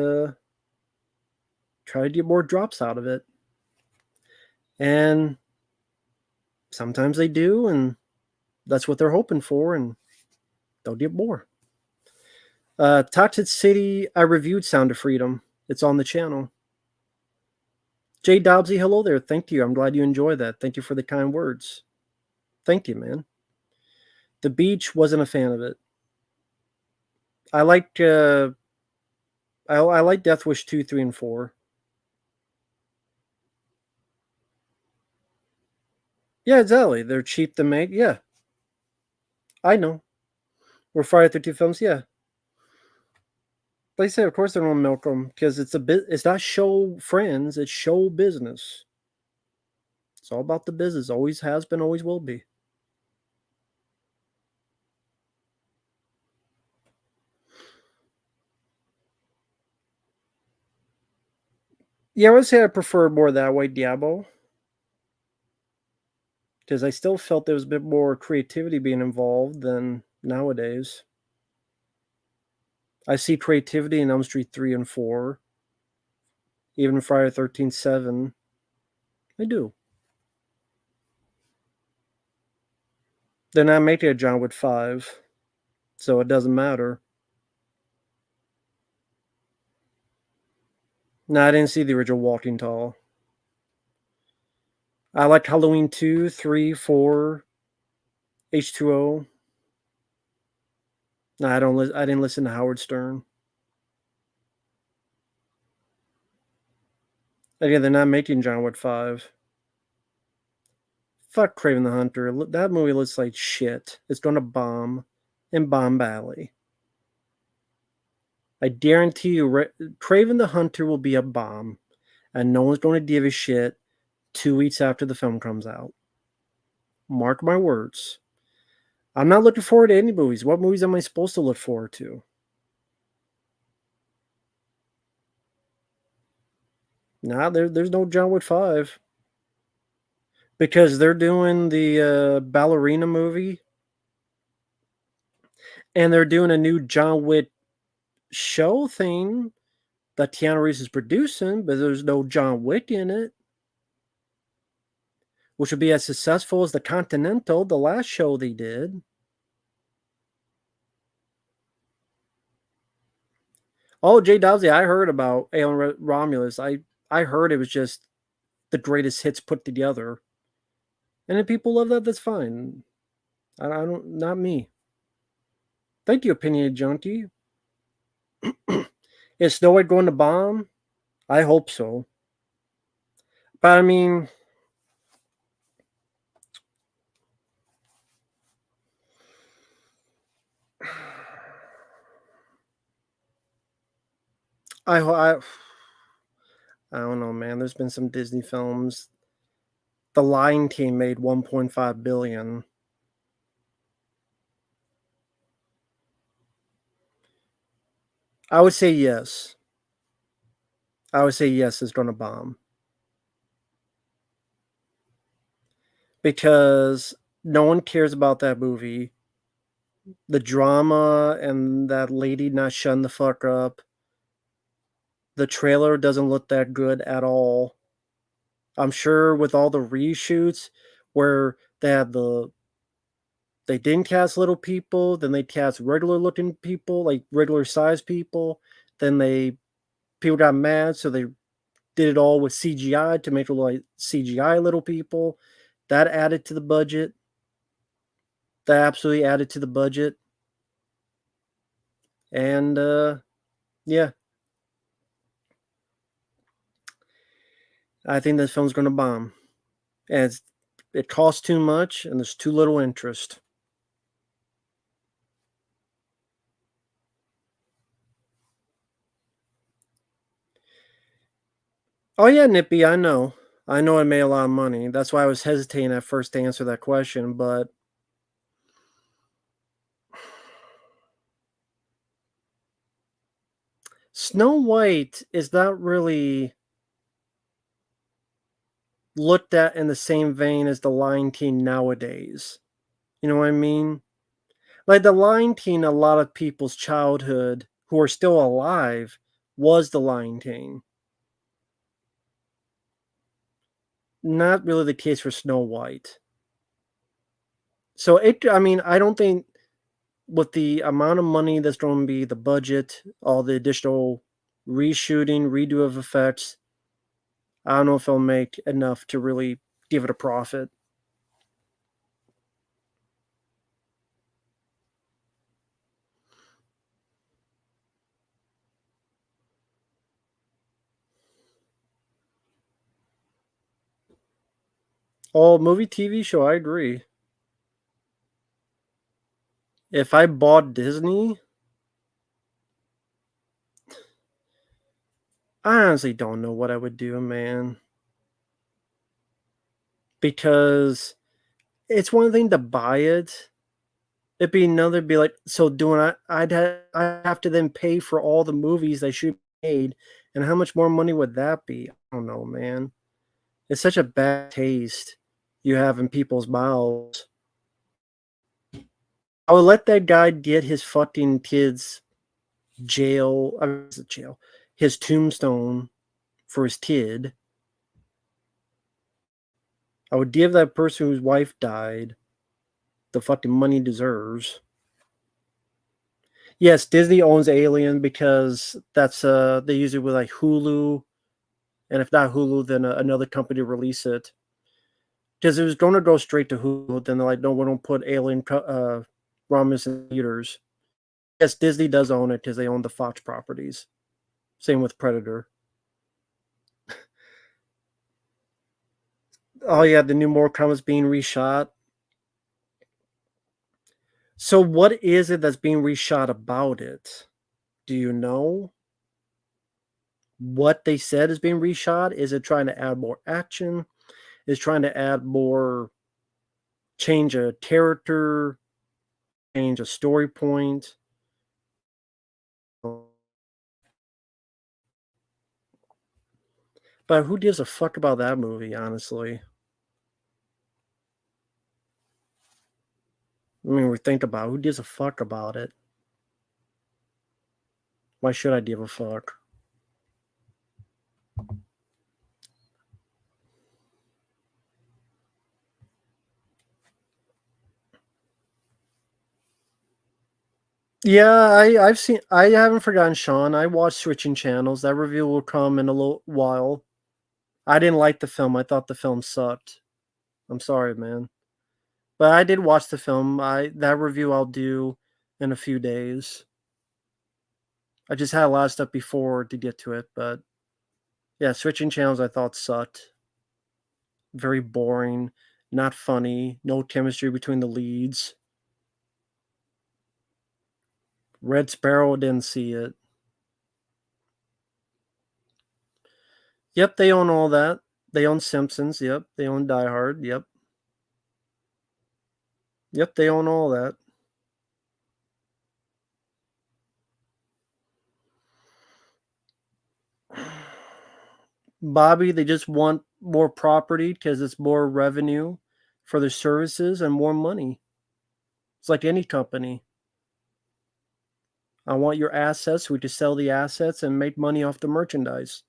try to get more drops out of it. And sometimes they do, and that's what they're hoping for, and they'll get more. Toxic City, I reviewed Sound of Freedom. It's on the channel. Jay Dobbsy, hello there. Thank you. I'm glad you enjoy that. Thank you for the kind words. Thank you, man. The Beach, wasn't a fan of it. I liked I like Death Wish 2, 3, and 4. Yeah, exactly. They're cheap to make. Yeah, I know. We're Friday 13 films. Yeah, like I said, of course they don't milk them because it's a bit. It's not show friends. It's show business. It's all about the business. Always has been. Always will be. Yeah, I would say I prefer more that way, Diablo, because I still felt there was a bit more creativity being involved than nowadays. I see creativity in Elm Street 3 and 4, even Friday 13th 7. I do. They're not making a John Wick 5, so it doesn't matter. No, I didn't see the original Walking Tall. I like Halloween 2, 3, 4, H2O. No, I didn't listen to Howard Stern. Again, they're not making John Wick 5. Fuck Craven the Hunter. That movie looks like shit. It's going to bomb in Bomb Valley. I guarantee you, Craven the Hunter will be a bomb, and no one's going to give a shit 2 weeks after the film comes out. Mark my words. I'm not looking forward to any movies. What movies am I supposed to look forward to? Nah, there's no John Wick 5. Because they're doing the ballerina movie, and they're doing a new John Wick show thing that Keanu Reeves is producing, but there's no John Wick in it, which would be as successful as the Continental, the last show they did. Oh, Jay Dowsey, I heard about Alien Romulus. I heard it was just the greatest hits put together, and if people love that, that's fine. I don't, not me. Thank you, Opinionated Junkie. Is Snow White going to bomb? I hope so. But I mean, I I don't know, man. There's been some Disney films. The Lion King made 1.5 billion. I would say yes. I would say yes, it's going to bomb because no one cares about that movie. The drama and that lady not shutting the fuck up. The trailer doesn't look that good at all. I'm sure with all the reshoots where they didn't cast little people, then they cast regular looking people, like regular sized people, then people got mad, so they did it all with CGI to make it look like CGI little people. That added to the budget. That absolutely added to the budget. And yeah, I think this film's going to bomb. And it costs too much, and there's too little interest. Oh yeah, Nippy, I know. I know it made a lot of money. That's why I was hesitating at first to answer that question, but Snow White is not really looked at in the same vein as the Lion King nowadays. You know what I mean? Like the Lion King, a lot of people's childhood who are still alive was the Lion King. Not really the case for Snow White. So I mean, I don't think with the amount of money that's going to be the budget, all the additional reshooting, redo of effects, I don't know if it'll make enough to really give it a profit. Oh, movie TV show, I agree. If I bought Disney, I honestly don't know what I would do, man. Because it's one thing to buy it. It'd be another be like, so doing I'd have to then pay for all the movies that should be made, and how much more money would that be? I don't know, man. It's such a bad taste you have in people's mouths. I would let that guy get his fucking kid's jail, his tombstone for his kid. I would give that person whose wife died the fucking money he deserves. Yes, Disney owns Alien because that's they use it with like Hulu, and if not Hulu, then another company release it. Because it was going to go straight to Hulu, then they're like, no, we don't put Romulus in theaters. Yes, Disney does own it because they own the Fox properties. Same with Predator. Oh yeah, the new Mortal Kombat's being reshot. So what is it that's being reshot about it? Do you know what they said is being reshot? Is it trying to add more action? Is trying to add more change a character, change a story point? But who gives a fuck about that movie, honestly? I mean, we think about it, who gives a fuck about it? Why should I give a fuck? Yeah, I haven't forgotten Sean. I watched Switching Channels. That review will come in a little while. I didn't like the film. I thought the film sucked. I'm sorry, man. But I did watch the film. I that review I'll do in a few days. I just had a lot of stuff before to get to it, but yeah, Switching Channels I thought sucked. Very boring, not funny, no chemistry between the leads. Red Sparrow didn't see it. Yep, they own all that. They own Simpsons. Yep, they own Die Hard. Yep, yep, they own all that. Bobby, they just want more property because it's more revenue for their services and more money. It's like any company. I want your assets. We just sell the assets and make money off the merchandise.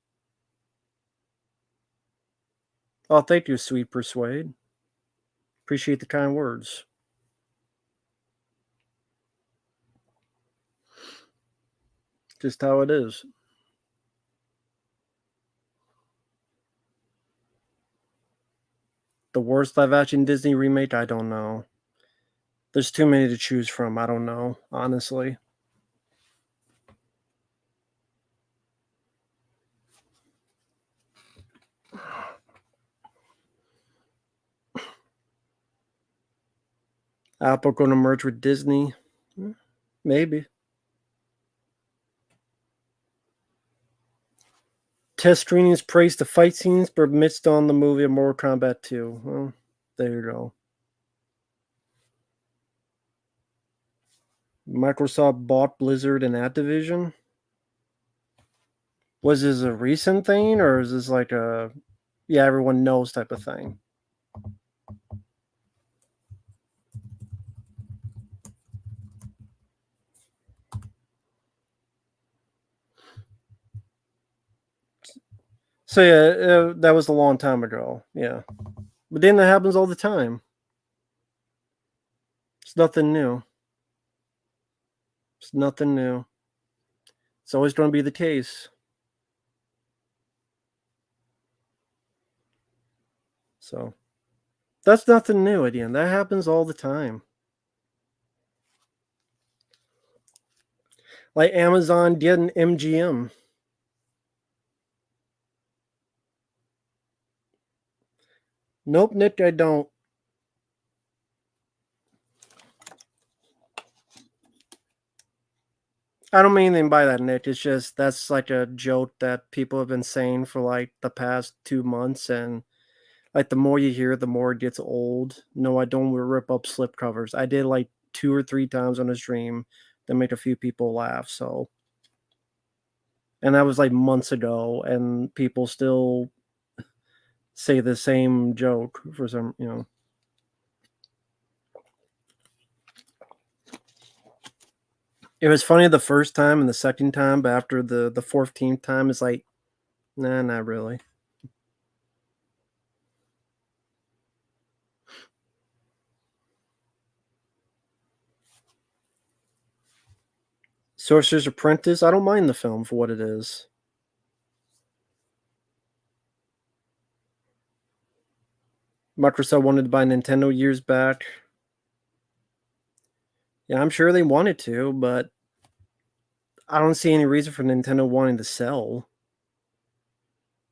Oh, thank you, sweet Persuade. Appreciate the kind words. Just how it is. The worst live action Disney remake? I don't know. There's too many to choose from. I don't know, honestly. Apple going to merge with Disney? Maybe. Test screenings praised the fight scenes, but missed on the movie of Mortal Kombat 2. Well, there you go. Microsoft bought Blizzard and Activision. Was this a recent thing, or is this like a yeah, everyone knows type of thing? So yeah, that was a long time ago. Yeah, but then that happens all the time. It's nothing new. It's nothing new. It's always going to be the case. So that's nothing new again. That happens all the time. Like Amazon did an MGM. Nope, Nick, I don't. I don't mean anything by that, Nick. It's just that's like a joke that people have been saying for like the past 2 months, and like the more you hear, the more it gets old. No, I don't rip up slipcovers. I did like 2 or 3 times on a stream to make a few people laugh. So, and that was like months ago, and people still say the same joke for some. It was funny the first time and the second time, but after the 14th time, it's like, nah, not really. Sorcerer's Apprentice, I don't mind the film for what it is. Microsoft wanted to buy Nintendo years back. Yeah, I'm sure they wanted to, but I don't see any reason for Nintendo wanting to sell.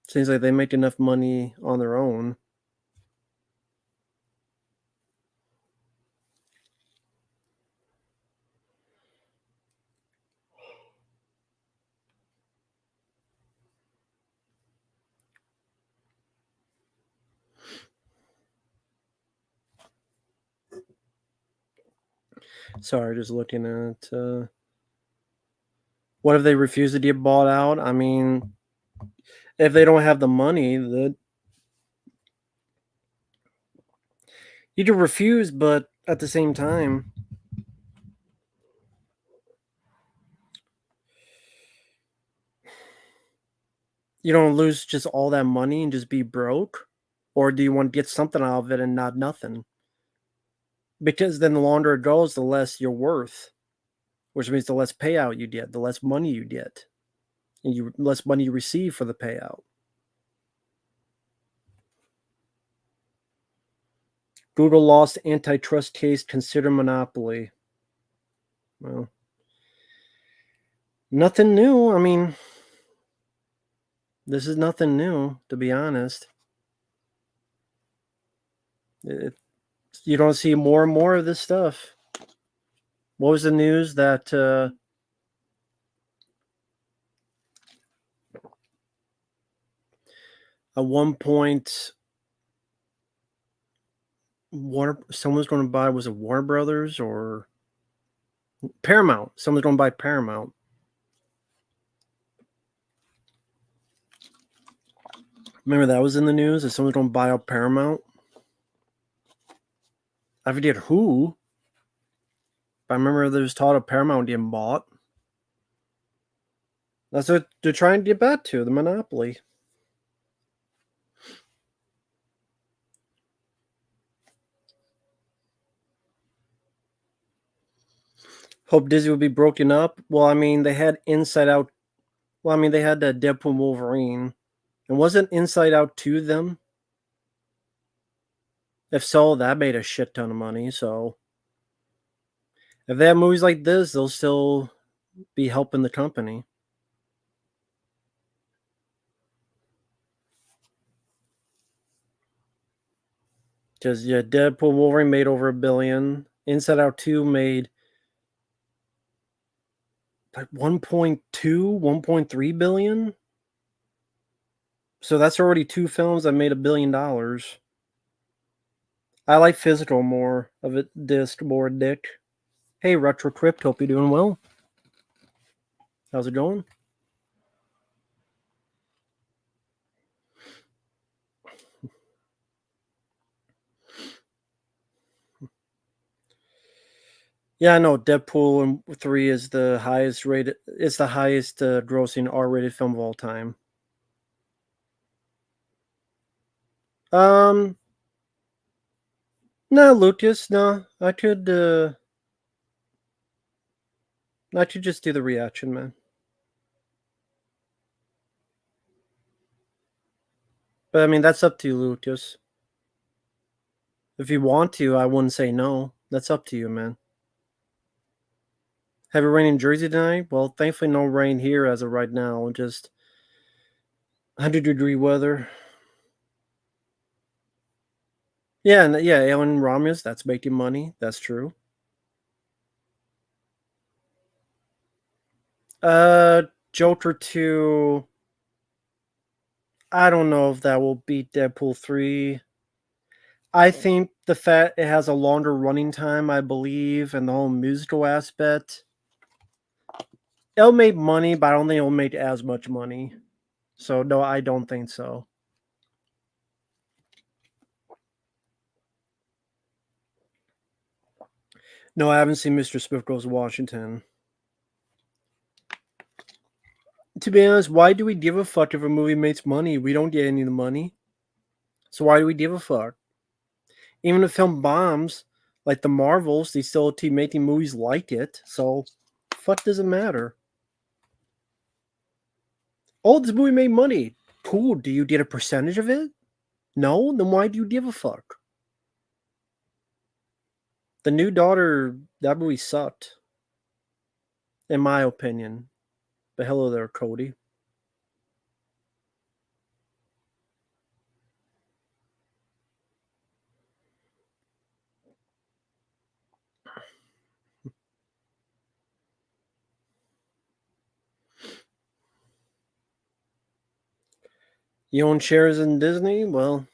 Seems like they make enough money on their own. Sorry, just looking at what if they refuse to get bought out? I mean, if they don't have the money, you can refuse, but at the same time, you don't lose just all that money and just be broke, or do you want to get something out of it and not nothing? Because then the longer it goes, the less you're worth, which means the less payout you get, the less money you get, and you less money you receive for the payout. Google lost antitrust case, consider monopoly. Well, nothing new. I mean, this is nothing new, to be honest. It, you don't see more and more of this stuff. What was the news that at one point someone's going to buy, was it Warner Brothers or Paramount? Someone's going to buy Paramount. Remember that was in the news that someone's going to buy up Paramount. I forget who, but I remember there was talk of Paramount getting bought. That's what they're trying to get back to, the monopoly. Hope Disney would be broken up. Well, I mean, they had Inside Out. Well, I mean, they had that Deadpool Wolverine. And wasn't Inside Out 2 them? If so, that made a shit ton of money. So if they have movies like this, they'll still be helping the company. Because yeah, Deadpool Wolverine made over $1 billion. Inside Out 2 made like 1.2, 1.3 billion. So that's already 2 films that made $1 billion. I like physical more of a disc, more dick. Hey, Retro Crypt, hope you're doing well. How's it going? Yeah, I know Deadpool 3 is the highest rated. It's the highest grossing R-rated film of all time. Um, no, Lucas, no. I could just do the reaction, man. But I mean, that's up to you, Lucas. If you want to, I wouldn't say no. That's up to you, man. Have it rain in Jersey tonight? Well, thankfully no rain here as of right now. Just 100-degree weather. Yeah, and yeah, Alien Romulus, that's making money. That's true. Uh, Joker 2. I don't know if that will beat Deadpool 3. I think the fact it has a longer running time, I believe, and the whole musical aspect, it'll make money, but I don't think it'll make as much money. So no, I don't think so. No, I haven't seen Mr. Smith Goes to Washington. To be honest, why do we give a fuck if a movie makes money? We don't get any of the money. So why do we give a fuck? Even if film bombs, like the Marvels, they still keep making movies like it. So fuck does it matter? Oh, this movie made money. Cool. Do you get a percentage of it? No? Then why do you give a fuck? The New Daughter, that movie sucked. In my opinion. But hello there, Cody. You own shares in Disney? Well,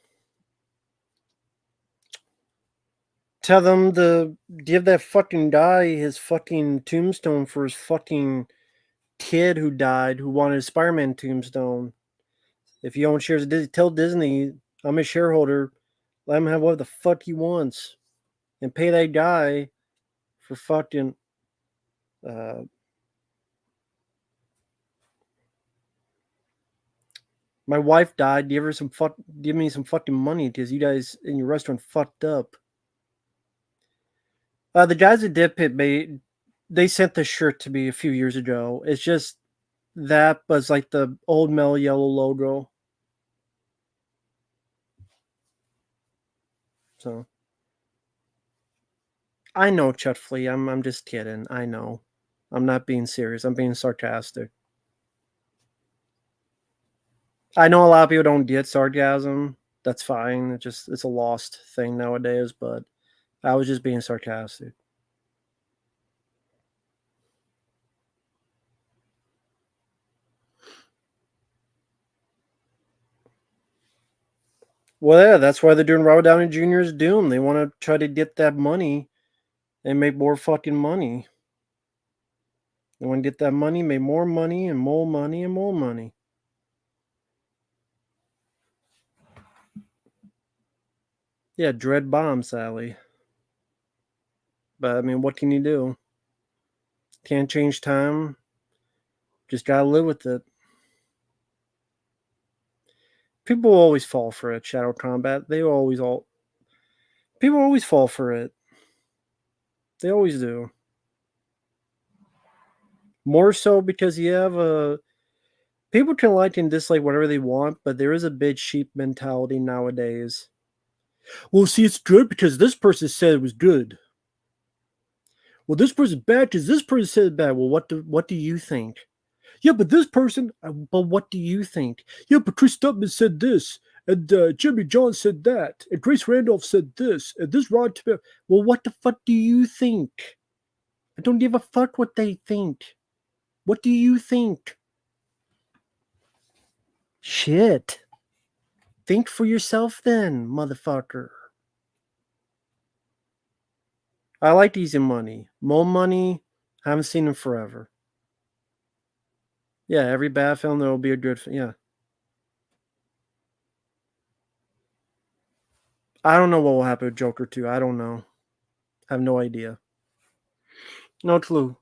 tell them to give that fucking guy his fucking tombstone for his fucking kid who died who wanted a Spider-Man tombstone. If you own shares of Disney, tell Disney I'm a shareholder. Let him have what the fuck he wants, and pay that guy for fucking. Uh, my wife died. Give me some fucking money because you guys in your restaurant fucked up. The guys at Dip Pit they sent this shirt to me a few years ago. It's just that was like the old Mel Yellow logo. So I know, Chet Flea. I'm just kidding. I know. I'm not being serious. I'm being sarcastic. I know a lot of people don't get sarcasm. That's fine. It's a lost thing nowadays, but I was just being sarcastic. Well, yeah, that's why they're doing Robert Downey Jr.'s Doom. They want to try to get that money and make more fucking money. They want to get that money, make more money, and more money, and more money. Yeah, dread bomb, Sally. But I mean, what can you do? Can't change time. Just gotta live with it. People always fall for it. Shadow Combat. People always fall for it. They always do. More so because you have a people can like and dislike whatever they want, but there is a big sheep mentality nowadays. Well, see, it's good because this person said it was good. Well, this person's bad because this person said it's bad. Well, what do you think? Yeah, but this person. But what do you think? Yeah, but Chris Stubman said this, and Jimmy John said that, and Grace Randolph said this, and this Rod. Well, what the fuck do you think? I don't give a fuck what they think. What do you think? Shit. Think for yourself then, motherfucker. I like Easy Money. More Money. Haven't seen him forever. Yeah, every bad film there will be a good. Yeah. I don't know what will happen with Joker 2. I don't know. I have no idea. No clue.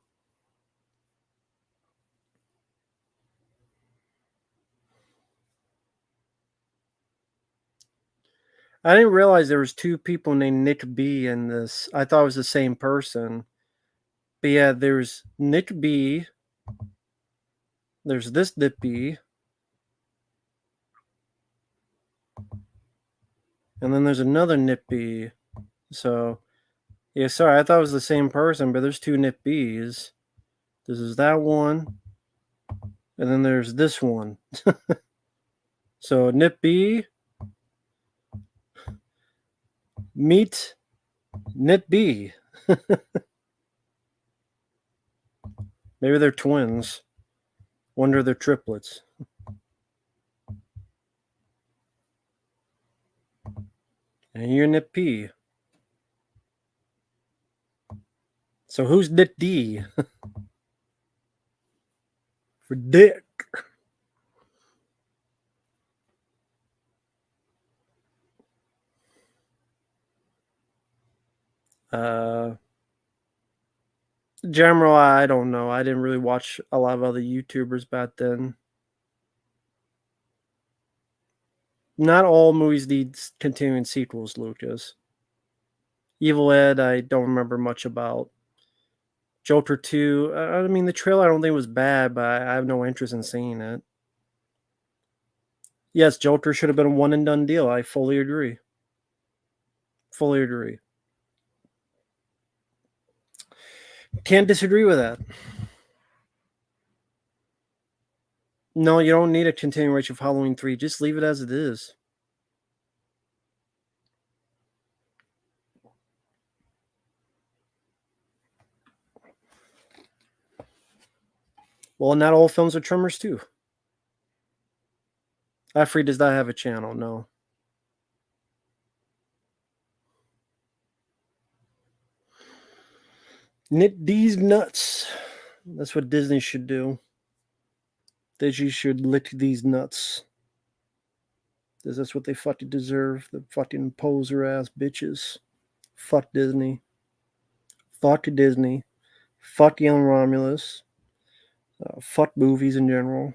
I didn't realize there was two people named Nick B in this. I thought it was the same person. But yeah, there's Nick B. There's this Nick B. And then there's another Nick B. So, yeah, sorry, I thought it was the same person, but there's two Nip Bs. This is that one, and then there's this one. So, Nip B, meet Nip B. Maybe they're twins. Wonder they're triplets. And you're Nip P. So who's Nip D? For dick. General, I don't know. I didn't really watch a lot of other YouTubers back then. Not all movies need continuing sequels, Lucas. Evil Ed, I don't remember much about. Joker 2, I mean, the trailer I don't think was bad, but I have no interest in seeing it. Yes, Joker should have been a one and done deal. I fully agree. Fully agree. Can't disagree with that. No, you don't need a continuation of Halloween 3. Just leave it as it is. Well, not all films are Tremors too. Afri does not have a channel, no. Knit these nuts. That's what Disney should do. Disney should lick these nuts. Because that's what they fucking deserve. The fucking poser ass bitches. Fuck Disney. Fuck Disney. Fuck Alien Romulus. Fuck movies in general.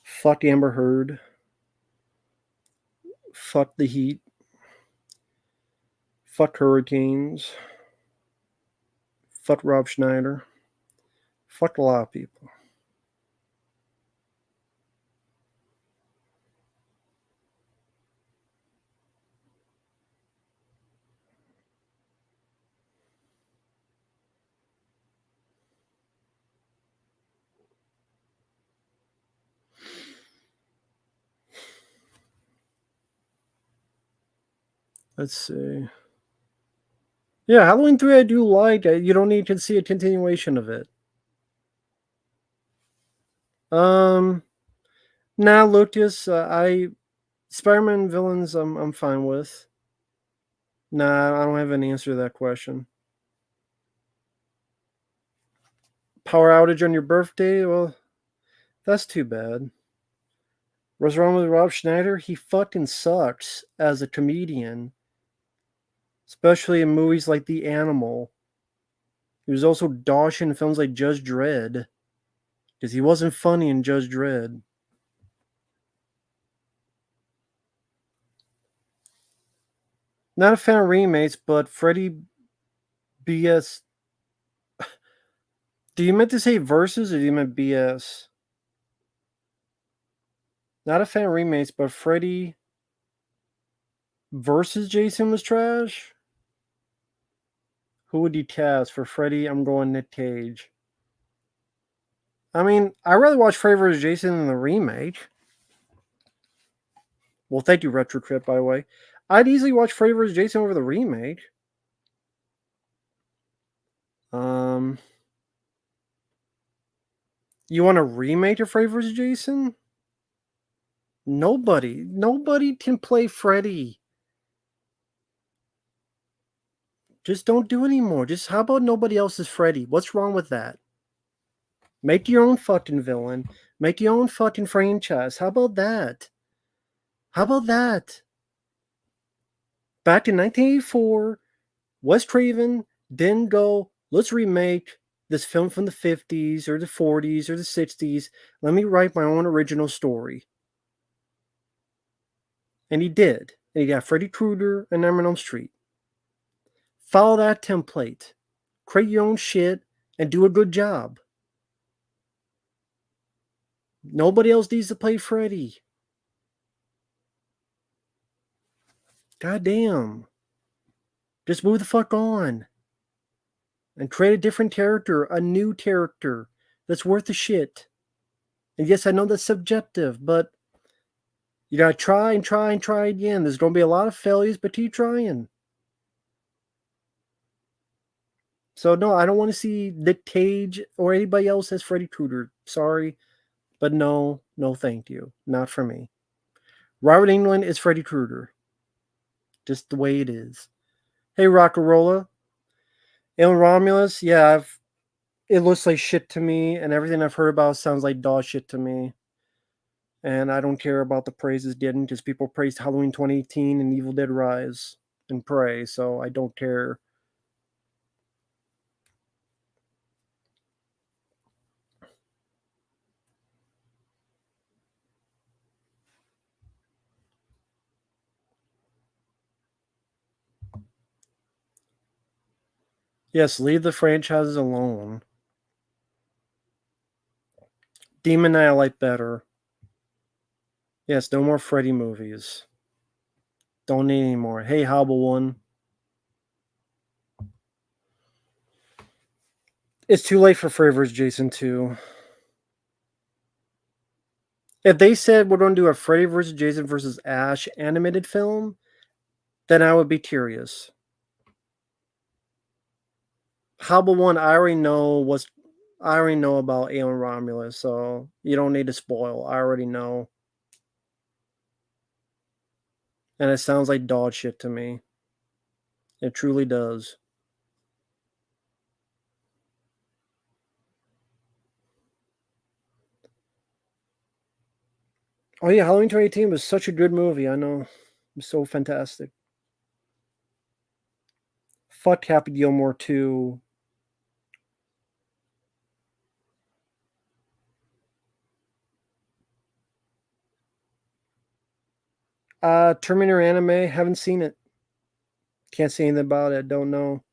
Fuck Amber Heard. Fuck the heat. Fuck hurricanes. Fuck Rob Schneider. Fuck a lot of people. Let's see. Yeah, Halloween 3 I do like. You don't need to see a continuation of it. Nah, Lucas, I Spider-Man villains I'm fine with. Nah, I don't have an answer to that question. Power outage on your birthday? Well, that's too bad. What's wrong with Rob Schneider? He fucking sucks as a comedian, especially in movies like The Animal. He was also dosh in films like Judge Dredd, because he wasn't funny in Judge Dredd. Not a fan of remakes, but Freddy BS. Do you meant to say versus or do you meant BS? Not a fan of remakes, but Freddy versus Jason was trash. Who would you cast for Freddy? I'm going Nick Cage. I mean, I'd rather watch Freddy vs. Jason than the remake. Well, thank you, Retro Trip, by the way. I'd easily watch Freddy vs. Jason over the remake. You want a remake of Freddy vs. Jason? Nobody can play Freddy. Just don't do anymore. Just how about nobody else is Freddy? What's wrong with that? Make your own fucking villain. Make your own fucking franchise. How about that? How about that? Back in 1984, Wes Craven didn't go, let's remake this film from the 50s or the 40s or the 60s. Let me write my own original story. And he did. And he got Freddy Krueger and Nightmare on Elm Street. Follow that template. Create your own shit and do a good job. Nobody else needs to play Freddy. God damn. Just move the fuck on and create a different character, a new character that's worth the shit. And yes, I know that's subjective, but you gotta try and try and try again. There's gonna be a lot of failures, but keep trying. So no, I don't want to see Nick Cage or anybody else as Freddy Krueger. Sorry, but no, no, thank you. Not for me. Robert Englund is Freddy Krueger, just the way it is. Hey, Rockarola, Alien Romulus. Yeah, it looks like shit to me, and everything I've heard about sounds like dog shit to me. And I don't care about the praises getting because people praised Halloween 2018 and Evil Dead Rise and Prey, so I don't care. Yes, leave the franchises alone. Demon Knight I like better. Yes, no more Freddy movies. Don't need any more. Hey, Hobble One. It's too late for Freddy vs. Jason 2. If they said we're going to do a Freddy vs. Jason vs. Ash animated film, then I would be curious. Hobble One, I already know about Alien Romulus, so you don't need to spoil. I already know. And it sounds like dog shit to me. It truly does. Oh yeah, Halloween 2018 was such a good movie. I know. It was so fantastic. Fuck Happy Gilmore 2. Terminator anime, haven't seen it. Can't say anything about it. Don't know.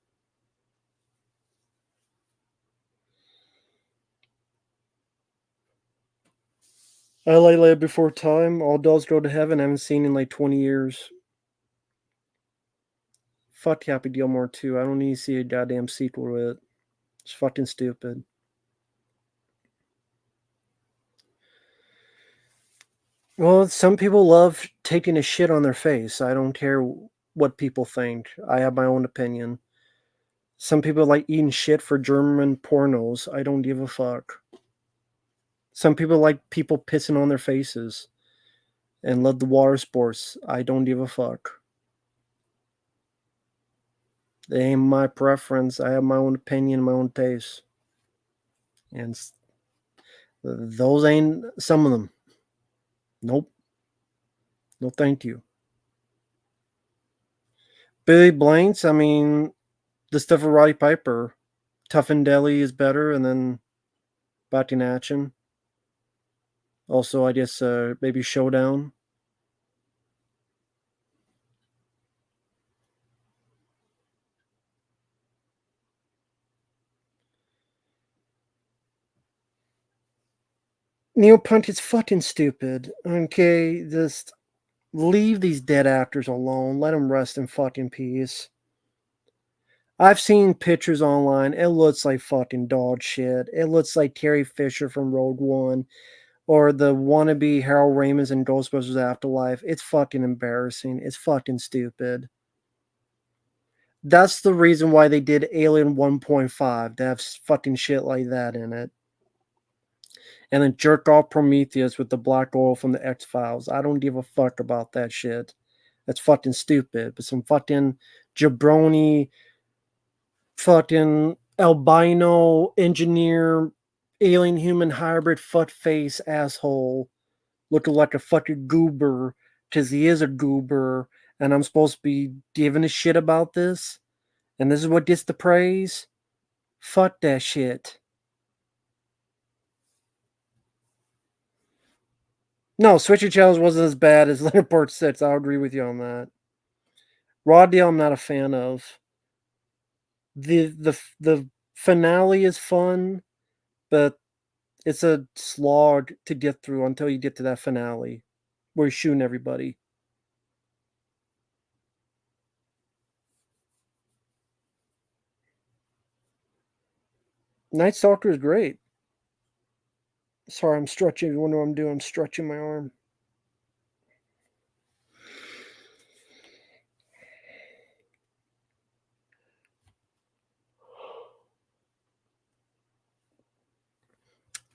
I like Live Before Time. All Dolls Go to Heaven. I haven't seen in like 20 years. Fuck Happy Gilmore 2. I don't need to see a goddamn sequel to it. It's fucking stupid. Well, some people love taking a shit on their face. I don't care what people think. I have my own opinion. Some people like eating shit for German pornos. I don't give a fuck. Some people like people pissing on their faces and love the water sports. I don't give a fuck. They ain't my preference. I have my own opinion, my own taste. And those ain't some of them. Nope. No, thank you. Billy Blanks, I mean, the stuff with Roddy Piper. Tough and Deli is better, and then Back in Action. Also, I guess maybe Showdown. Neil Punt is fucking stupid. Okay, just leave these dead actors alone. Let them rest in fucking peace. I've seen pictures online. It looks like fucking dog shit. It looks like Carrie Fisher from Rogue One or the wannabe Harold Ramons in Ghostbusters Afterlife. It's fucking embarrassing. It's fucking stupid. That's the reason why they did Alien 1.5 to have fucking shit like that in it. And then jerk off Prometheus with the black oil from the X Files. I don't give a fuck about that shit. That's fucking stupid. But some fucking jabroni, fucking albino engineer, alien human hybrid fuck face asshole looking like a fucking goober because he is a goober and I'm supposed to be giving a shit about this? And this is what gets the praise? Fuck that shit. No, Switcher Challenge wasn't as bad as Leonard Part 6. I'll agree with you on that. Raw Deal, I'm not a fan of. The finale is fun, but it's a slog to get through until you get to that finale where he's shooting everybody. Night Stalker is great. Sorry, I'm stretching. You wonder what I'm doing? I'm stretching my arm.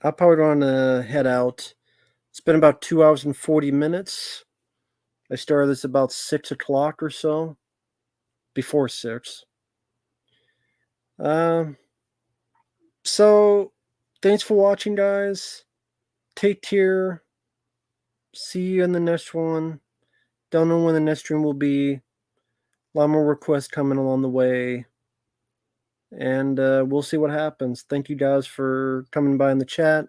I'm probably going to head out. It's been about 2 hours and 40 minutes. I started this about 6 o'clock or so. Before 6. Um, so, thanks for watching, guys. Take care. See you in the next one. Don't know when the next stream will be. A lot more requests coming along the way. And we'll see what happens. Thank you guys for coming by in the chat.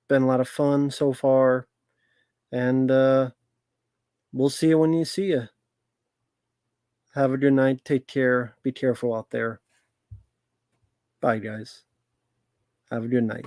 Been a lot of fun so far. And we'll see you when you see you. Have a good night. Take care. Be careful out there. Bye, guys. Have a good night.